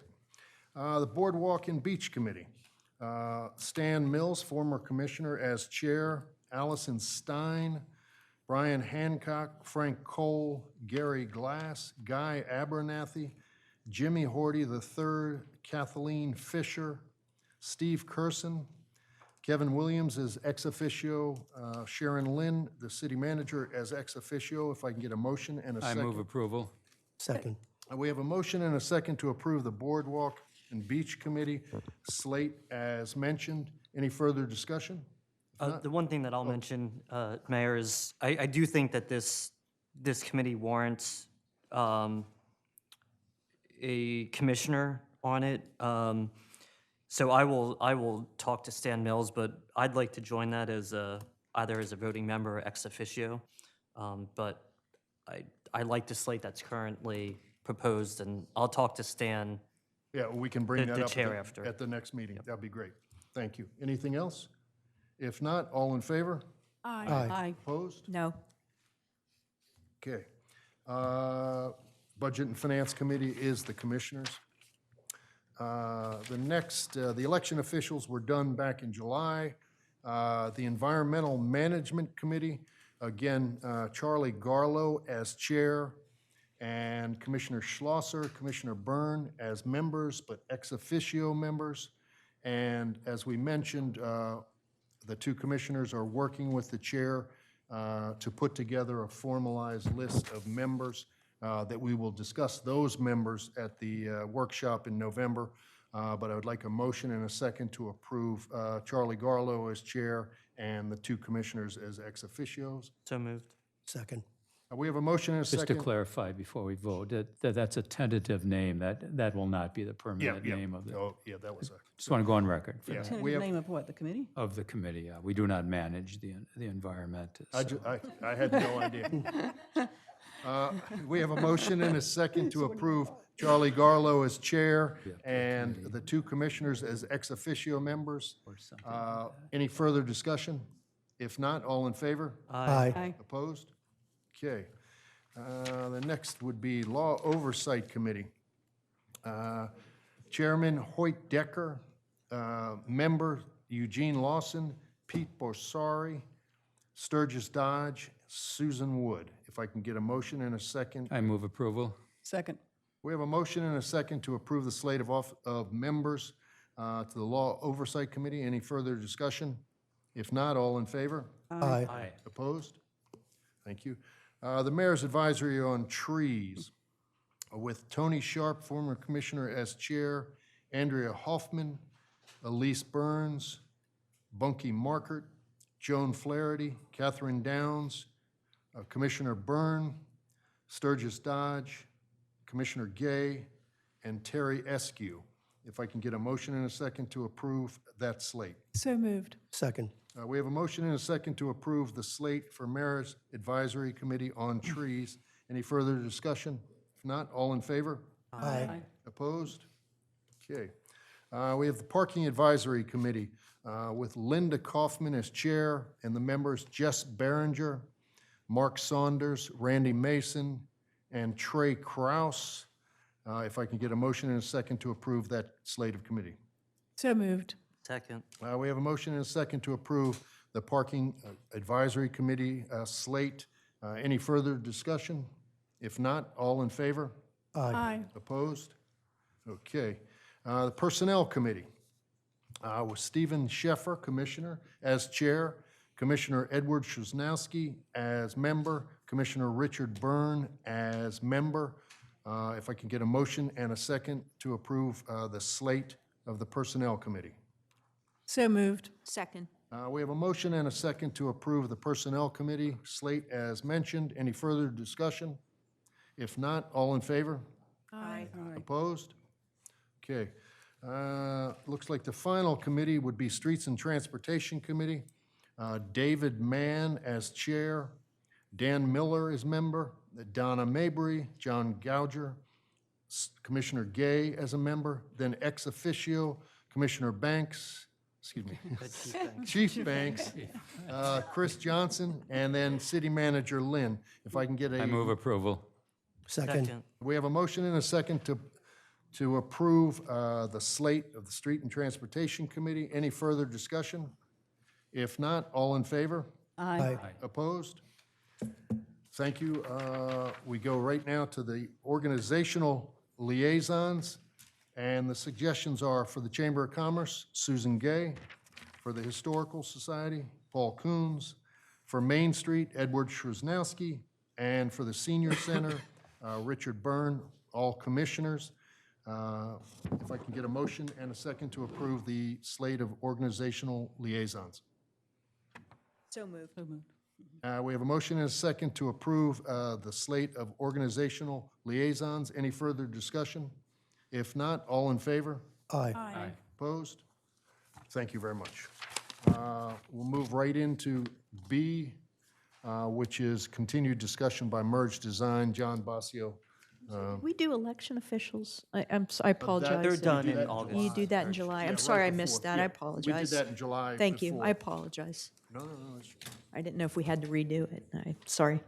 Speaker 1: The Boardwalk and Beach Committee. Stan Mills, former commissioner, as chair. Allison Stein, Brian Hancock, Frank Cole, Gary Glass, Guy Abernathy, Jimmy Horty III, Kathleen Fisher, Steve Curson, Kevin Williams as ex officio, Sharon Lynn, the city manager, as ex officio. If I can get a motion and a
Speaker 4: I
Speaker 1: second.
Speaker 4: move approval.
Speaker 10: Second.
Speaker 1: We have a motion and a second to approve the Boardwalk and Beach Committee slate as mentioned. Any further discussion?
Speaker 2: The one thing that I'll mention, Mayor, is I do think that this committee warrants a commissioner on it. So I will talk to Stan Mills, but I'd like to join that as either as a voting member or ex officio. But I like the slate that's currently proposed, and I'll talk to Stan.
Speaker 1: Yeah, we can bring
Speaker 2: The
Speaker 1: that up
Speaker 2: chair after.
Speaker 1: at the next meeting. That'd be great. Thank you. Anything else? If not, all in favor?
Speaker 9: Aye.
Speaker 8: Aye.
Speaker 1: Opposed?
Speaker 5: No.
Speaker 1: Okay. Budget and Finance Committee is the commissioners. The next, the election officials were done back in July. The Environmental Management Committee, again, Charlie Garlow as chair, and Commissioner Schlosser, Commissioner Byrne as members, but ex officio members. And as we mentioned, the two commissioners are working with the chair to put together a formalized list of members that we will discuss those members at the workshop in November. But I would like a motion and a second to approve Charlie Garlow as chair and the two commissioners as ex officios.
Speaker 2: So moved.
Speaker 10: Second.
Speaker 1: We have a motion and a
Speaker 4: Just to
Speaker 1: second.
Speaker 4: clarify before we vote, that's a tentative name. That will not be the permanent name of the,
Speaker 1: Oh, yeah, that was a,
Speaker 4: just want to go on record for
Speaker 1: Yeah.
Speaker 4: that.
Speaker 8: Tentative
Speaker 1: We have-
Speaker 8: name of what, the committee?
Speaker 4: Of the committee. We do not manage the environment.
Speaker 1: I had no idea. We have a motion and a second to approve Charlie Garlow as chair and the two commissioners as ex officio members. Any further discussion? If not, all in favor?
Speaker 10: Aye.
Speaker 8: Aye.
Speaker 1: Opposed? Okay. The next would be Law Oversight Committee. Chairman Hoyt Decker, member Eugene Lawson, Pete Borsari, Sturgis Dodge, Susan Wood. If I can get a motion and a second.
Speaker 4: I move approval.
Speaker 8: Second.
Speaker 1: We have a motion and a second to approve the slate of members to the Law Oversight Committee. Any further discussion? If not, all in favor?
Speaker 10: Aye.
Speaker 1: Opposed? Thank you. The Mayor's Advisory on Trees, with Tony Sharp, former commissioner, as chair, Andrea Hoffman, Elise Burns, Bunky Markert, Joan Flaherty, Catherine Downs, Commissioner Byrne, Sturgis Dodge, Commissioner Gay, and Terry Eskew. If I can get a motion and a second to approve that slate.
Speaker 9: So moved.
Speaker 10: Second.
Speaker 1: We have a motion and a second to approve the slate for Mayor's Advisory Committee on Trees. Any further discussion? If not, all in favor?
Speaker 10: Aye.
Speaker 1: Opposed? Okay. We have the Parking Advisory Committee with Linda Kaufman as chair and the members Jess Behringer, Mark Saunders, Randy Mason, and Trey Kraus. If I can get a motion and a second to approve that slate of committee.
Speaker 9: So moved.
Speaker 2: Second.
Speaker 1: We have a motion and a second to approve the Parking Advisory Committee slate. Any further discussion? If not, all in favor?
Speaker 9: Aye.
Speaker 1: Opposed? Okay. The Personnel Committee with Stephen Sheffer, Commissioner, as Chair, Commissioner Edward Szyznowski as member, Commissioner Richard Byrne as member. If I can get a motion and a second to approve the slate of the Personnel Committee.
Speaker 9: So moved.
Speaker 5: Second.
Speaker 1: We have a motion and a second to approve the Personnel Committee slate as mentioned. Any further discussion? If not, all in favor?
Speaker 9: Aye.
Speaker 1: Opposed? Okay. Looks like the final committee would be Streets and Transportation Committee. David Mann as chair, Dan Miller as member, Donna Mabry, John Gouger, Commissioner Gay as a member, then ex officio, Commissioner Banks, excuse me, Chief Banks, Chris Johnson, and then City Manager Lynn. If I can get a.
Speaker 4: I move approval.
Speaker 10: Second.
Speaker 1: We have a motion and a second to approve the slate of the Street and Transportation Committee. Any further discussion? If not, all in favor?
Speaker 8: Aye.
Speaker 1: Opposed? Thank you. We go right now to the organizational liaisons, and the suggestions are for the Chamber of Commerce, Susan Gay, For the Historical Society, Paul Coons. For Main Street, Edward Shrusnowski. And for the Senior Center, Richard Byrne, all commissioners. If I can get a motion and a second to approve the slate of organizational liaisons.
Speaker 5: So moved.
Speaker 1: We have a motion and a second to approve the slate of organizational liaisons. Any further discussion? If not, all in favor?
Speaker 10: Aye.
Speaker 9: Aye.
Speaker 1: Opposed? Thank you very much. We'll move right into B, which is continued discussion by Merge Design, John Basio.
Speaker 5: We do election officials. I apologize.
Speaker 2: They're
Speaker 5: if-
Speaker 2: done
Speaker 1: do that
Speaker 2: in
Speaker 1: in
Speaker 2: August.
Speaker 5: You do that in July.
Speaker 1: Yeah,
Speaker 5: I'm
Speaker 1: right
Speaker 5: sorry I
Speaker 1: before.
Speaker 5: missed that.
Speaker 1: Yeah,
Speaker 5: I
Speaker 1: we did
Speaker 5: apologize.
Speaker 1: that in July
Speaker 5: Thank you.
Speaker 1: before.
Speaker 5: I apologize.
Speaker 1: No, that's
Speaker 5: I didn't know if we had to redo it. Sorry.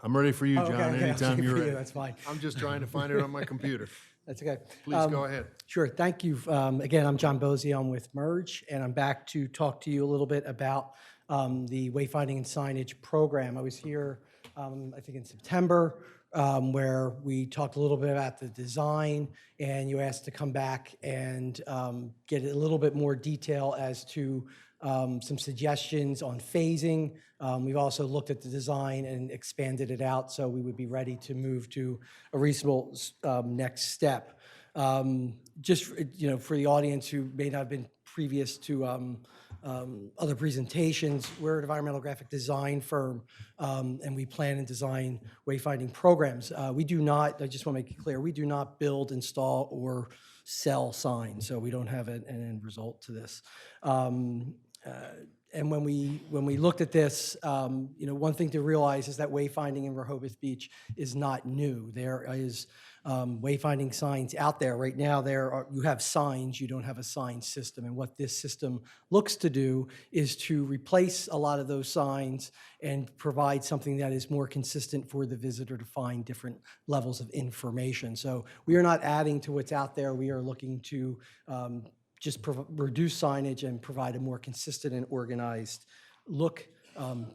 Speaker 1: I'm ready for you,
Speaker 20: Oh, okay,
Speaker 1: John,
Speaker 20: okay, I'm
Speaker 1: anytime
Speaker 20: ready
Speaker 1: you're
Speaker 20: for you,
Speaker 1: ready.
Speaker 20: that's fine.
Speaker 1: I'm just trying to find it on my computer.
Speaker 20: That's okay.
Speaker 1: Please go ahead.
Speaker 20: Sure, thank you. Again, I'm John Bosie, I'm with Merge, and I'm back to talk to you a little bit about the wayfinding and signage program. I was here, I think in September, where we talked a little bit about the design, and you asked to come back and get a little bit more detail as to some suggestions on phasing. We've also looked at the design and expanded it out, so we would be ready to move to a reasonable next step. Just for the audience who may not have been previous to other presentations, we're an environmental graphic design firm, and we plan and design wayfinding programs. We do not, I just want to make it clear, we do not build, install, or sell signs, so we don't have an end result to this. And when we looked at this, one thing to realize is that wayfinding in Rehoboth Beach is not new. There is wayfinding signs out there. Right now, you have signs, you don't have a sign system. And what this system looks to do is to replace a lot of those signs and provide something that is more consistent for the visitor to find different levels of information. So we are not adding to what's out there. We are looking to just reduce signage and provide a more consistent and organized look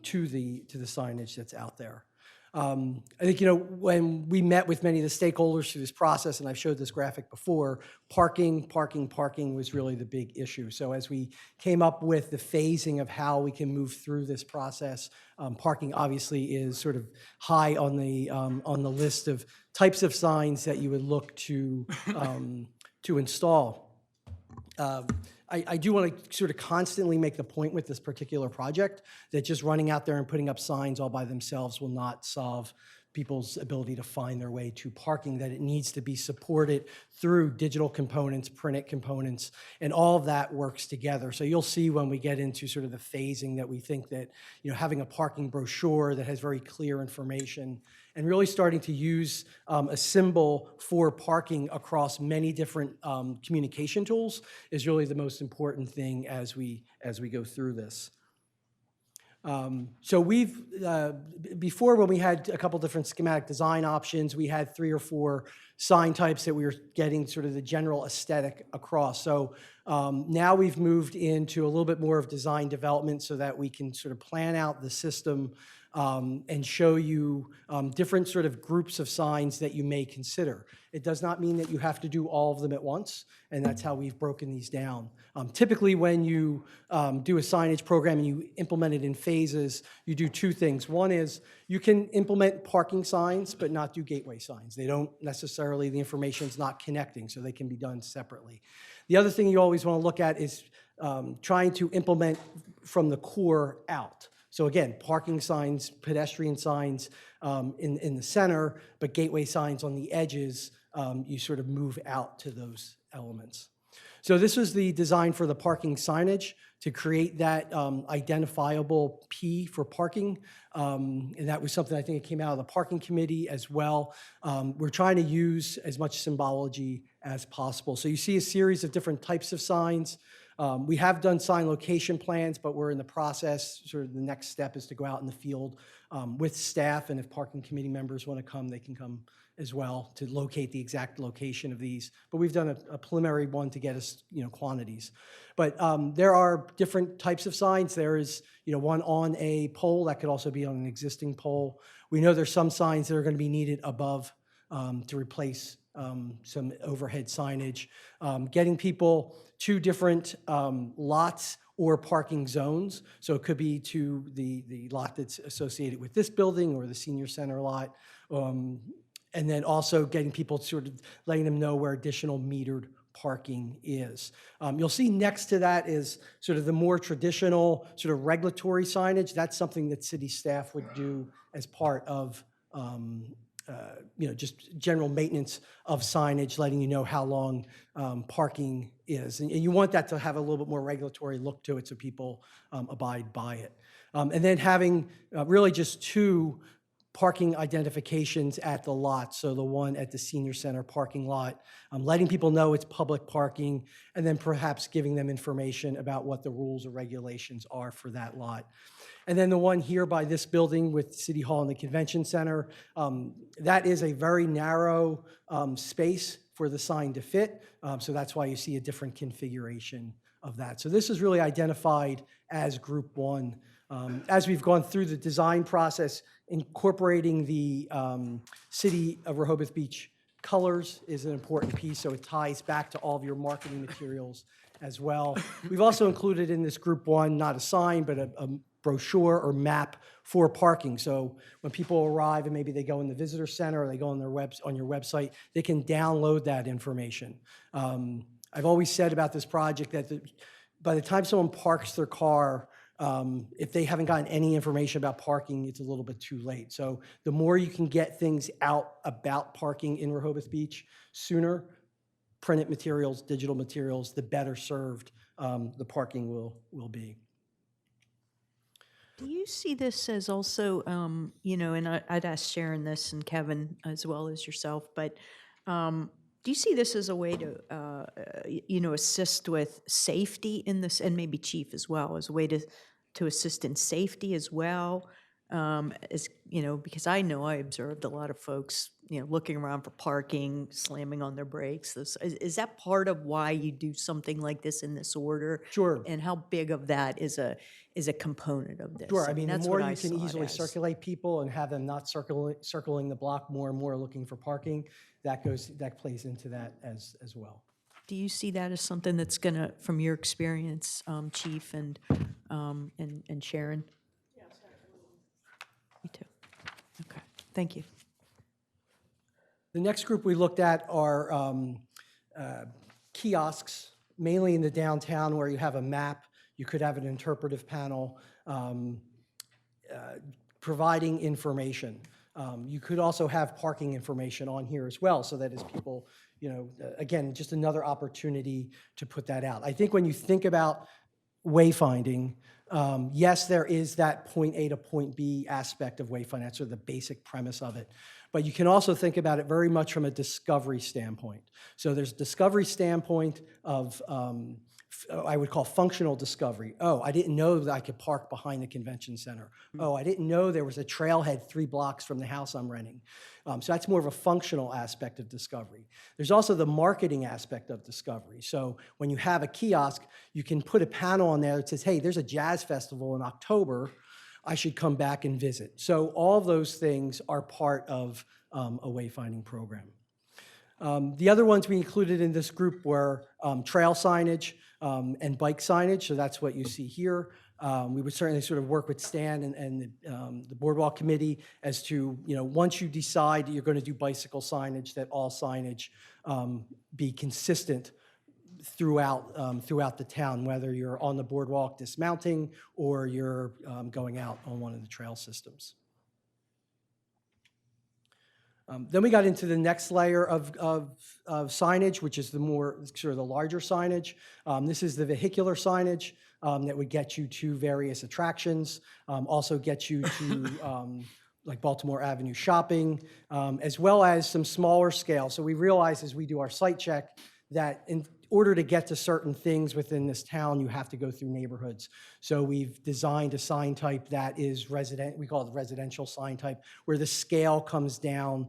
Speaker 20: to the signage that's out there. I think, when we met with many of the stakeholders through this process, and I've showed this graphic before, parking was really the big issue. So as we came up with the phasing of how we can move through this process, parking obviously is sort of high on the list of types of signs that you would look to install. I do want to sort of constantly make the point with this particular project that just running out there and putting up signs all by themselves will not solve people's ability to find their way to parking, that it needs to be supported through digital components, printed components, and all of that works together. So you'll see when we get into sort of the phasing that we think that, having a parking brochure that has very clear information and really starting to use a symbol for parking across many different communication tools is really the most important thing as we go through this. So we've, before when we had a couple different schematic design options, we had 3 or 4 sign types that we were getting sort of the general aesthetic across. So now we've moved into a little bit more of design development so that we can sort of plan out the system and show you different sort of groups of signs that you may consider. It does not mean that you have to do all of them at once, and that's how we've broken these down. Typically, when you do a signage program and you implement it in phases, you do 2 things. One is you can implement parking signs, but not do gateway signs. They don't necessarily, the information's not connecting, so they can be done separately. The other thing you always want to look at is trying to implement from the core out. So again, parking signs, pedestrian signs in the center, but gateway signs on the edges, you sort of move out to those elements. So this was the design for the parking signage to create that identifiable P for parking. And that was something I think it came out of the parking committee as well. We're trying to use as much symbology as possible. So you see a series of different types of signs. We have done sign location plans, but we're in the process. Sort of the next step is to go out in the field with staff, and if parking committee members want to come, they can come as well to locate the exact location of these. But we've done a preliminary one to get us, quantities. But there are different types of signs. There is, one on a pole that could also be on an existing pole. We know there's some signs that are going to be needed above to replace some overhead signage. Getting people to different lots or parking zones. So it could be to the lot that's associated with this building or the senior center lot. And then also getting people sort of letting them know where additional metered parking is. You'll see next to that is sort of the more traditional sort of regulatory signage. That's something that city staff would do as part of just general maintenance of signage, letting you know how long parking is. And you want that to have a little bit more regulatory look to it so people abide by it. And then having really just two parking identifications at the lot. So the one at the senior center parking lot, letting people know it's public parking, and then perhaps giving them information about what the rules or regulations are for that lot. And then the one here by this building with City Hall and the Convention Center, that is a very narrow space for the sign to fit. So that's why you see a different configuration of that. So this is really identified as Group 1. As we've gone through the design process, incorporating the City of Rehoboth Beach colors is an important piece, so it ties back to all of your marketing materials as well. We've also included in this Group 1, not a sign, but a brochure or map for parking. So when people arrive and maybe they go in the visitor center or they go on your website, they can download that information. I've always said about this project that by the time someone parks their car, if they haven't gotten any information about parking, it's a little bit too late. So the more you can get things out about parking in Rehoboth Beach sooner, printed materials, digital materials, the better served the parking will be.
Speaker 5: Do you see this as also, and I'd ask Sharon this and Kevin as well as yourself, but do you see this as a way to, assist with safety in this, and maybe Chief as well, as a way to assist in safety as well? Because I know I observed a lot of folks, looking around for parking, slamming on their brakes. Is that part of why you do something like this in this order?
Speaker 20: Sure.
Speaker 5: And how big of that is a component of this?
Speaker 20: Sure. I mean, the
Speaker 5: that's
Speaker 20: more
Speaker 5: what
Speaker 20: you
Speaker 5: I
Speaker 20: can
Speaker 5: saw it
Speaker 20: easily
Speaker 5: as.
Speaker 20: circulate people and have them not circling the block more and more looking for parking, that plays into that as well.
Speaker 5: Do you see that as something that's gonna, from your experience, Chief and Sharon? Yes, me too. Okay, thank you.
Speaker 20: The next group we looked at are kiosks, mainly in the downtown where you have a map. You could have an interpretive panel providing information. You could also have parking information on here as well, so that as people, again, just another opportunity to put that out. I think when you think about wayfinding, yes, there is that point A to point B aspect of wayfinding. That's sort of the basic premise of it. But you can also think about it very much from a discovery standpoint. So there's a discovery standpoint of, I would call functional discovery. Oh, I didn't know that I could park behind the convention center. Oh, I didn't know there was a trailhead 3 blocks from the house I'm renting. So that's more of a functional aspect of discovery. There's also the marketing aspect of discovery. So when you have a kiosk, you can put a panel on there that says, hey, there's a jazz festival in October. I should come back and visit. So all of those things are part of a wayfinding program. The other ones we included in this group were trail signage and bike signage, so that's what you see here. We would certainly sort of work with Stan and the Boardwalk Committee as to, once you decide that you're going to do bicycle signage, that all signage be consistent throughout the town, whether you're on the boardwalk dismounting or you're going out on one of the trail systems. Then we got into the next layer of signage, which is the more, sort of the larger signage. This is the vehicular signage that would get you to various attractions, also get you to like Baltimore Avenue shopping, as well as some smaller scale. So we realized as we do our site check that in order to get to certain things within this town, you have to go through neighborhoods. So we've designed a sign type that is resident, we call it residential sign type, where the scale comes down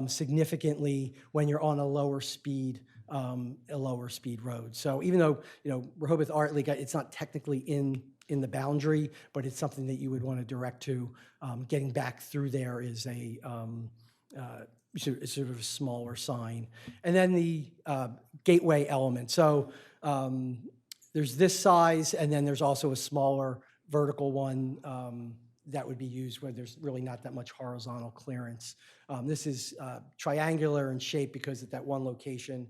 Speaker 20: significantly when you're on a lower speed road. So even though, you know, Rehoboth Art League, it's not technically in the boundary, but it's something that you would want to direct to. Getting back through there is a sort of a smaller sign. And then the gateway element. So there's this size, and then there's also a smaller vertical one that would be used where there's really not that much horizontal clearance. This is triangular in shape because at that one location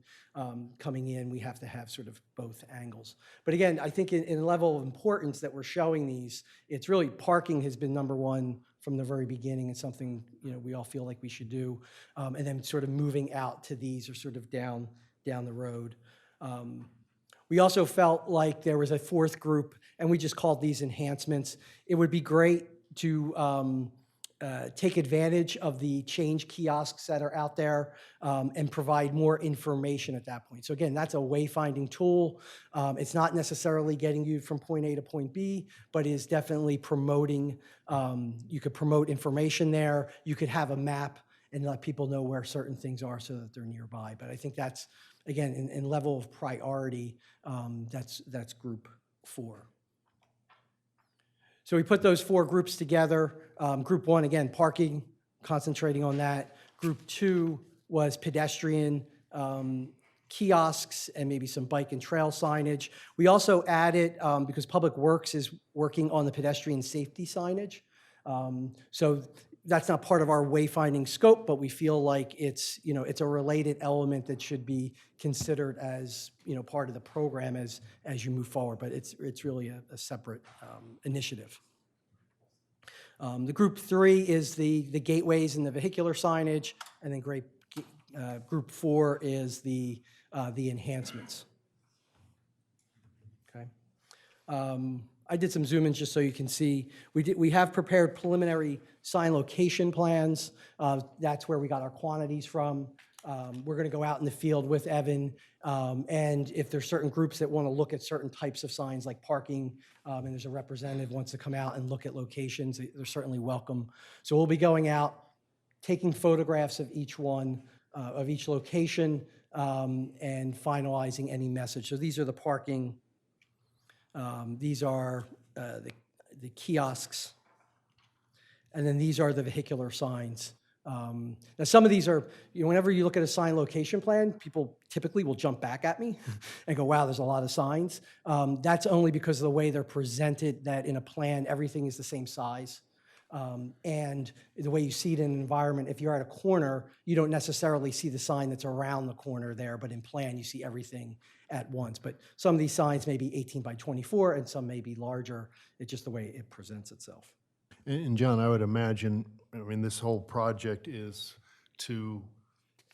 Speaker 20: coming in, we have to have sort of both angles. But again, I think in level of importance that we're showing these, it's really parking has been number one from the very beginning. It's something, you know, we all feel like we should do. And then sort of moving out to these are sort of down the road. We also felt like there was a fourth group, and we just called these enhancements. It would be great to take advantage of the change kiosks that are out there and provide more information at that point. So again, that's a wayfinding tool. It's not necessarily getting you from point A to point B, but is definitely promoting, you could promote information there. You could have a map and let people know where certain things are so that they're nearby. But I think that's, again, in level of priority, that's group 4. So we put those 4 groups together. Group 1, again, parking, concentrating on that. Group 2 was pedestrian kiosks and maybe some bike and trail signage. We also added, because Public Works is working on the pedestrian safety signage. So that's not part of our wayfinding scope, but we feel like it's, you know, it's a related element that should be considered as, you know, part of the program as you move forward. But it's really a separate initiative. The group 3 is the gateways and the vehicular signage, and then group 4 is the enhancements. Okay. I did some zoom ins just so you can see. We have prepared preliminary sign location plans. That's where we got our quantities from. We're going to go out in the field with Evan, and if there's certain groups that want to look at certain types of signs like parking, and there's a representative wants to come out and look at locations, they're certainly welcome. So we'll be going out, taking photographs of each one, of each location, and finalizing any message. So these are the parking. These are the kiosks, and then these are the vehicular signs. Now, some of these are, you know, whenever you look at a sign location plan, people typically will jump back at me and go, wow, there's a lot of signs. That's only because of the way they're presented, that in a plan, everything is the same size. And the way you see it in an environment, if you're at a corner, you don't necessarily see the sign that's around the corner there, but in plan, you see everything at once. But some of these signs may be 18 by 24, and some may be larger. It's just the way it presents itself.
Speaker 1: And John, I would imagine, I mean, this whole project is to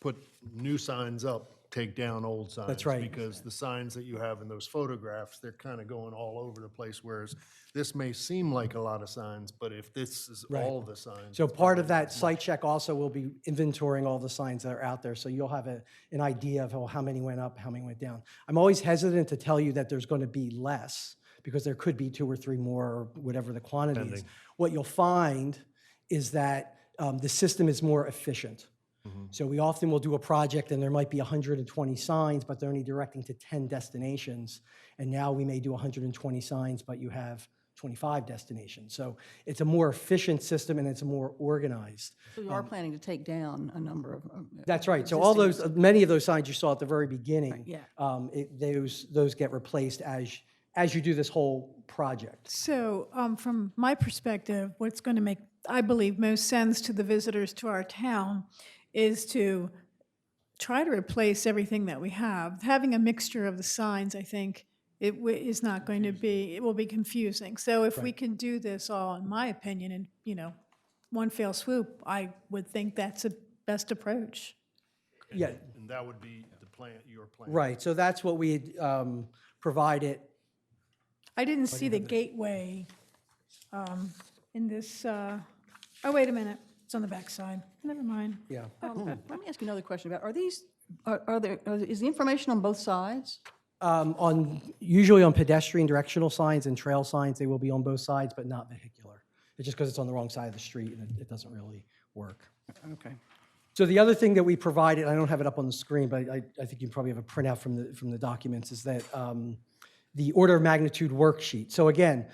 Speaker 1: put new signs up, take down old signs.
Speaker 20: That's right.
Speaker 1: Because the signs that you have in those photographs, they're kind of going all over the place, whereas this may seem like a lot of signs, but if this is
Speaker 20: Right.
Speaker 1: all the signs.
Speaker 20: So
Speaker 1: it's
Speaker 20: part
Speaker 1: probably
Speaker 20: of that
Speaker 1: not
Speaker 20: site
Speaker 1: much.
Speaker 20: check also will be inventorying all the signs that are out there, so you'll have an idea of how many went up, how many went down. I'm always hesitant to tell you that there's going to be less, because there could be 2 or 3 more, or whatever the quantity is.
Speaker 1: Depending.
Speaker 20: What you'll find is that the system is more efficient. So we often will do a project and there might be 120 signs, but they're only directing to 10 destinations. And now we may do 120 signs, but you have 25 destinations. So it's a more efficient system and it's more organized.
Speaker 8: So you are planning to take down a number of.
Speaker 20: That's right. So all
Speaker 8: existing-
Speaker 20: those, many of those signs you saw at the very beginning,
Speaker 8: yeah.
Speaker 20: Those get replaced as you do this whole project.
Speaker 9: So from my perspective, what's going to make, I believe, most sense to the visitors to our town is to try to replace everything that we have. Having a mixture of the signs, I think, is not going to be, it will be confusing. So if we
Speaker 20: Right.
Speaker 9: can do this all, in my opinion, in, you know, one fell swoop, I would think that's a best approach.
Speaker 20: Yeah,
Speaker 1: And that would be the plan, your plan.
Speaker 20: right, so that's what we had provided.
Speaker 9: I didn't see the gateway in this, oh, wait a minute, it's on the backside. Never mind.
Speaker 20: Yeah.
Speaker 8: Let me ask you another question about, is the information on both sides?
Speaker 20: Usually on pedestrian directional signs and trail signs, they will be on both sides, but not vehicular. It's just because it's on the wrong side of the street and it doesn't really work.
Speaker 8: Okay.
Speaker 20: So the other thing that we provided, I don't have it up on the screen, but I think you probably have a printout from the documents, is that the order of magnitude worksheet. So again,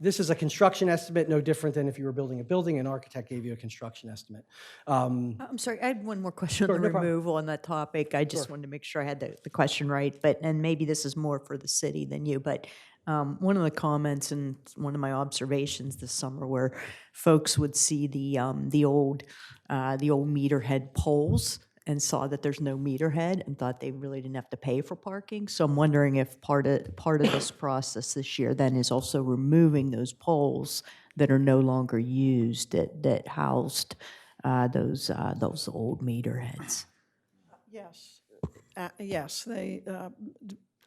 Speaker 20: this is a construction estimate, no different than if you were building a building, an architect gave you a construction estimate.
Speaker 5: I'm sorry, I had one more question on
Speaker 20: Sure,
Speaker 5: the
Speaker 20: no problem.
Speaker 5: removal on that topic. I just wanted to make sure I had the question right, but, and maybe this is more for the city than you, but one of the comments and one of my observations this summer where folks would see the old meter head poles and saw that there's no meter head and thought they really didn't have to pay for parking. So I'm wondering if part of this process this year then is also removing those poles that are no longer used that housed those old meter heads.
Speaker 3: Yes. Yes, they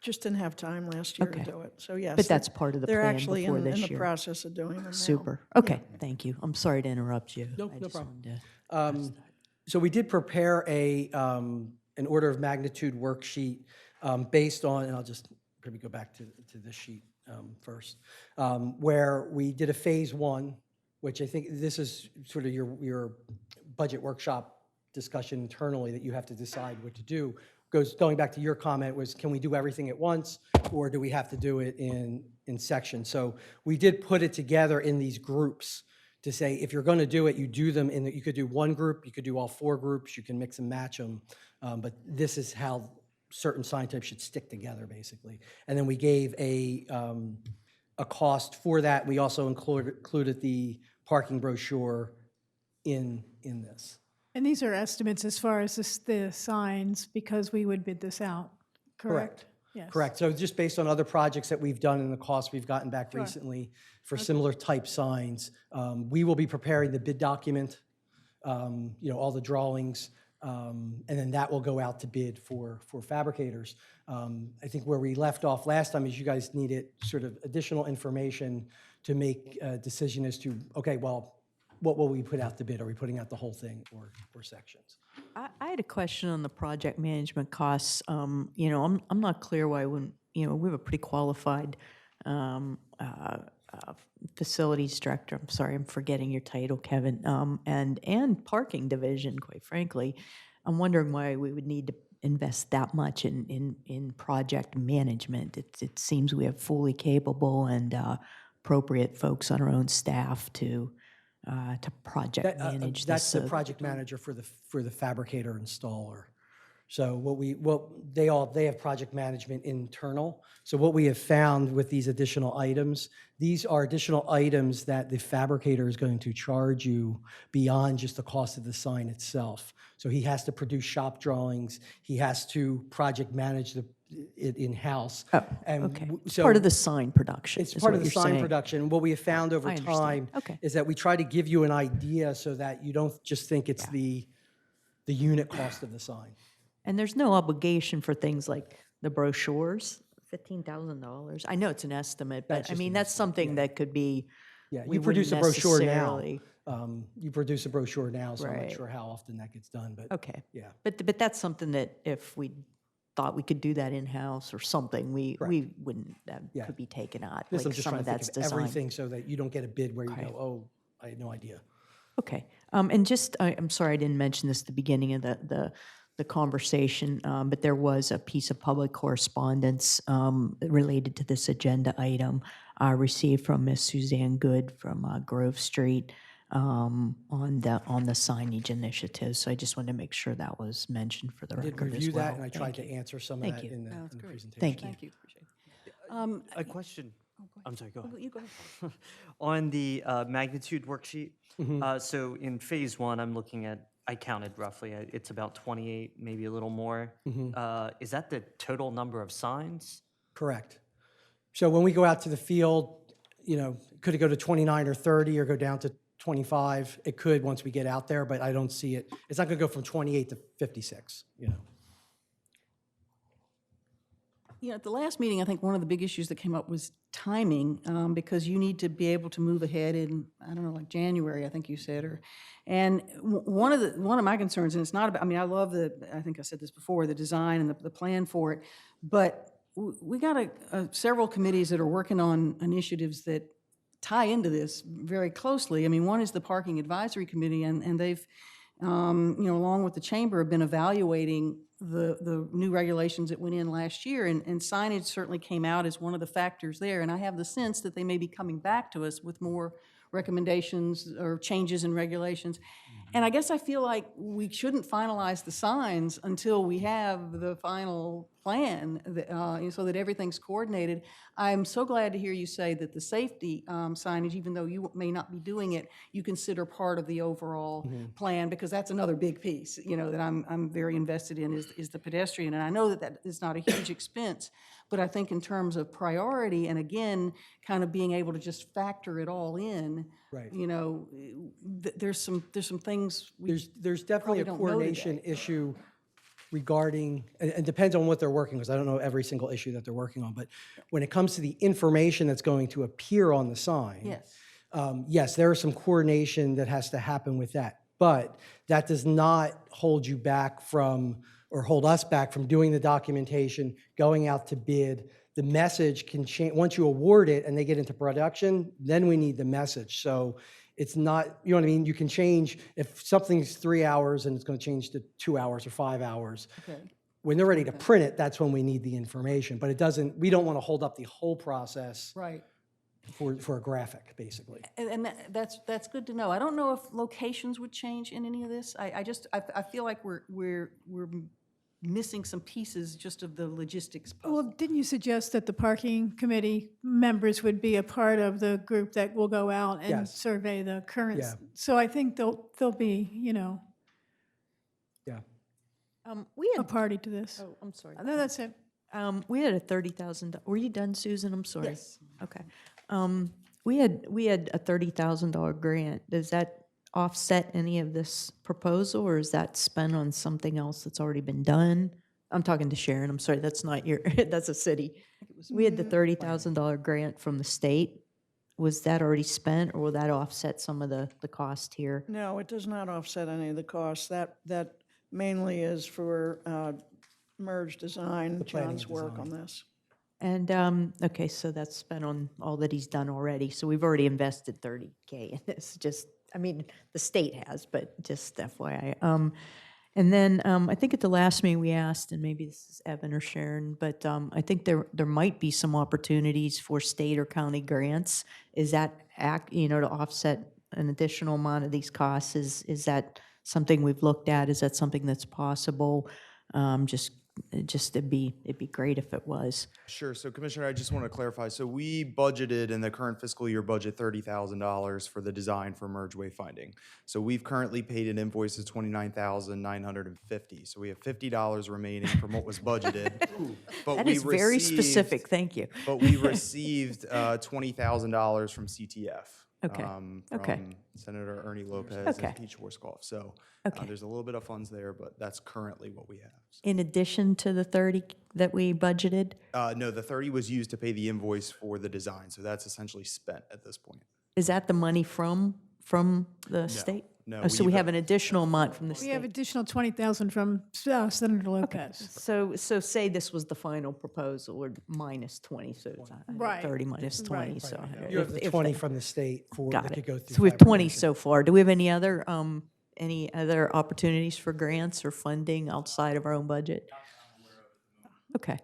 Speaker 3: just didn't have time last year to
Speaker 5: Okay.
Speaker 3: do it. So yes.
Speaker 5: But that's part of the
Speaker 3: they're
Speaker 5: plan
Speaker 3: actually
Speaker 5: before
Speaker 3: in
Speaker 5: this
Speaker 3: the
Speaker 5: year.
Speaker 3: process of doing them now.
Speaker 5: Super. Okay, thank you. I'm sorry to interrupt you.
Speaker 20: No,
Speaker 5: I
Speaker 20: no
Speaker 5: just
Speaker 20: problem.
Speaker 5: wanted to-
Speaker 20: So we did prepare an order of magnitude worksheet based on, and I'll just maybe go back to this sheet first, where we did a phase one, which I think this is sort of your budget workshop discussion internally that you have to decide what to do. Going back to your comment was, can we do everything at once, or do we have to do it in sections? So we did put it together in these groups to say, if you're going to do it, you do them in you could do one group, you could do all four groups, you can mix and match them, but this is how certain sign types should stick together, basically. And then we gave a cost for that. We also included the parking brochure in this.
Speaker 9: And these are estimates as far as the signs, because we would bid this out, correct? Yes.
Speaker 20: Correct. So just based on other projects that we've done and the costs we've gotten back
Speaker 9: Sure.
Speaker 20: recently for similar type signs, we will be preparing the bid document, all the drawings, and then that will go out to bid for fabricators. I think where we left off last time is you guys needed sort of additional information to make a decision as to, okay, well, what will we put out to bid? Are we putting out the whole thing or sections?
Speaker 5: I had a question on the project management costs. I'm not clear why when, we have a pretty qualified facilities director. I'm sorry, I'm forgetting your title, Kevin, and parking division, quite frankly. I'm wondering why we would need to invest that much in project management. It seems we have fully capable and appropriate folks on our own staff to project manage this.
Speaker 20: That's the project manager for the fabricator installer. So they have project management internal. So what we have found with these additional items, these are additional items that the fabricator is going to charge you beyond just the cost of the sign itself. So he has to produce shop drawings. He has to project manage it in-house.
Speaker 5: Okay.
Speaker 20: So
Speaker 5: Part of the sign production.
Speaker 20: it's
Speaker 5: is
Speaker 20: part
Speaker 5: what
Speaker 20: of the
Speaker 5: you're
Speaker 20: sign
Speaker 5: saying.
Speaker 20: production. What we have found over
Speaker 5: I understand.
Speaker 20: time
Speaker 5: Okay.
Speaker 20: is that we try to give you an idea so that you don't just think it's the unit cost of the sign.
Speaker 5: And there's no obligation for things like the brochures, $15,000. I know it's an estimate,
Speaker 20: That's
Speaker 5: but I
Speaker 20: just
Speaker 5: mean,
Speaker 20: an
Speaker 5: that's something that could be.
Speaker 20: Yeah,
Speaker 5: we
Speaker 20: you produce a
Speaker 5: wouldn't
Speaker 20: brochure now.
Speaker 5: necessarily-
Speaker 20: You produce a brochure now, so I'm not
Speaker 5: Right.
Speaker 20: sure how often that gets done, but
Speaker 5: Okay.
Speaker 20: yeah.
Speaker 5: But that's something that if we thought we could do that in-house or something, we wouldn't,
Speaker 20: Yeah.
Speaker 5: could be taken out.
Speaker 20: This I'm
Speaker 5: Like
Speaker 20: just
Speaker 5: some
Speaker 20: trying
Speaker 5: of
Speaker 20: to
Speaker 5: that's
Speaker 20: think of
Speaker 5: designed.
Speaker 20: everything so that you don't get a bid where you
Speaker 5: Okay.
Speaker 20: go, oh, I had no idea.
Speaker 5: Okay, and just, I'm sorry I didn't mention this at the beginning of the conversation, but there was a piece of public correspondence related to this agenda item received from Miss Suzanne Good from Grove Street on the signage initiative. So I just wanted to make sure that was mentioned for the
Speaker 20: I did
Speaker 5: record as
Speaker 20: review
Speaker 5: well.
Speaker 20: that, and I tried
Speaker 5: Thank
Speaker 20: to
Speaker 5: you.
Speaker 20: answer some of
Speaker 5: Thank
Speaker 20: that
Speaker 5: you.
Speaker 20: in the
Speaker 8: That's great.
Speaker 20: presentation.
Speaker 5: Thank you.
Speaker 8: Thank you, appreciate it.
Speaker 2: A question. I'm sorry, go ahead.
Speaker 8: You go ahead.
Speaker 2: On the magnitude worksheet,
Speaker 20: Mm-hmm.
Speaker 2: so in phase one, I'm looking at, I counted roughly, it's about 28, maybe a little more. Is that the total number of signs?
Speaker 20: Correct. So when we go out to the field, could it go to 29 or 30 or go down to 25. It could once we get out there, but I don't see it. It's not going to go from 28 to 56, you know.
Speaker 8: You know, at the last meeting, I think one of the big issues that came up was timing, because you need to be able to move ahead in, I don't know, like January, I think you said, and one of my concerns, and it's not about, I mean, I love I think I said this before, the design and the plan for it, but we got several committees that are working on initiatives that tie into this very closely. I mean, one is the Parking Advisory Committee, and they've, you know, along with the chamber, have been evaluating the new regulations that went in last year, and signage certainly came out as one of the factors there. And I have the sense that they may be coming back to us with more recommendations or changes in regulations. And I guess I feel like we shouldn't finalize the signs until we have the final plan, so that everything's coordinated. I'm so glad to hear you say that the safety signage, even though you may not be doing it, you consider part of the overall plan, because that's another big piece, you know, that I'm very invested in is the pedestrian. And I know that is not a huge expense, but I think in terms of priority, and again, kind of being able to just factor it all in,
Speaker 20: Right.
Speaker 8: you know, there's some things
Speaker 20: There's definitely a
Speaker 8: probably don't know
Speaker 20: coordination
Speaker 8: today.
Speaker 20: issue regarding, and it depends on what they're working, because I don't know every single issue that they're working on, but when it comes to the information that's going to appear on the sign,
Speaker 8: Yes.
Speaker 20: Yes, there is some coordination that has to happen with that, but that does not hold you back from, or hold us back from doing the documentation, going out to bid. The message can change, once you award it and they get into production, then we need the message. So it's not, you know what I mean? You can change, if something's 3 hours and it's going to change to 2 hours or 5 hours.
Speaker 8: Okay.
Speaker 20: When they're ready to print it, that's when we need the information. But it doesn't, we don't want to hold up the whole process
Speaker 8: Right.
Speaker 20: for a graphic, basically.
Speaker 8: And that's good to know. I don't know if locations would change in any of this. I feel like we're missing some pieces just of the logistics puzzle.
Speaker 9: Well, didn't you suggest that the parking committee members would be a part of the group that will go out and
Speaker 20: Yes.
Speaker 9: survey the current?
Speaker 20: Yeah.
Speaker 9: So I think they'll be, you know,
Speaker 20: Yeah.
Speaker 5: We
Speaker 9: a
Speaker 5: had,
Speaker 9: party to this.
Speaker 5: oh, I'm sorry.
Speaker 9: No, that's it.
Speaker 5: We had a $30,000, were you done, Susan? I'm sorry.
Speaker 8: Yes.
Speaker 5: Okay. We had a $30,000 grant. Does that offset any of this proposal, or is that spent on something else that's already been done? I'm talking to Sharon, I'm sorry, that's not your, that's a city. We had the $30,000 grant from the state. Was that already spent, or will that offset some of the cost here?
Speaker 3: No, it does not offset any of the costs. That mainly is for merge design,
Speaker 20: planning
Speaker 3: John's
Speaker 20: and
Speaker 3: work
Speaker 20: design.
Speaker 3: on this.
Speaker 5: And, okay, so that's spent on all that he's done already. So we've already invested $30K in this, just, I mean, the state has, but just FYI. And then I think at the last meeting we asked, and maybe this is Evan or Sharon, but I think there might be some opportunities for state or county grants. Is that, you know, to offset an additional amount of these costs? Is that something we've looked at? Is that something that's possible? Just it'd be great if it was.
Speaker 21: Sure. So Commissioner, I just want to clarify. So we budgeted in the current fiscal year budget $30,000 for the design for merge wayfinding. So we've currently paid an invoice of $29,950. So we have $50 remaining from what was budgeted. But
Speaker 5: That
Speaker 21: we
Speaker 5: is very
Speaker 21: received-
Speaker 5: specific, thank you.
Speaker 21: But we received $20,000 from CTF.
Speaker 5: Okay. Okay.
Speaker 21: From Senator Ernie Lopez
Speaker 5: Okay.
Speaker 21: and Pete Schwarzkopf. So
Speaker 5: Okay.
Speaker 21: there's a little bit of funds there, but that's currently what we have.
Speaker 5: In addition to the 30 that we budgeted?
Speaker 21: No, the 30 was used to pay the invoice for the design, so that's essentially spent at this point.
Speaker 5: Is that the money from the state?
Speaker 21: No,
Speaker 5: Oh, so we
Speaker 21: we've-
Speaker 5: have an additional amount from the
Speaker 9: We have
Speaker 5: state?
Speaker 9: additional 20,000 from Senator Lopez.
Speaker 5: So say this was the final proposal, or minus 20, so it's
Speaker 9: Right.
Speaker 5: 30 minus 20,
Speaker 9: Right.
Speaker 5: so.
Speaker 20: You have the
Speaker 5: if
Speaker 20: 20
Speaker 5: they-
Speaker 20: from the state for,
Speaker 5: Got
Speaker 20: that
Speaker 5: it.
Speaker 20: could go through.
Speaker 5: So we have 20
Speaker 20: fabrication.
Speaker 5: so far. Do we have any other opportunities for grants or funding outside of our own budget? Okay,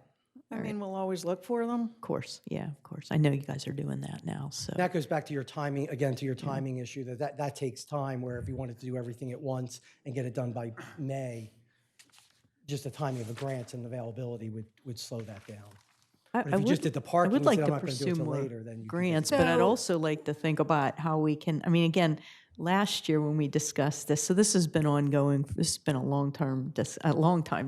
Speaker 3: I mean, we'll always look for them.
Speaker 5: of course, yeah, of course. I know you guys are doing that now, so.
Speaker 20: That goes back to your timing, again, to your timing issue, that takes time, where if you wanted to do everything at once and get it done by May, just the timing of the grants and availability would slow that down. But if you just did the parking,
Speaker 5: I
Speaker 20: and
Speaker 5: would
Speaker 20: said,
Speaker 5: like
Speaker 20: "I'm
Speaker 5: to
Speaker 20: not gonna do it
Speaker 5: pursue
Speaker 20: till
Speaker 5: more
Speaker 20: later," then you could
Speaker 5: grants,
Speaker 20: do
Speaker 5: but I'd
Speaker 9: So-
Speaker 5: also like to think about how we can, I mean, again, last year when we discussed this, so this has been ongoing, this has been a long time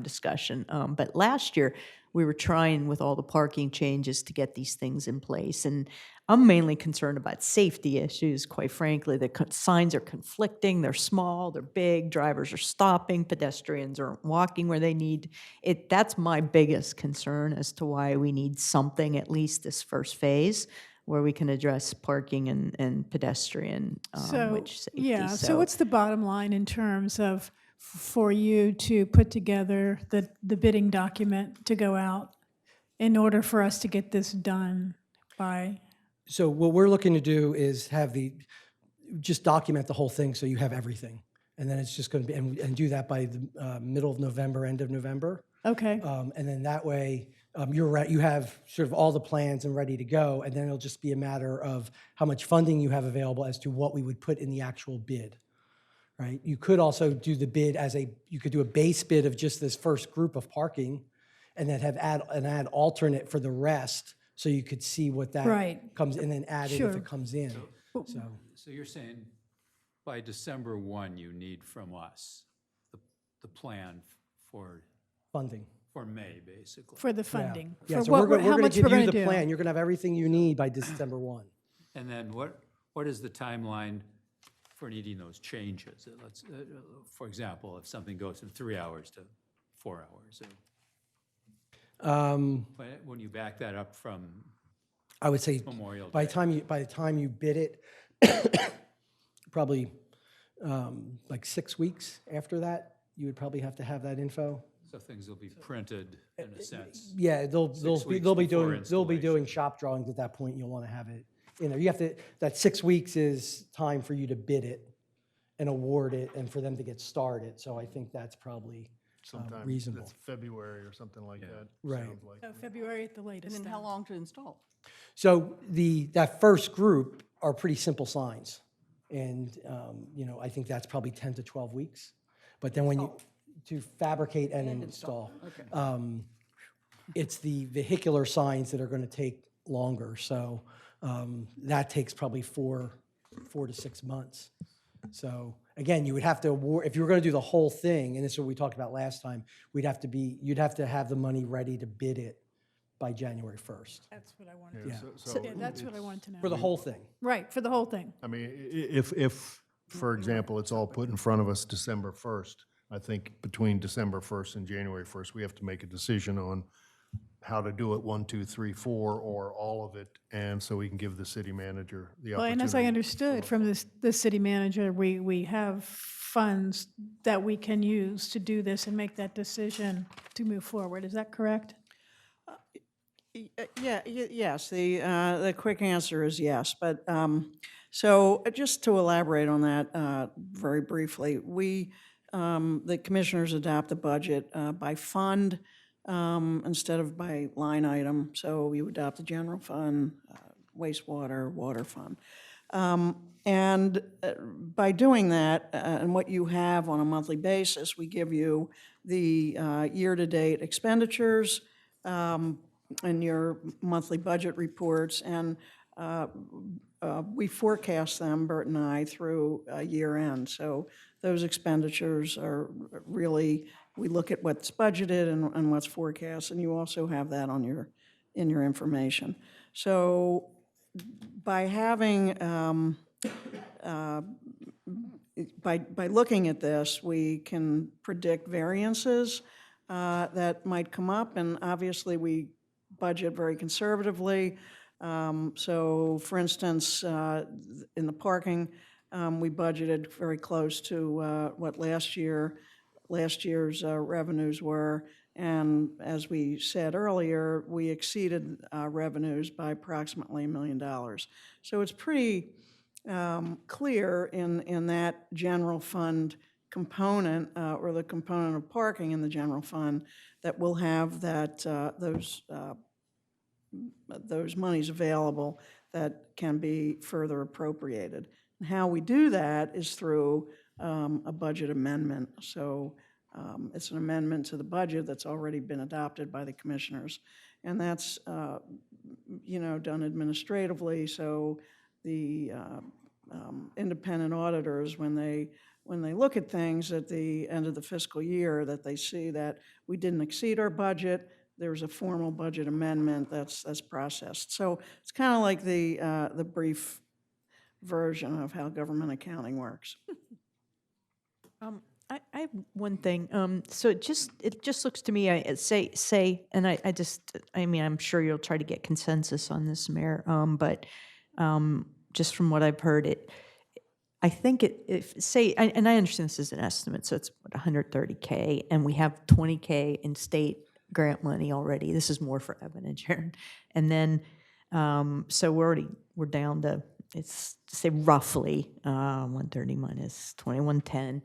Speaker 5: discussion, but last year, we were trying with all the parking changes to get these things in place. And I'm mainly concerned about safety issues, quite frankly. The signs are conflicting, they're small, they're big, drivers are stopping, pedestrians aren't walking where they need it. That's my biggest concern as to why we need something, at least this first phase, where we can address parking and pedestrian
Speaker 9: So,
Speaker 5: safety.
Speaker 9: yeah, so what's the bottom line in terms of for you to put together the bidding document to go out in order for us to get this done by?
Speaker 20: So what we're looking to do is just document the whole thing so you have everything. And then it's just going to be, and do that by the middle of November, end of November.
Speaker 9: Okay.
Speaker 20: And then that way, you have sort of all the plans and ready to go, and then it'll just be a matter of how much funding you have available as to what we would put in the actual bid, right? You could also do the bid you could do a base bid of just this first group of parking, and then add alternate for the rest, so you could see what that
Speaker 9: Right.
Speaker 20: comes, and then add it if
Speaker 9: Sure.
Speaker 20: it comes in.
Speaker 4: So you're saying by December 1, you need from us the plan for
Speaker 20: Funding.
Speaker 4: for May, basically.
Speaker 9: For the funding.
Speaker 20: Yeah,
Speaker 9: For
Speaker 20: so
Speaker 9: what,
Speaker 20: we're
Speaker 9: how
Speaker 20: going to
Speaker 9: much
Speaker 20: give
Speaker 9: we're
Speaker 20: you
Speaker 9: going to
Speaker 20: the
Speaker 9: do.
Speaker 20: plan. You're going to have everything you need by December 1.
Speaker 4: And then what is the timeline for needing those changes? Let's, for example, if something goes from 3 hours to 4 hours, when you back that up from
Speaker 20: I would say
Speaker 4: Memorial
Speaker 20: by
Speaker 4: Day.
Speaker 20: the time you bid it, probably like 6 weeks after that, you would probably have to have that info.
Speaker 4: So things will be printed in a sense.
Speaker 20: Yeah, they'll be
Speaker 4: before
Speaker 20: doing shop drawings at that point. You'll want to have it in there. You have to, that 6 weeks is time for you to bid it and award it and for them to get started. So I think that's probably
Speaker 1: Sometime
Speaker 20: reasonable.
Speaker 1: it's February or something like that.
Speaker 20: Right.
Speaker 1: sounds like.
Speaker 9: So February at the latest.
Speaker 8: And then how long to install?
Speaker 20: So that first group are pretty simple signs. And, I think that's probably 10 to 12 weeks. But then to fabricate and install.
Speaker 8: Okay.
Speaker 20: It's the vehicular signs that are going to take longer. So that takes probably 4 to 6 months. So again, you would have to award, if you were going to do the whole thing, and this is what we talked about last time, you'd have to have the money ready to bid it by January 1st.
Speaker 9: That's what I wanted
Speaker 20: Yeah.
Speaker 9: to know.
Speaker 1: So
Speaker 9: Yeah, that's what I wanted to know.
Speaker 20: For the whole thing.
Speaker 9: Right, for the whole thing.
Speaker 1: I mean, if, for example, it's all put in front of us December 1st, I think between December 1st and January 1st, we have to make a decision on how to do it, 1, 2, 3, 4, or all of it, and so we can give the city manager the
Speaker 9: Well,
Speaker 1: opportunity.
Speaker 9: and as I understood from the city manager, we have funds that we can use to do this and make that decision to move forward. Is that correct?
Speaker 3: Yes, the quick answer is yes, but, so just to elaborate on that very briefly, the commissioners adopt the budget by fund instead of by line item, so we would adopt the general fund, wastewater, water fund. And by doing that, and what you have on a monthly basis, we give you the year-to-date expenditures, in your monthly budget reports, and we forecast them, Bert and I, through year end. So those expenditures are really, we look at what's budgeted and what's forecast, and you also have that on in your information. So by having, by looking at this, we can predict variances that might come up, and obviously we budget very conservatively. So for instance, in the parking, we budgeted very close to what last year's revenues were. And as we said earlier, we exceeded revenues by approximately $1 million. So it's pretty clear in that general fund component, or the component of parking in the general fund, that we'll have that those monies available that can be further appropriated. And how we do that is through a budget amendment. So it's an amendment to the budget that's already been adopted by the commissioners, and that's done administratively. So the independent auditors, when they look at things at the end of the fiscal year, that they see that we didn't exceed our budget, there's a formal budget amendment that's processed. So it's kind of like the brief version of how government accounting works.
Speaker 5: I have one thing. So it just looks to me, and I mean, I'm sure you'll try to get consensus on this, Mayor. But just from what I've heard, I think and I understand this is an estimate, so it's what, 130K, and we have 20K in state grant money already. This is more for Evan and Sharon, and then so we're down to, it's say roughly 130 minus 2110.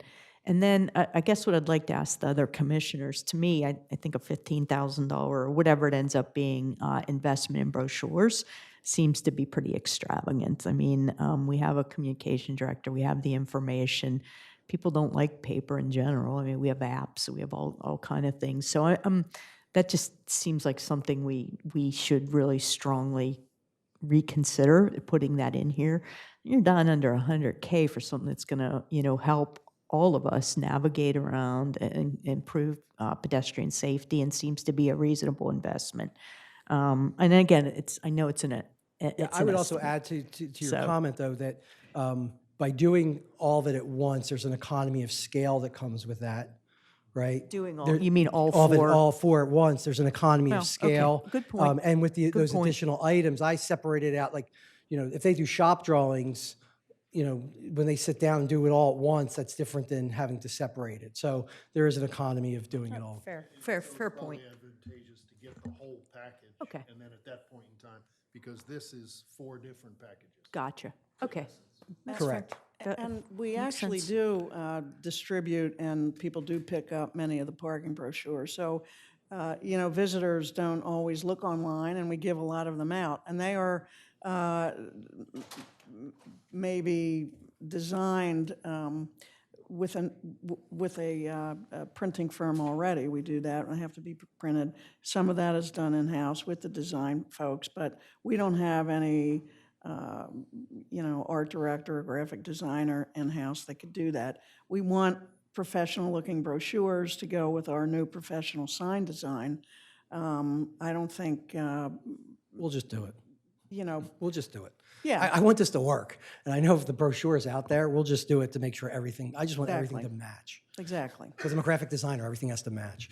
Speaker 5: And then I guess what I'd like to ask the other commissioners, to me, I think a $15,000 or whatever it ends up being investment in brochures seems to be pretty extravagant. I mean, we have a communication director, we have the information. People don't like paper in general. I mean, we have apps, we have all kind of things. So that just seems like something we should really strongly reconsider putting that in here. You're down under 100K for something that's going to, help all of us navigate around and improve pedestrian safety, and seems to be a reasonable investment. And again, I know it's an
Speaker 20: I would also add to your comment, though, that by doing all of it at once, there's an economy of scale that comes with that, right?
Speaker 5: Doing all, you mean all four?
Speaker 20: All four at once. There's an economy
Speaker 5: Oh,
Speaker 20: of scale.
Speaker 5: okay. Good point.
Speaker 20: And with those
Speaker 5: point.
Speaker 20: additional items, I separated out, like, if they do shop drawings, when they sit down and do it all at once, that's different than having to separate it. So there is an economy of doing it all.
Speaker 5: Fair point.
Speaker 1: Advantageous to get the whole package.
Speaker 5: Okay.
Speaker 1: And then at that point in time, because this is 4 different packages.
Speaker 5: Gotcha. Okay.
Speaker 20: Correct.
Speaker 3: And we
Speaker 5: makes
Speaker 3: actually
Speaker 5: sense.
Speaker 3: do distribute, and people do pick up many of the parking brochures. So, visitors don't always look online, and we give a lot of them out. And they are maybe designed with a printing firm already. We do that, and they have to be printed. Some of that is done in-house with the design folks, but we don't have any art director or graphic designer in-house that could do that. We want professional-looking brochures to go with our new professional sign design. I don't think,
Speaker 20: We'll just do it. We'll just do it.
Speaker 3: Yeah.
Speaker 20: I want this to work. And I know if the brochure is out there, we'll just do it to make sure I just want everything
Speaker 3: Exactly.
Speaker 20: to match.
Speaker 3: Exactly.
Speaker 20: Because I'm a graphic designer, everything has to match.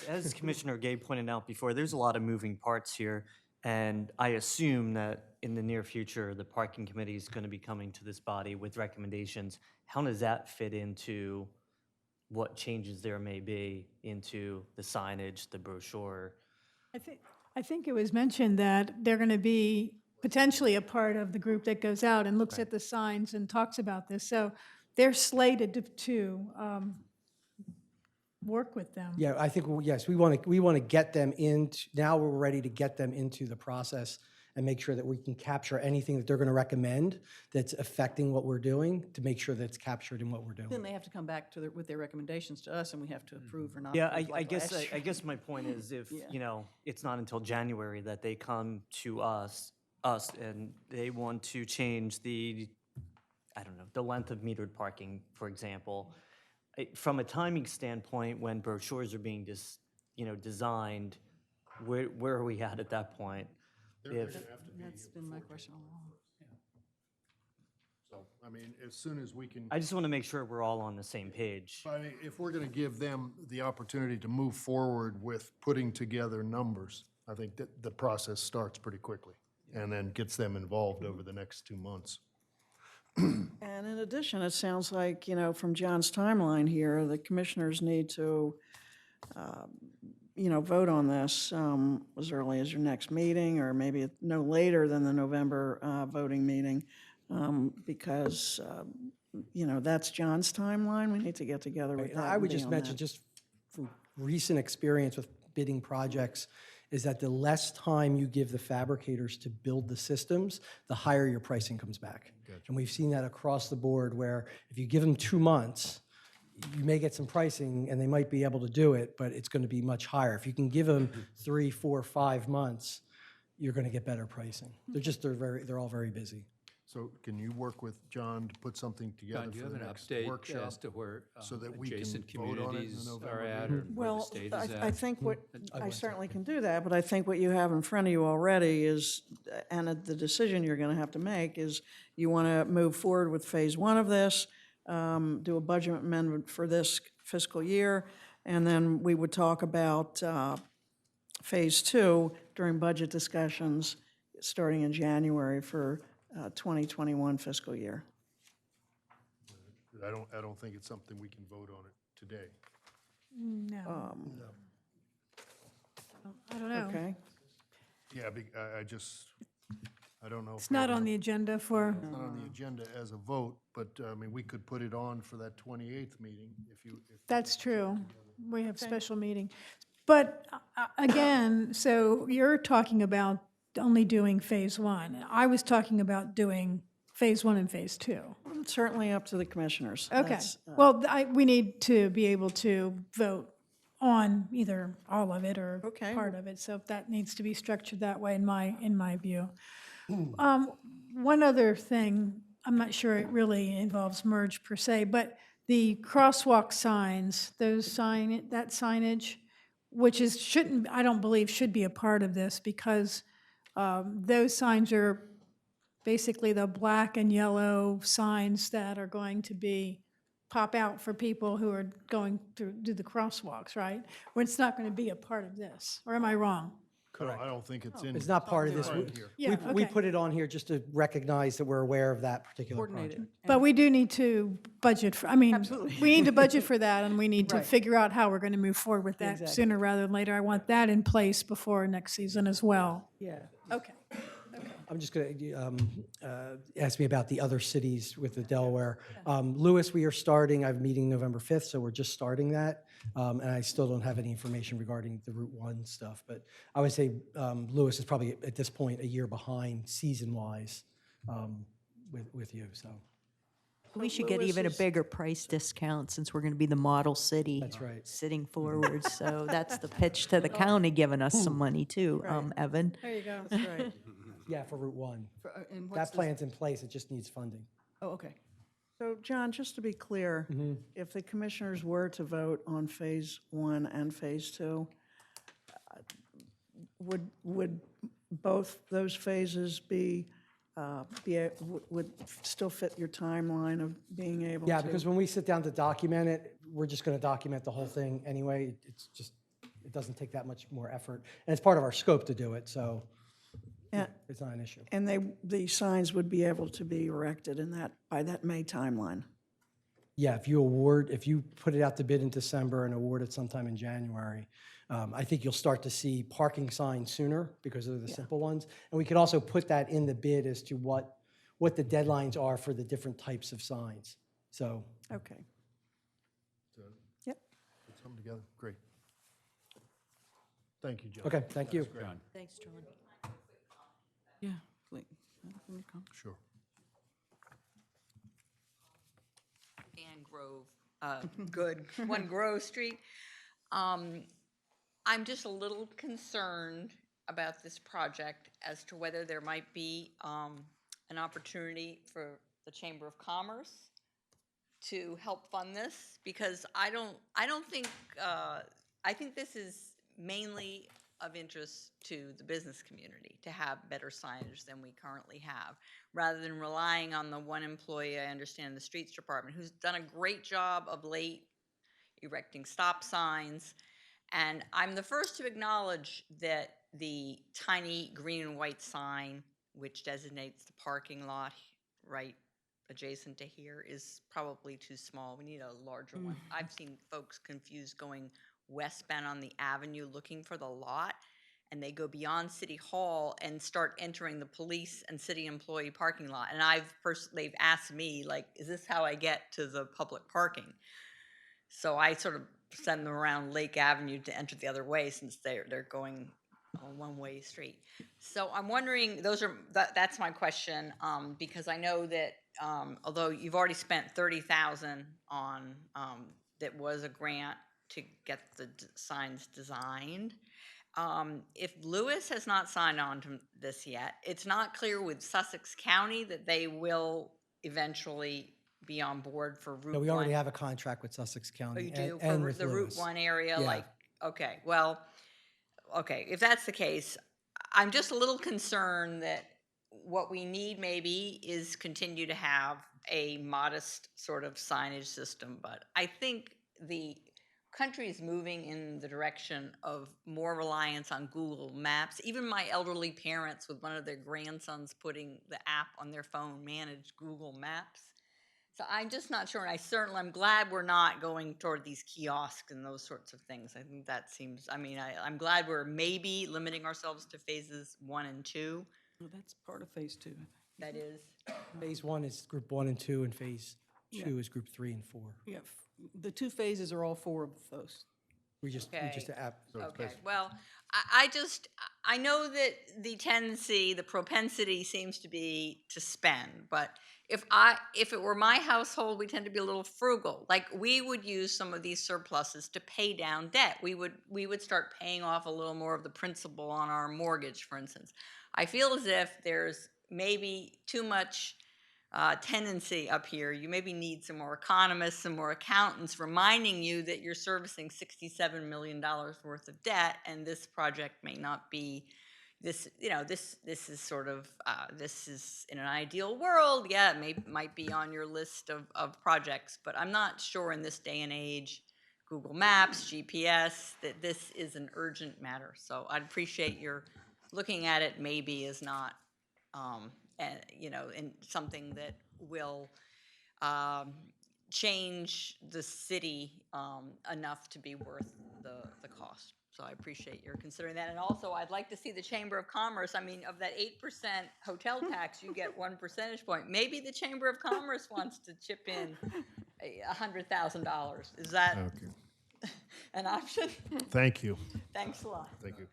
Speaker 2: As Commissioner Gay pointed out before, there's a lot of moving parts here, and I assume that in the near future, the parking committee is going to be coming to this body with recommendations. How does that fit into what changes there may be into the signage, the brochure?
Speaker 9: I think it was mentioned that they're going to be potentially a part of the group that goes out and looks at the signs and talks about this. So they're slated to work with them.
Speaker 20: Yeah, I think, yes, we want to get them now we're ready to get them into the process and make sure that we can capture anything that they're going to recommend that's affecting what we're doing, to make sure that's captured in what we're doing.
Speaker 8: Then they have to come back with their recommendations to us, and we have to approve or not.
Speaker 2: Yeah,
Speaker 8: approve
Speaker 2: I
Speaker 8: like
Speaker 2: guess
Speaker 8: last year.
Speaker 2: I guess my point is if,
Speaker 8: Yeah.
Speaker 2: it's not until January that they come to us, and they want to change the length of metered parking, for example. From a timing standpoint, when brochures are being designed, where are we at that point?
Speaker 8: That's been my question all along.
Speaker 1: So, as soon as we can.
Speaker 2: I just want to make sure we're all on the same page.
Speaker 1: If we're going to give them the opportunity to move forward with putting together numbers, I think that the process starts pretty quickly and then gets them involved over the next 2 months.
Speaker 3: And in addition, it sounds like, from John's timeline here, the commissioners need to, vote on this as early as your next meeting, or maybe no later than the November voting meeting, because, that's John's timeline. We need to get together with
Speaker 20: And
Speaker 3: that.
Speaker 20: I would
Speaker 3: and be
Speaker 20: just
Speaker 3: on
Speaker 20: mention,
Speaker 3: that.
Speaker 20: just from recent experience with bidding projects, is that the less time you give the fabricators to build the systems, the higher your pricing comes back. And we've seen that across the board, where if you give them 2 months, you may get some pricing and they might be able to do it, but it's going to be much higher. If you can give them 3, 4, 5 months, you're going to get better pricing. They're all very busy.
Speaker 1: So can you work with John to put something together
Speaker 4: John, do you
Speaker 1: for
Speaker 4: have
Speaker 1: the
Speaker 4: an
Speaker 1: next
Speaker 4: update
Speaker 1: workshop?
Speaker 4: as to where
Speaker 1: So that we can
Speaker 4: adjacent
Speaker 1: vote on it in the
Speaker 4: communities are
Speaker 1: November
Speaker 4: at,
Speaker 1: meeting?
Speaker 4: or where the
Speaker 3: Well,
Speaker 4: state is at?
Speaker 3: I think what, I
Speaker 20: went
Speaker 3: certainly can do that, but I think what you have in front of you already is, and the decision you're gonna have to make is, you wanna move forward with phase one of this, do a budget amendment for this fiscal year, and then we would talk about phase two during budget discussions, starting in January for 2021 fiscal year.
Speaker 1: I don't think it's something we can vote on it today.
Speaker 9: No, I don't know.
Speaker 3: Okay.
Speaker 1: Yeah, I don't know.
Speaker 9: It's not on the agenda for,
Speaker 1: It's not on the agenda as a vote, but, I mean, we could put it on for that 28th meeting if you.
Speaker 9: that's true. We have special meeting. But again, so you're talking about only doing phase one. I was talking about doing phase one and phase two.
Speaker 3: It's certainly up to the commissioners.
Speaker 9: Okay.
Speaker 3: That's,
Speaker 9: Well, we need to be able to vote on either all of it or
Speaker 3: Okay.
Speaker 9: part of it. So that needs to be structured that way in my view. One other thing, I'm not sure it really involves merge per se, but the crosswalk signs, that signage, which shouldn't, I don't believe should be a part of this because those signs are basically the black and yellow signs that are going to pop out for people who are going to do the crosswalks, right? Where it's not going to be a part of this, or am I wrong?
Speaker 1: Correct. I don't think it's in.
Speaker 20: It's not part of this.
Speaker 1: Right here.
Speaker 9: Yeah,
Speaker 20: We
Speaker 9: okay.
Speaker 20: put it on here just to recognize that we're aware of that particular
Speaker 8: Coordinate
Speaker 20: project.
Speaker 8: it.
Speaker 9: But we do need to budget for, I mean, we need to budget for that, and we need to
Speaker 20: Right.
Speaker 9: figure out how we're going to move forward with that
Speaker 20: Exactly.
Speaker 9: sooner rather than later. I want that in place before next season as well.
Speaker 20: Yeah.
Speaker 9: Okay.
Speaker 20: I'm just going to ask me about the other cities with the Delaware. Lewis, we are starting, I have a meeting November 5th, so we're just starting that. And I still don't have any information regarding the Route 1 stuff. But I would say Lewis is probably at this point a year behind season-wise with you, so.
Speaker 5: We should get even a bigger price discount since we're going to be the model city.
Speaker 20: That's right.
Speaker 5: Sitting forward, so that's the pitch to the county, giving us some money too, Evan.
Speaker 9: There you go.
Speaker 3: That's right.
Speaker 20: Yeah, for Route 1.
Speaker 8: And what's
Speaker 20: That plan's in place, it just needs funding.
Speaker 8: Oh, okay.
Speaker 3: So, John, just to be clear, if the commissioners were to vote on phase one and phase two, would both those phases would still fit your timeline of being able to?
Speaker 20: Yeah, because when we sit down to document it, we're just going to document the whole thing anyway. It's just, it doesn't take that much more effort. And it's part of our scope to do it, so
Speaker 3: Yeah.
Speaker 20: it's not an issue.
Speaker 3: And the signs would be able to be erected by that May timeline?
Speaker 20: Yeah, if you put it out to bid in December and award it sometime in January, I think you'll start to see parking signs sooner because of the simple ones. And we could also put that in the bid as to what the deadlines are for the different types of signs. So,
Speaker 3: Okay.
Speaker 1: Put something together, great. Thank you, John.
Speaker 20: okay, thank you.
Speaker 4: John.
Speaker 5: Thanks, John.
Speaker 8: Yeah. Like,
Speaker 1: Sure.
Speaker 18: and Grove, One Grove Street. I'm just a little concerned about this project as to whether there might be an opportunity for the Chamber of Commerce to help fund this, because I don't think, I think this is mainly of interest to the business community to have better signage than we currently have, rather than relying on the one employee, I understand, in the Streets Department, who's done a great job of late erecting stop signs. And I'm the first to acknowledge that the tiny green and white sign, which designates the parking lot right adjacent to here, is probably too small. We need a larger one. I've seen folks confused going westbound on the avenue looking for the lot, and they go beyond City Hall and start entering the police and city employee parking lot. And they've asked me, like, is this how I get to the public parking? So I sort of send them around Lake Avenue to enter the other way, since they're going a one-way street. So I'm wondering, that's my question, because I know that although you've already spent $30,000 on, that was a grant to get the signs designed, If Lewis has not signed on to this yet, it's not clear with Sussex County that they will eventually be on board for Route 1.
Speaker 20: No, we already have a contract with Sussex
Speaker 18: Oh,
Speaker 20: County
Speaker 18: you do,
Speaker 20: and
Speaker 18: for
Speaker 20: with
Speaker 18: the Route
Speaker 20: Lewis.
Speaker 18: 1 area,
Speaker 20: Yeah.
Speaker 18: like, okay, well, okay, if that's the case, I'm just a little concerned that what we need maybe is continue to have a modest sort of signage system, but I think the country is moving in the direction of more reliance on Google Maps. Even my elderly parents with one of their grandsons putting the app on their phone manage Google Maps. So I'm just not sure, and I'm glad we're not going toward these kiosks and those sorts of things. I think that seems, I'm glad we're maybe limiting ourselves to phases 1 and 2.
Speaker 8: Well, that's part of phase 2.
Speaker 18: That is,
Speaker 20: Phase 1 is group 1 and 2, and phase 2 is group 3 and 4.
Speaker 8: Yeah, the 2 phases are all 4 of those.
Speaker 20: We just add.
Speaker 18: okay, well, I know that the tendency, the propensity seems to be to spend, but if it were my household, we tend to be a little frugal. Like, we would use some of these surpluses to pay down debt. We would start paying off a little more of the principal on our mortgage, for instance. I feel as if there's maybe too much tendency up here. You maybe need some more economists, some more accountants reminding you that you're servicing $67 million worth of debt, and this project may not be this. This is sort of this is in an ideal world. Yeah, it might be on your list of projects, but I'm not sure in this day and age, Google Maps, GPS, that this is an urgent matter. So I'd appreciate your looking at it maybe as not. And something that will change the city enough to be worth the cost. So I appreciate your considering that. And also, I'd like to see the Chamber of Commerce. I mean, of that 8% hotel tax, you get 1 percentage point. Maybe the Chamber of Commerce wants to chip in $100,000. Is that an option?
Speaker 1: Thank you.
Speaker 18: Thanks a lot.
Speaker 1: Thank you.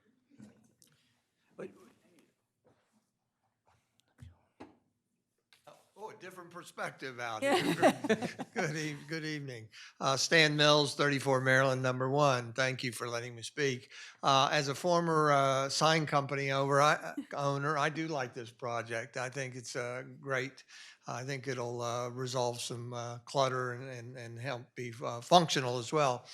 Speaker 6: Oh, a different perspective out here. Good evening. Stan Mills, 34 Maryland, number 1. Thank you for letting me speak. As a former sign company owner, I do like this project. I think it's great. I think it'll resolve some clutter and help be functional as well.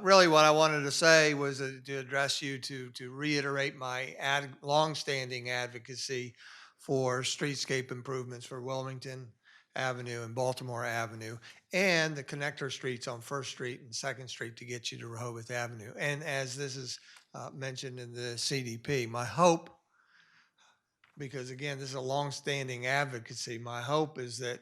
Speaker 6: Really, what I wanted to say was to address you to reiterate my longstanding advocacy for streetscape improvements for Wilmington Avenue and Baltimore Avenue, and the connector streets on First Street and Second Street to get you to Rehoboth Avenue. And as this is mentioned in the CDP, my hope, because again, this is a longstanding advocacy, my hope is that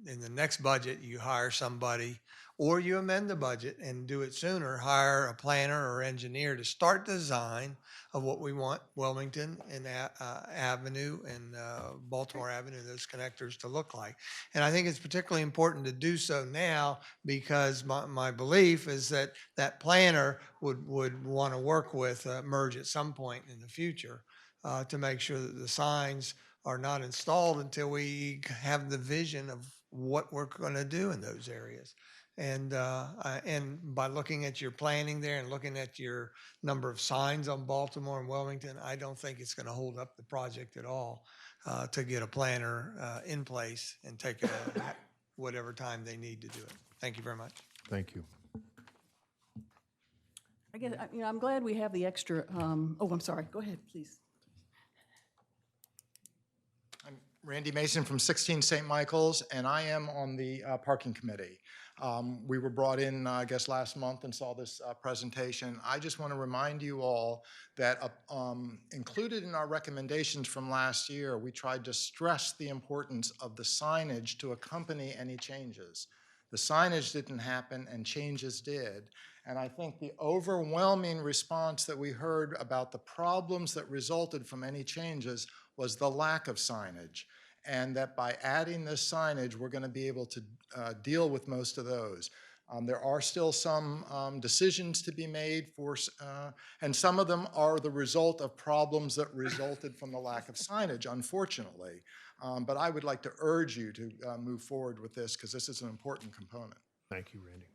Speaker 6: in the next budget, you hire somebody, or you amend the budget and do it sooner, hire a planner or engineer to start design of what we want Wilmington and Avenue and Baltimore Avenue, those connectors to look like. And I think it's particularly important to do so now because my belief is that that planner would want to work with Merge at some point in the future to make sure that the signs are not installed until we have the vision of what we're going to do in those areas. And by looking at your planning there and looking at your number of signs on Baltimore and Wilmington, I don't think it's going to hold up the project at all to get a planner in place and take whatever time they need to do it. Thank you very much.
Speaker 1: Thank you.
Speaker 8: I guess, I'm glad we have the extra, I'm sorry, go ahead, please.
Speaker 22: I'm Randy Mason from 16 St. Michael's, and I am on the parking committee. We were brought in, I guess, last month and saw this presentation. I just want to remind you all that included in our recommendations from last year, we tried to stress the importance of the signage to accompany any changes. The signage didn't happen and changes did. And I think the overwhelming response that we heard about the problems that resulted from any changes was the lack of signage. And that by adding this signage, we're going to be able to deal with most of those. There are still some decisions to be made and some of them are the result of problems that resulted from the lack of signage, unfortunately. But I would like to urge you to move forward with this because this is an important component.
Speaker 1: Thank you, Randy.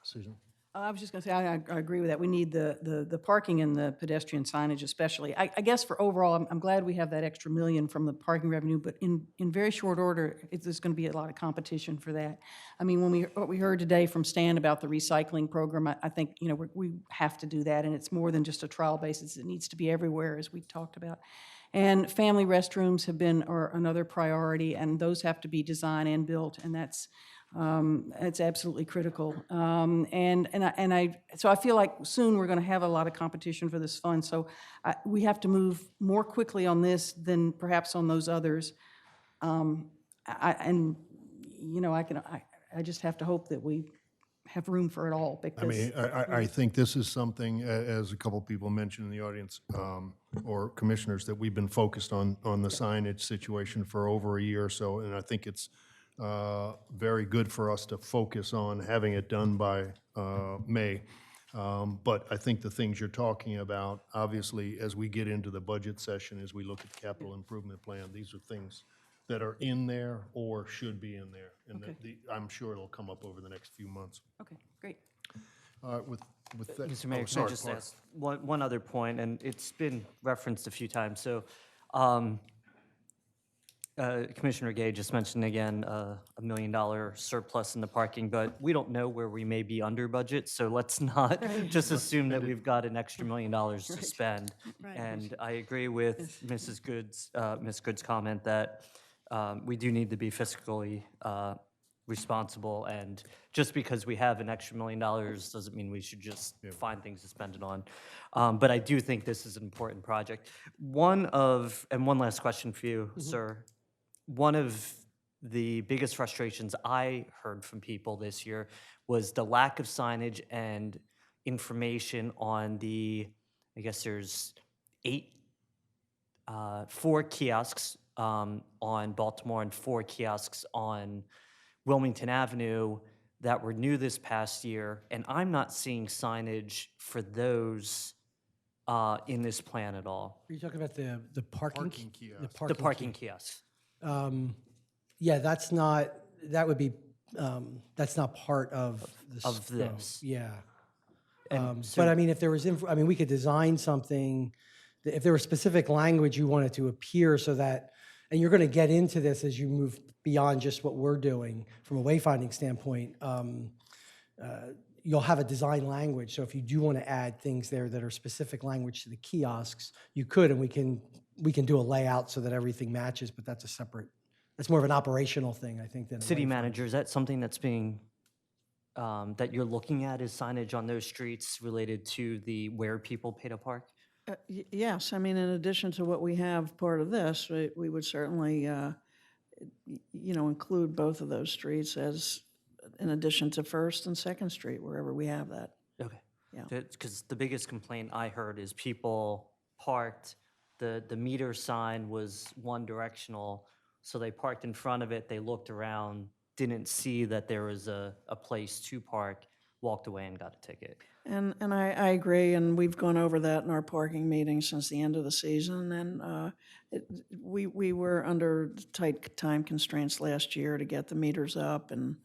Speaker 1: Susan?
Speaker 8: I was just going to say, I agree with that. We need the parking and the pedestrian signage especially. I guess for overall, I'm glad we have that extra $1 million from the parking revenue, but in very short order, there's going to be a lot of competition for that. I mean, what we heard today from Stan about the recycling program, I think, you know, we have to do that, and it's more than just a trial basis. It needs to be everywhere, as we talked about. And family restrooms are another priority, and those have to be designed and built, and that's absolutely critical. So I feel like soon we're going to have a lot of competition for this fund. So we have to move more quickly on this than perhaps on those others. I just have to hope that we have room for it all, because
Speaker 1: I mean, I think this is something, as a couple people mentioned in the audience, or commissioners, that we've been focused on the signage situation for over a year or so, and I think it's very good for us to focus on having it done by May. But I think the things you're talking about, obviously, as we get into the budget session, as we look at the capital improvement plan, these are things that are in there or should be in there. And
Speaker 8: Okay.
Speaker 1: I'm sure it'll come up over the next few months.
Speaker 8: Okay, great.
Speaker 1: With that.
Speaker 2: Mr. Mayor,
Speaker 1: oh,
Speaker 2: can I
Speaker 1: sorry,
Speaker 2: just
Speaker 1: Mark.
Speaker 2: ask one other point, and it's been referenced a few times. So Commissioner Gay just mentioned again $1 million surplus in the parking, but we don't know where we may be under budget, so let's not just assume that we've got an extra $1 million to spend.
Speaker 3: Right.
Speaker 2: And I agree with Ms. Good's comment that we do need to be fiscally responsible, and just because we have an extra $1 million doesn't mean we should just find things to spend it on. But I do think this is an important project. One last question for you, sir. One of the biggest frustrations I heard from people this year was the lack of signage and information on I guess there's 4 kiosks on Baltimore and 4 kiosks on Wilmington Avenue that were new this past year, and I'm not seeing signage for those in this plan at all.
Speaker 20: Are you talking about the parking?
Speaker 1: Parking kiosk.
Speaker 2: The parking kiosks.
Speaker 20: Yeah, that's not part of the
Speaker 2: Of
Speaker 20: scope.
Speaker 2: this.
Speaker 20: Yeah.
Speaker 2: And
Speaker 20: But I mean, if there was, we could design something, if there was specific language you wanted to appear so that, and you're going to get into this as you move beyond just what we're doing from a wayfinding standpoint, you'll have a design language. So if you do want to add things there that are specific language to the kiosks, you could, and we can do a layout so that everything matches, but that's more of an operational thing, I think, than a
Speaker 2: City
Speaker 20: wayfinding.
Speaker 2: manager, is that something that's being, that you're looking at, is signage on those streets related to where people pay to park?
Speaker 3: Yes, I mean, in addition to what we have part of this, we would certainly, include both of those streets as, in addition to First and Second Street, wherever we have that.
Speaker 2: Okay.
Speaker 3: Yeah.
Speaker 2: Because the biggest complaint I heard is people parked, the meter sign was one directional, so they parked in front of it, they looked around, didn't see that there was a place to park, walked away and got a ticket.
Speaker 3: And I agree, and we've gone over that in our parking meetings since the end of the season, and we were under tight time constraints last year to get the meters up and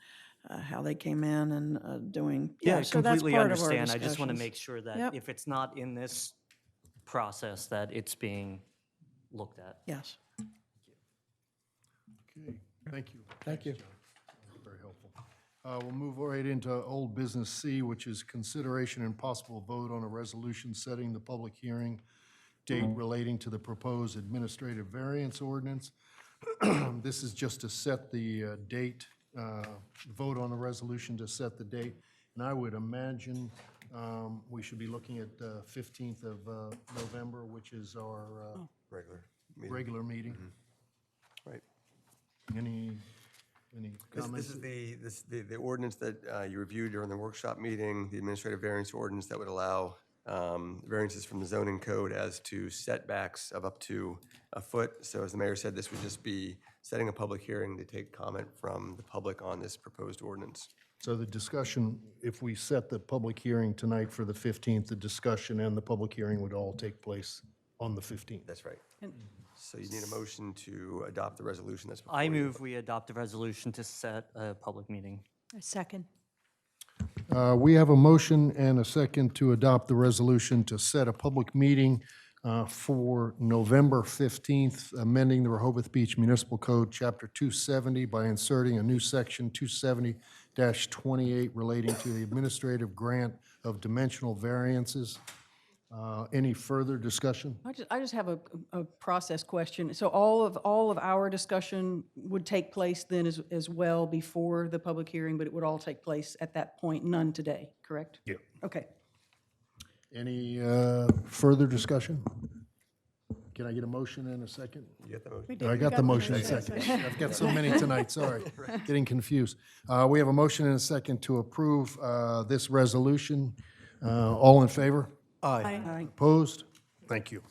Speaker 3: how they came in and doing.
Speaker 2: Yeah, I
Speaker 3: so that's
Speaker 2: completely
Speaker 3: part of our
Speaker 2: understand. I just want to
Speaker 3: discussions.
Speaker 2: make sure that
Speaker 3: Yep.
Speaker 2: if it's not in this process, that it's being looked at.
Speaker 3: Yes.
Speaker 1: Okay, thank you.
Speaker 20: Thank you.
Speaker 1: Thanks, John. Very helpful. We'll move right into old business C, which is consideration and possible vote on a resolution setting the public hearing date relating to the proposed administrative variance ordinance. This is just to set the date, vote on a resolution to set the date. And I would imagine we should be looking at 15th of November, which is our regular meeting.
Speaker 7: Right.
Speaker 1: Any comments?
Speaker 7: This is the ordinance that you reviewed during the workshop meeting, the administrative variance ordinance that would allow variances from the zoning code as to setbacks of up to a foot. So as the mayor said, this would just be setting a public hearing to take comment from the public on this proposed ordinance.
Speaker 1: So the discussion, if we set the public hearing tonight for the 15th, the discussion and the public hearing would all take place on the 15th.
Speaker 7: That's right.
Speaker 8: And-
Speaker 7: So you need a motion to adopt the resolution that's before
Speaker 2: I
Speaker 7: you.
Speaker 2: move we adopt a resolution to set a public meeting.
Speaker 5: A second.
Speaker 1: We have a motion and a second to adopt the resolution to set a public meeting for November 15th, amending the Rehoboth Beach Municipal Code, Chapter 270, by inserting a new section 270-28 relating to the administrative grant of dimensional variances. Any further discussion?
Speaker 8: I just have a process question. So all of our discussion would take place then as well before the public hearing, but it would all take place at that point, none today, correct?
Speaker 1: Yeah.
Speaker 8: Okay.
Speaker 1: Any further discussion? Can I get a motion and a second?
Speaker 7: You get the motion?
Speaker 9: We did.
Speaker 1: I
Speaker 9: We
Speaker 1: got the motion and
Speaker 9: motion.
Speaker 1: second. I've got so many tonight, sorry. Getting confused. We have a motion and a second to approve this resolution. All in favor?
Speaker 10: Aye.
Speaker 8: Aye.
Speaker 1: Opposed? Thank you.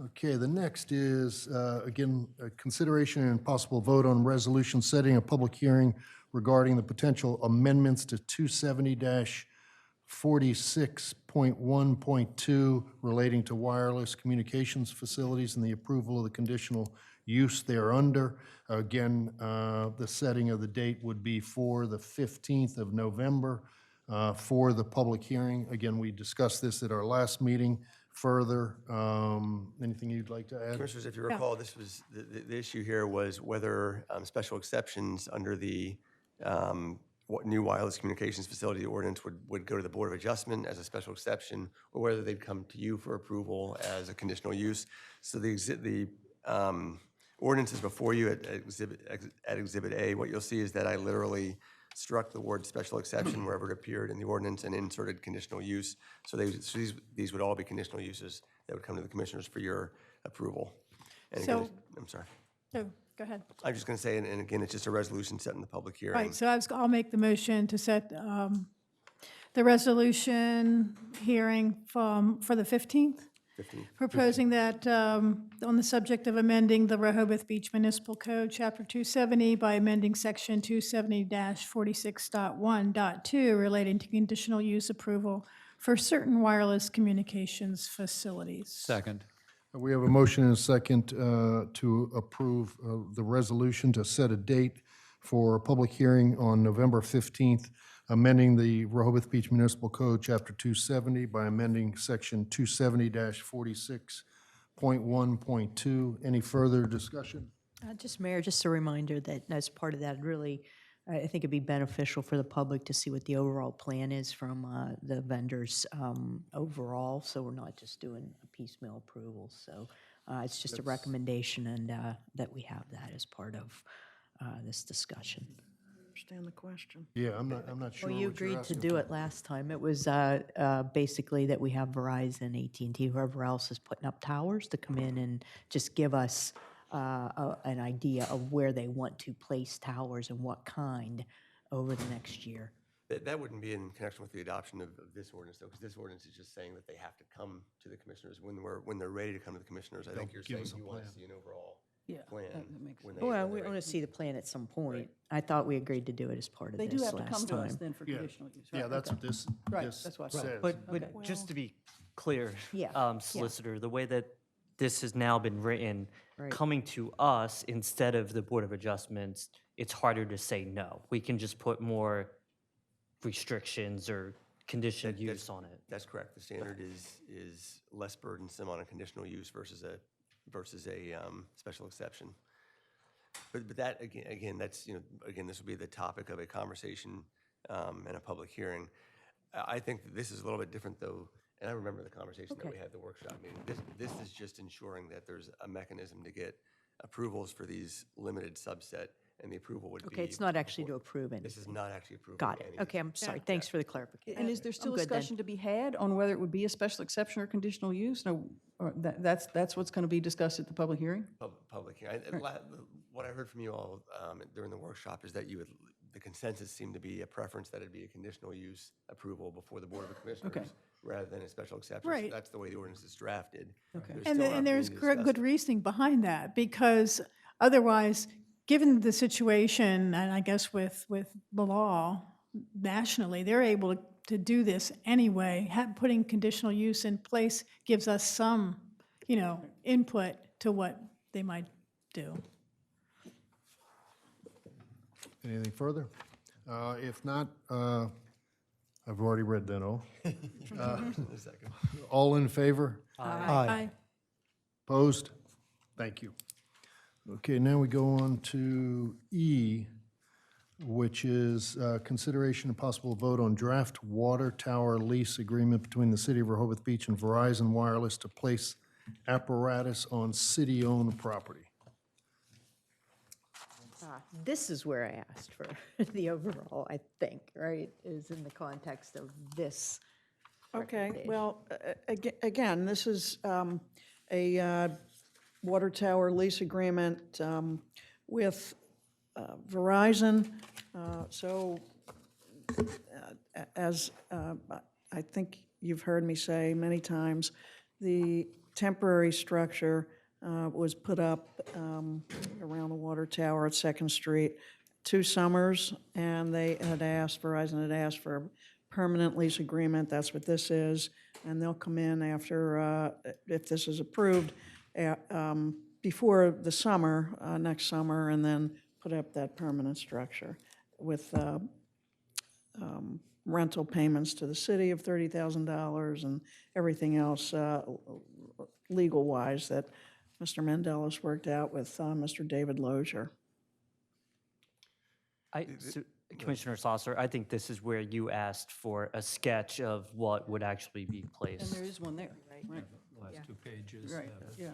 Speaker 1: Okay, the next is, again, a consideration and possible vote on resolution setting a public hearing regarding the potential amendments to 270-46.1.2 relating to wireless communications facilities and the approval of the conditional use thereunder. Again, the setting of the date would be for the 15th of November for the public hearing. Again, we discussed this at our last meeting. Further, anything you'd like to add?
Speaker 7: Commissioners, if you recall, this was, the issue here was whether special exceptions under the new wireless communications facility ordinance would go to the Board of Adjustment as a special exception, or whether they'd come to you for approval as a conditional use. So the ordinance is before you at Exhibit A. What you'll see is that I literally struck the word special exception wherever it appeared in the ordinance and inserted conditional use. So these would all be conditional uses that would come to the commissioners for your approval. And again,
Speaker 9: So-
Speaker 7: I'm sorry.
Speaker 9: So, go ahead.
Speaker 7: I'm just going to say, and again, it's just a resolution setting the public hearing.
Speaker 9: Right, so I'll make the motion to set the resolution hearing for the 15th,
Speaker 7: 15.
Speaker 9: proposing that on the subject of amending the Rehoboth Beach Municipal Code, Chapter 270, by amending Section 270-46.1.2 relating to conditional use approval for certain wireless communications facilities.
Speaker 4: Second.
Speaker 1: We have a motion and a second to approve the resolution to set a date for a public hearing on November 15th, amending the Rehoboth Beach Municipal Code, Chapter 270, by amending Section 270-46.1.2. Any further discussion?
Speaker 5: Just, Mayor, just a reminder that as part of that, really, I think it'd be beneficial for the public to see what the overall plan is from the vendors overall, so we're not just doing a piecemeal approval. So it's just a recommendation, and that we have that as part of this discussion.
Speaker 3: Understand the question.
Speaker 1: Yeah, I'm not sure
Speaker 5: Well, you
Speaker 1: what you're
Speaker 5: agreed to
Speaker 1: asking
Speaker 5: do
Speaker 1: for.
Speaker 5: it last time. It was basically that we have Verizon, AT&T, whoever else is putting up towers to come in and just give us an idea of where they want to place towers and what kind over the next year.
Speaker 7: That wouldn't be in connection with the adoption of this ordinance, though, because this ordinance is just saying that they have to come to the commissioners when they're ready to come to the commissioners. I think you're
Speaker 1: give
Speaker 7: saying
Speaker 1: us a
Speaker 7: you want to
Speaker 1: plan.
Speaker 7: see an overall
Speaker 8: Yeah,
Speaker 7: plan.
Speaker 8: that makes
Speaker 7: when
Speaker 8: sense.
Speaker 7: they-
Speaker 5: Well,
Speaker 7: when
Speaker 5: we
Speaker 7: they're
Speaker 5: want
Speaker 7: ready.
Speaker 5: to see the plan at some point. I thought we agreed to do it as part of
Speaker 8: They
Speaker 5: this
Speaker 8: do have to
Speaker 5: last
Speaker 8: come to us
Speaker 5: time.
Speaker 8: then for
Speaker 1: Yeah.
Speaker 8: conditional use, right?
Speaker 1: Yeah, that's
Speaker 8: okay.
Speaker 1: what this
Speaker 8: Right,
Speaker 1: this
Speaker 8: that's what I
Speaker 1: says.
Speaker 8: thought.
Speaker 2: But
Speaker 8: Okay.
Speaker 2: just to be clear,
Speaker 5: Yeah, yeah.
Speaker 2: Solicitor, the way that this has now been written,
Speaker 5: Right.
Speaker 2: coming to us instead of the Board of Adjustments, it's harder to say no. We can just put more restrictions or conditional use on it.
Speaker 7: That's correct. The standard is less burdensome on a conditional use versus a special exception. But that, again, that's, again, this will be the topic of a conversation and a public hearing. I think that this is a little bit different, though, and I remember the conversation that we
Speaker 5: Okay.
Speaker 7: had at the workshop meeting. This is just ensuring that there's a mechanism to get approvals for these limited subset, and the approval would be.
Speaker 5: Okay, it's not actually to approve anything.
Speaker 7: This is not actually approving.
Speaker 5: Got
Speaker 7: any
Speaker 5: it.
Speaker 7: of
Speaker 5: Okay,
Speaker 7: this.
Speaker 5: I'm sorry. Thanks for the clarification.
Speaker 8: And is there still
Speaker 5: I'm good then.
Speaker 8: discussion to be had on whether it would be a special exception or conditional use? No, or that's what's going to be discussed at the public hearing?
Speaker 7: Public hearing. What I heard from you all during the workshop is that the consensus seemed to be a preference that it be a conditional use approval before the Board of Commissioners rather than a special exception.
Speaker 9: Right.
Speaker 7: So that's the way the ordinance is drafted.
Speaker 8: Okay.
Speaker 9: And there's
Speaker 7: opportunity to discuss
Speaker 9: good reasoning behind that, because otherwise, given the situation, and I guess with the law nationally, they're able to do this anyway. Putting conditional use in place gives us some, input to what they might do.
Speaker 1: Anything further? If not, I've already read that all. All in favor?
Speaker 20: Aye.
Speaker 1: Opposed? Thank you. Okay, now we go on to E, which is consideration and possible vote on draft water tower lease agreement between the City of Rehoboth Beach and Verizon Wireless to place apparatus on city-owned property.
Speaker 5: This is where I asked for the overall, I think, right, is in the context of this.
Speaker 3: Okay, well, again, this is a water tower lease agreement with Verizon. So as I think you've heard me say many times, the temporary structure was put up around the water tower at Second Street 2 summers, and they had asked, Verizon had asked for a permanent lease agreement. That's what this is, and they'll come in after, if this is approved, before the summer, next summer, and then put up that permanent structure with rental payments to the city of $30,000 and everything else legal-wise that Mr. Mandelis worked out with Mr. David Lozier.
Speaker 2: Commissioner Saucer, I think this is where you asked for a sketch of what would actually be
Speaker 8: And
Speaker 2: placed.
Speaker 8: there is one there, right?
Speaker 4: Last 2 pages.
Speaker 8: Right, yeah.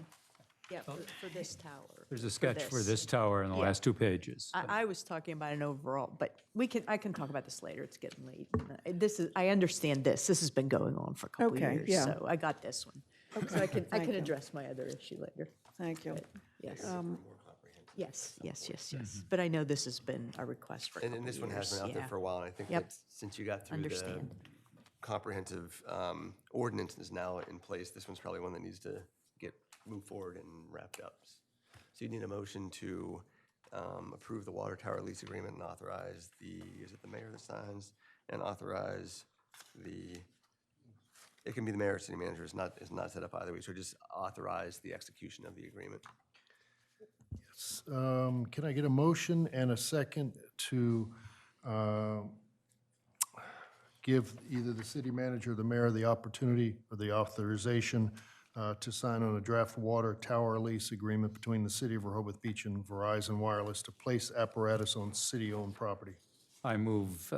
Speaker 5: Yeah, for this tower.
Speaker 4: There's a sketch for this tower in the last 2 pages.
Speaker 5: I was talking about an overall, but I can talk about this later, it's getting late. I understand this has been going on for a couple of
Speaker 3: Okay,
Speaker 5: years,
Speaker 3: yeah.
Speaker 5: so I got this one. So I
Speaker 3: Thank
Speaker 5: can
Speaker 3: you.
Speaker 5: address my other issue later.
Speaker 3: Thank you.
Speaker 5: Yes. Yes.
Speaker 4: Mm-hmm.
Speaker 5: But I know this has been a request for a couple
Speaker 7: And
Speaker 5: of years.
Speaker 7: this one has been out there
Speaker 5: yeah.
Speaker 7: for a while, and I think
Speaker 5: Yep.
Speaker 7: that since you got through the
Speaker 5: Understand.
Speaker 7: comprehensive ordinance is now in place, this one's probably one that needs to get moved forward and wrapped up. So you need a motion to approve the water tower lease agreement and authorize is it the mayor that signs? And authorize it can be the mayor or city manager, it's not set up either way, so just authorize the execution of the agreement.
Speaker 1: Can I get a motion and a second to give either the city manager or the mayor the opportunity or the authorization to sign on a draft water tower lease agreement between the City of Rehoboth Beach and Verizon Wireless to place apparatus on city-owned property?
Speaker 4: I move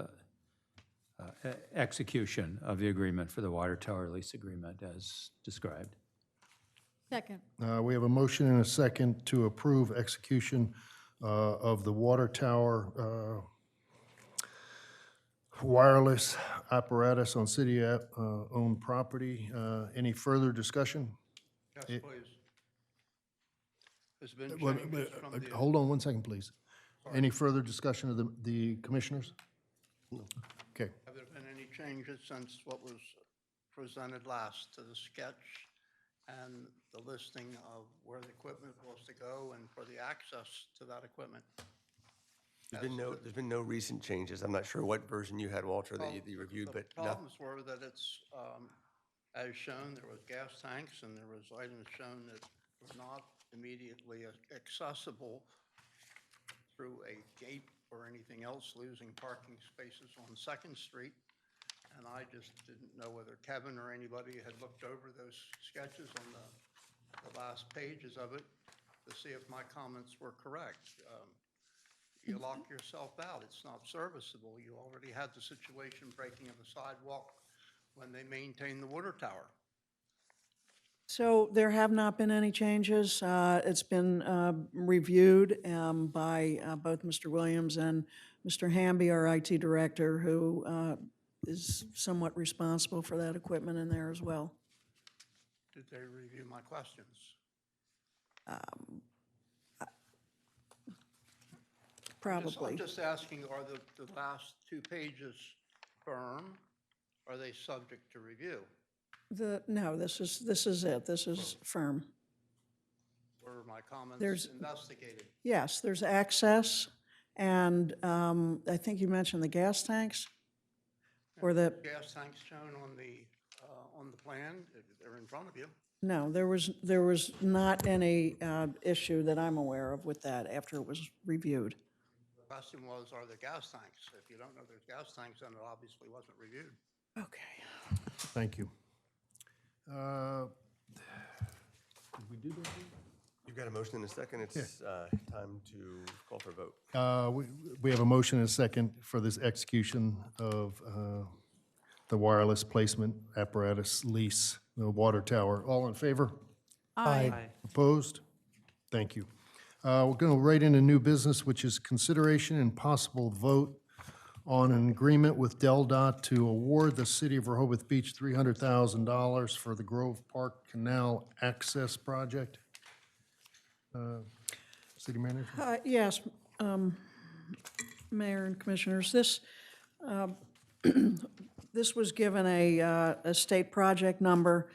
Speaker 4: execution of the agreement for the water tower lease agreement as described.
Speaker 9: Second.
Speaker 1: We have a motion and a second to approve execution of the water tower wireless apparatus on city-owned property. Any further discussion?
Speaker 11: Yes,
Speaker 1: It-
Speaker 11: please. There's been
Speaker 1: Wait,
Speaker 11: changes from the.
Speaker 1: Hold on one second, please. Any further discussion of the commissioners? Okay.
Speaker 11: Have there been any changes since what was presented last to the sketch and the listing of where the equipment was to go and for the access to that equipment?
Speaker 7: There's been no recent changes. I'm not sure what version you had, Walter, that you reviewed, but
Speaker 11: The
Speaker 7: no.
Speaker 11: problems were that it's, as shown, there was gas tanks and there was items shown that were not immediately accessible through a gate or anything else, losing parking spaces on Second Street. And I just didn't know whether Kevin or anybody had looked over those sketches on the last pages of it to see if my comments were correct. You lock yourself out, it's not serviceable. You already had the situation breaking of the sidewalk when they maintained the water tower.
Speaker 3: So there have not been any changes. It's been reviewed by both Mr. Williams and Mr. Hamby, our IT director, who is somewhat responsible for that equipment in there as well.
Speaker 11: Did they review my questions?
Speaker 3: Probably.
Speaker 11: I'm just asking, are the last 2 pages firm? Are they subject to review?
Speaker 3: No, this is it. This is firm.
Speaker 11: Were my comments
Speaker 3: There's-
Speaker 11: investigated?
Speaker 3: Yes, there's access, and I think you mentioned the gas tanks? Or the,
Speaker 11: Gas tanks shown on the plan, they're in front of you.
Speaker 3: no, there was not any issue that I'm aware of with that after it was reviewed.
Speaker 11: Question was, are there gas tanks? If you don't know there's gas tanks, then it obviously wasn't reviewed.
Speaker 3: Okay.
Speaker 1: Thank you. Did we do that?
Speaker 7: You've got a motion and a second. It's time to call for a vote.
Speaker 1: We have a motion and a second for this execution of the wireless placement apparatus lease, the water tower. All in favor?
Speaker 3: Aye.
Speaker 1: Opposed? Thank you. We're going to right into new business, which is consideration and possible vote on an agreement with DelDOT to award the city of Rehoboth Beach $300,000 for the Grove Park Canal Access Project. City Manager?
Speaker 3: Yes, Mayor and Commissioners, this, this was given a state project number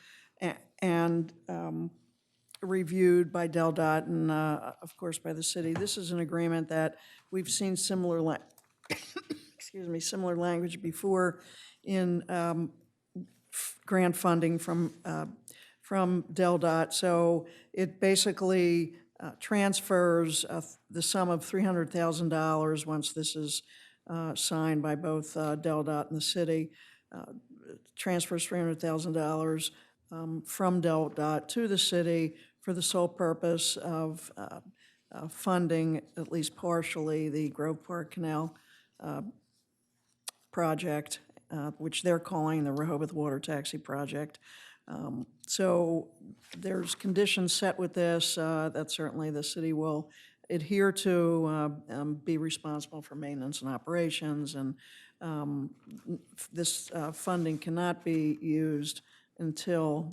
Speaker 3: and reviewed by DelDOT and, of course, by the city. This is an agreement that we've seen similar, excuse me, similar language before in grant funding from DelDOT. So it basically transfers the sum of $300,000 once this is signed by both DelDOT and the city. Transfers $300,000 from DelDOT to the city for the sole purpose of funding, at least partially, the Grove Park Canal project, which they're calling the Rehoboth Water Taxi Project. So there's conditions set with this that certainly the city will adhere to, be responsible for maintenance and operations, and this funding cannot be used until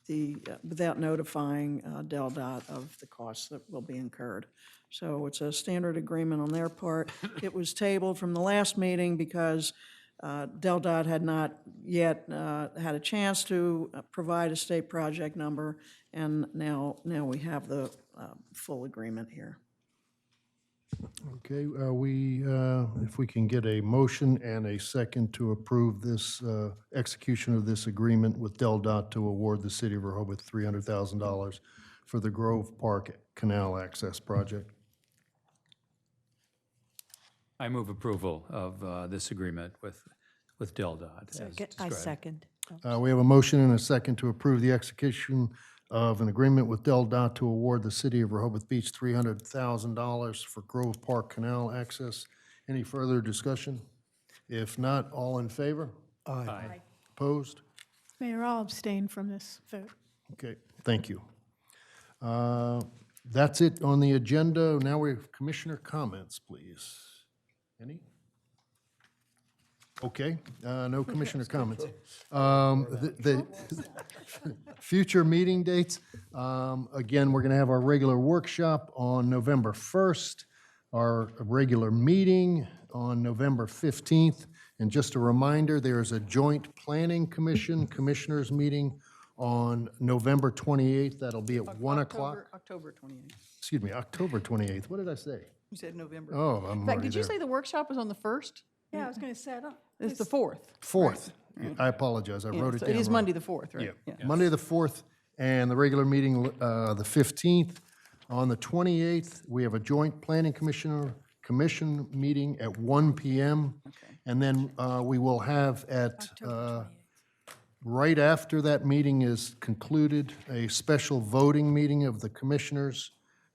Speaker 3: without notifying DelDOT of the costs that will be incurred. So it's a standard agreement on their part. It was tabled from the last meeting because DelDOT had not yet had a chance to provide a state project number, and now we have the full agreement here.
Speaker 1: Okay, if we can get a motion and a second to approve this execution of this agreement with DelDOT to award the city of Rehoboth $300,000 for the Grove Park Canal Access Project.
Speaker 4: I move approval of this agreement with DelDOT as
Speaker 5: I
Speaker 4: described.
Speaker 5: second.
Speaker 1: We have a motion and a second to approve the execution of an agreement with DelDOT to award the city of Rehoboth Beach $300,000 for Grove Park Canal access. Any further discussion? If not, all in favor?
Speaker 4: Aye.
Speaker 1: Opposed?
Speaker 9: Mayor, I'll abstain from this vote.
Speaker 1: Okay, thank you. That's it on the agenda. Now we have commissioner comments, please. Any? Okay, no commissioner comments. The future meeting dates, again, we're going to have our regular workshop on November 1st, our regular meeting on November 15th, and just a reminder, there is a joint planning commission commissioners meeting on November 28th. That'll be at 1 o'clock.
Speaker 8: October 28th.
Speaker 1: Excuse me, October 28th. What did I say?
Speaker 8: You said November.
Speaker 1: Oh, I'm
Speaker 8: In fact,
Speaker 1: already
Speaker 8: did you
Speaker 1: there.
Speaker 8: say the workshop was on the 1st?
Speaker 9: Yeah, I was going to say,
Speaker 8: It's the 4th.
Speaker 1: 4th. I apologize, I
Speaker 8: Yeah,
Speaker 1: wrote it
Speaker 8: so
Speaker 1: down
Speaker 8: it is
Speaker 1: wrong.
Speaker 8: Monday the 4th, right?
Speaker 1: Yeah, Monday the 4th, and the regular meeting the 15th. On the 28th, we have a joint planning commission meeting at 1 PM. And then we will have at, right after that meeting is concluded, a special voting meeting of the commissioners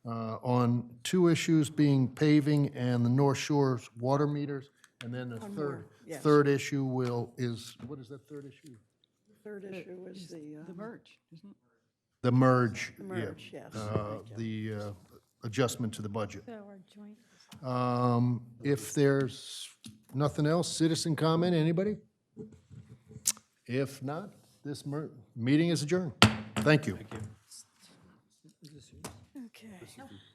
Speaker 1: on two issues being paving and the North Shore's water meters. And then the third issue is, what is that third issue?
Speaker 3: The third issue is
Speaker 8: The merge, isn't it?
Speaker 1: The merge,
Speaker 3: The
Speaker 1: yeah.
Speaker 3: merge, yes.
Speaker 1: The adjustment to the budget.
Speaker 9: so our joint.
Speaker 1: If there's nothing else, citizen comment, anybody? If not, this meeting is adjourned. Thank you.
Speaker 9: Okay.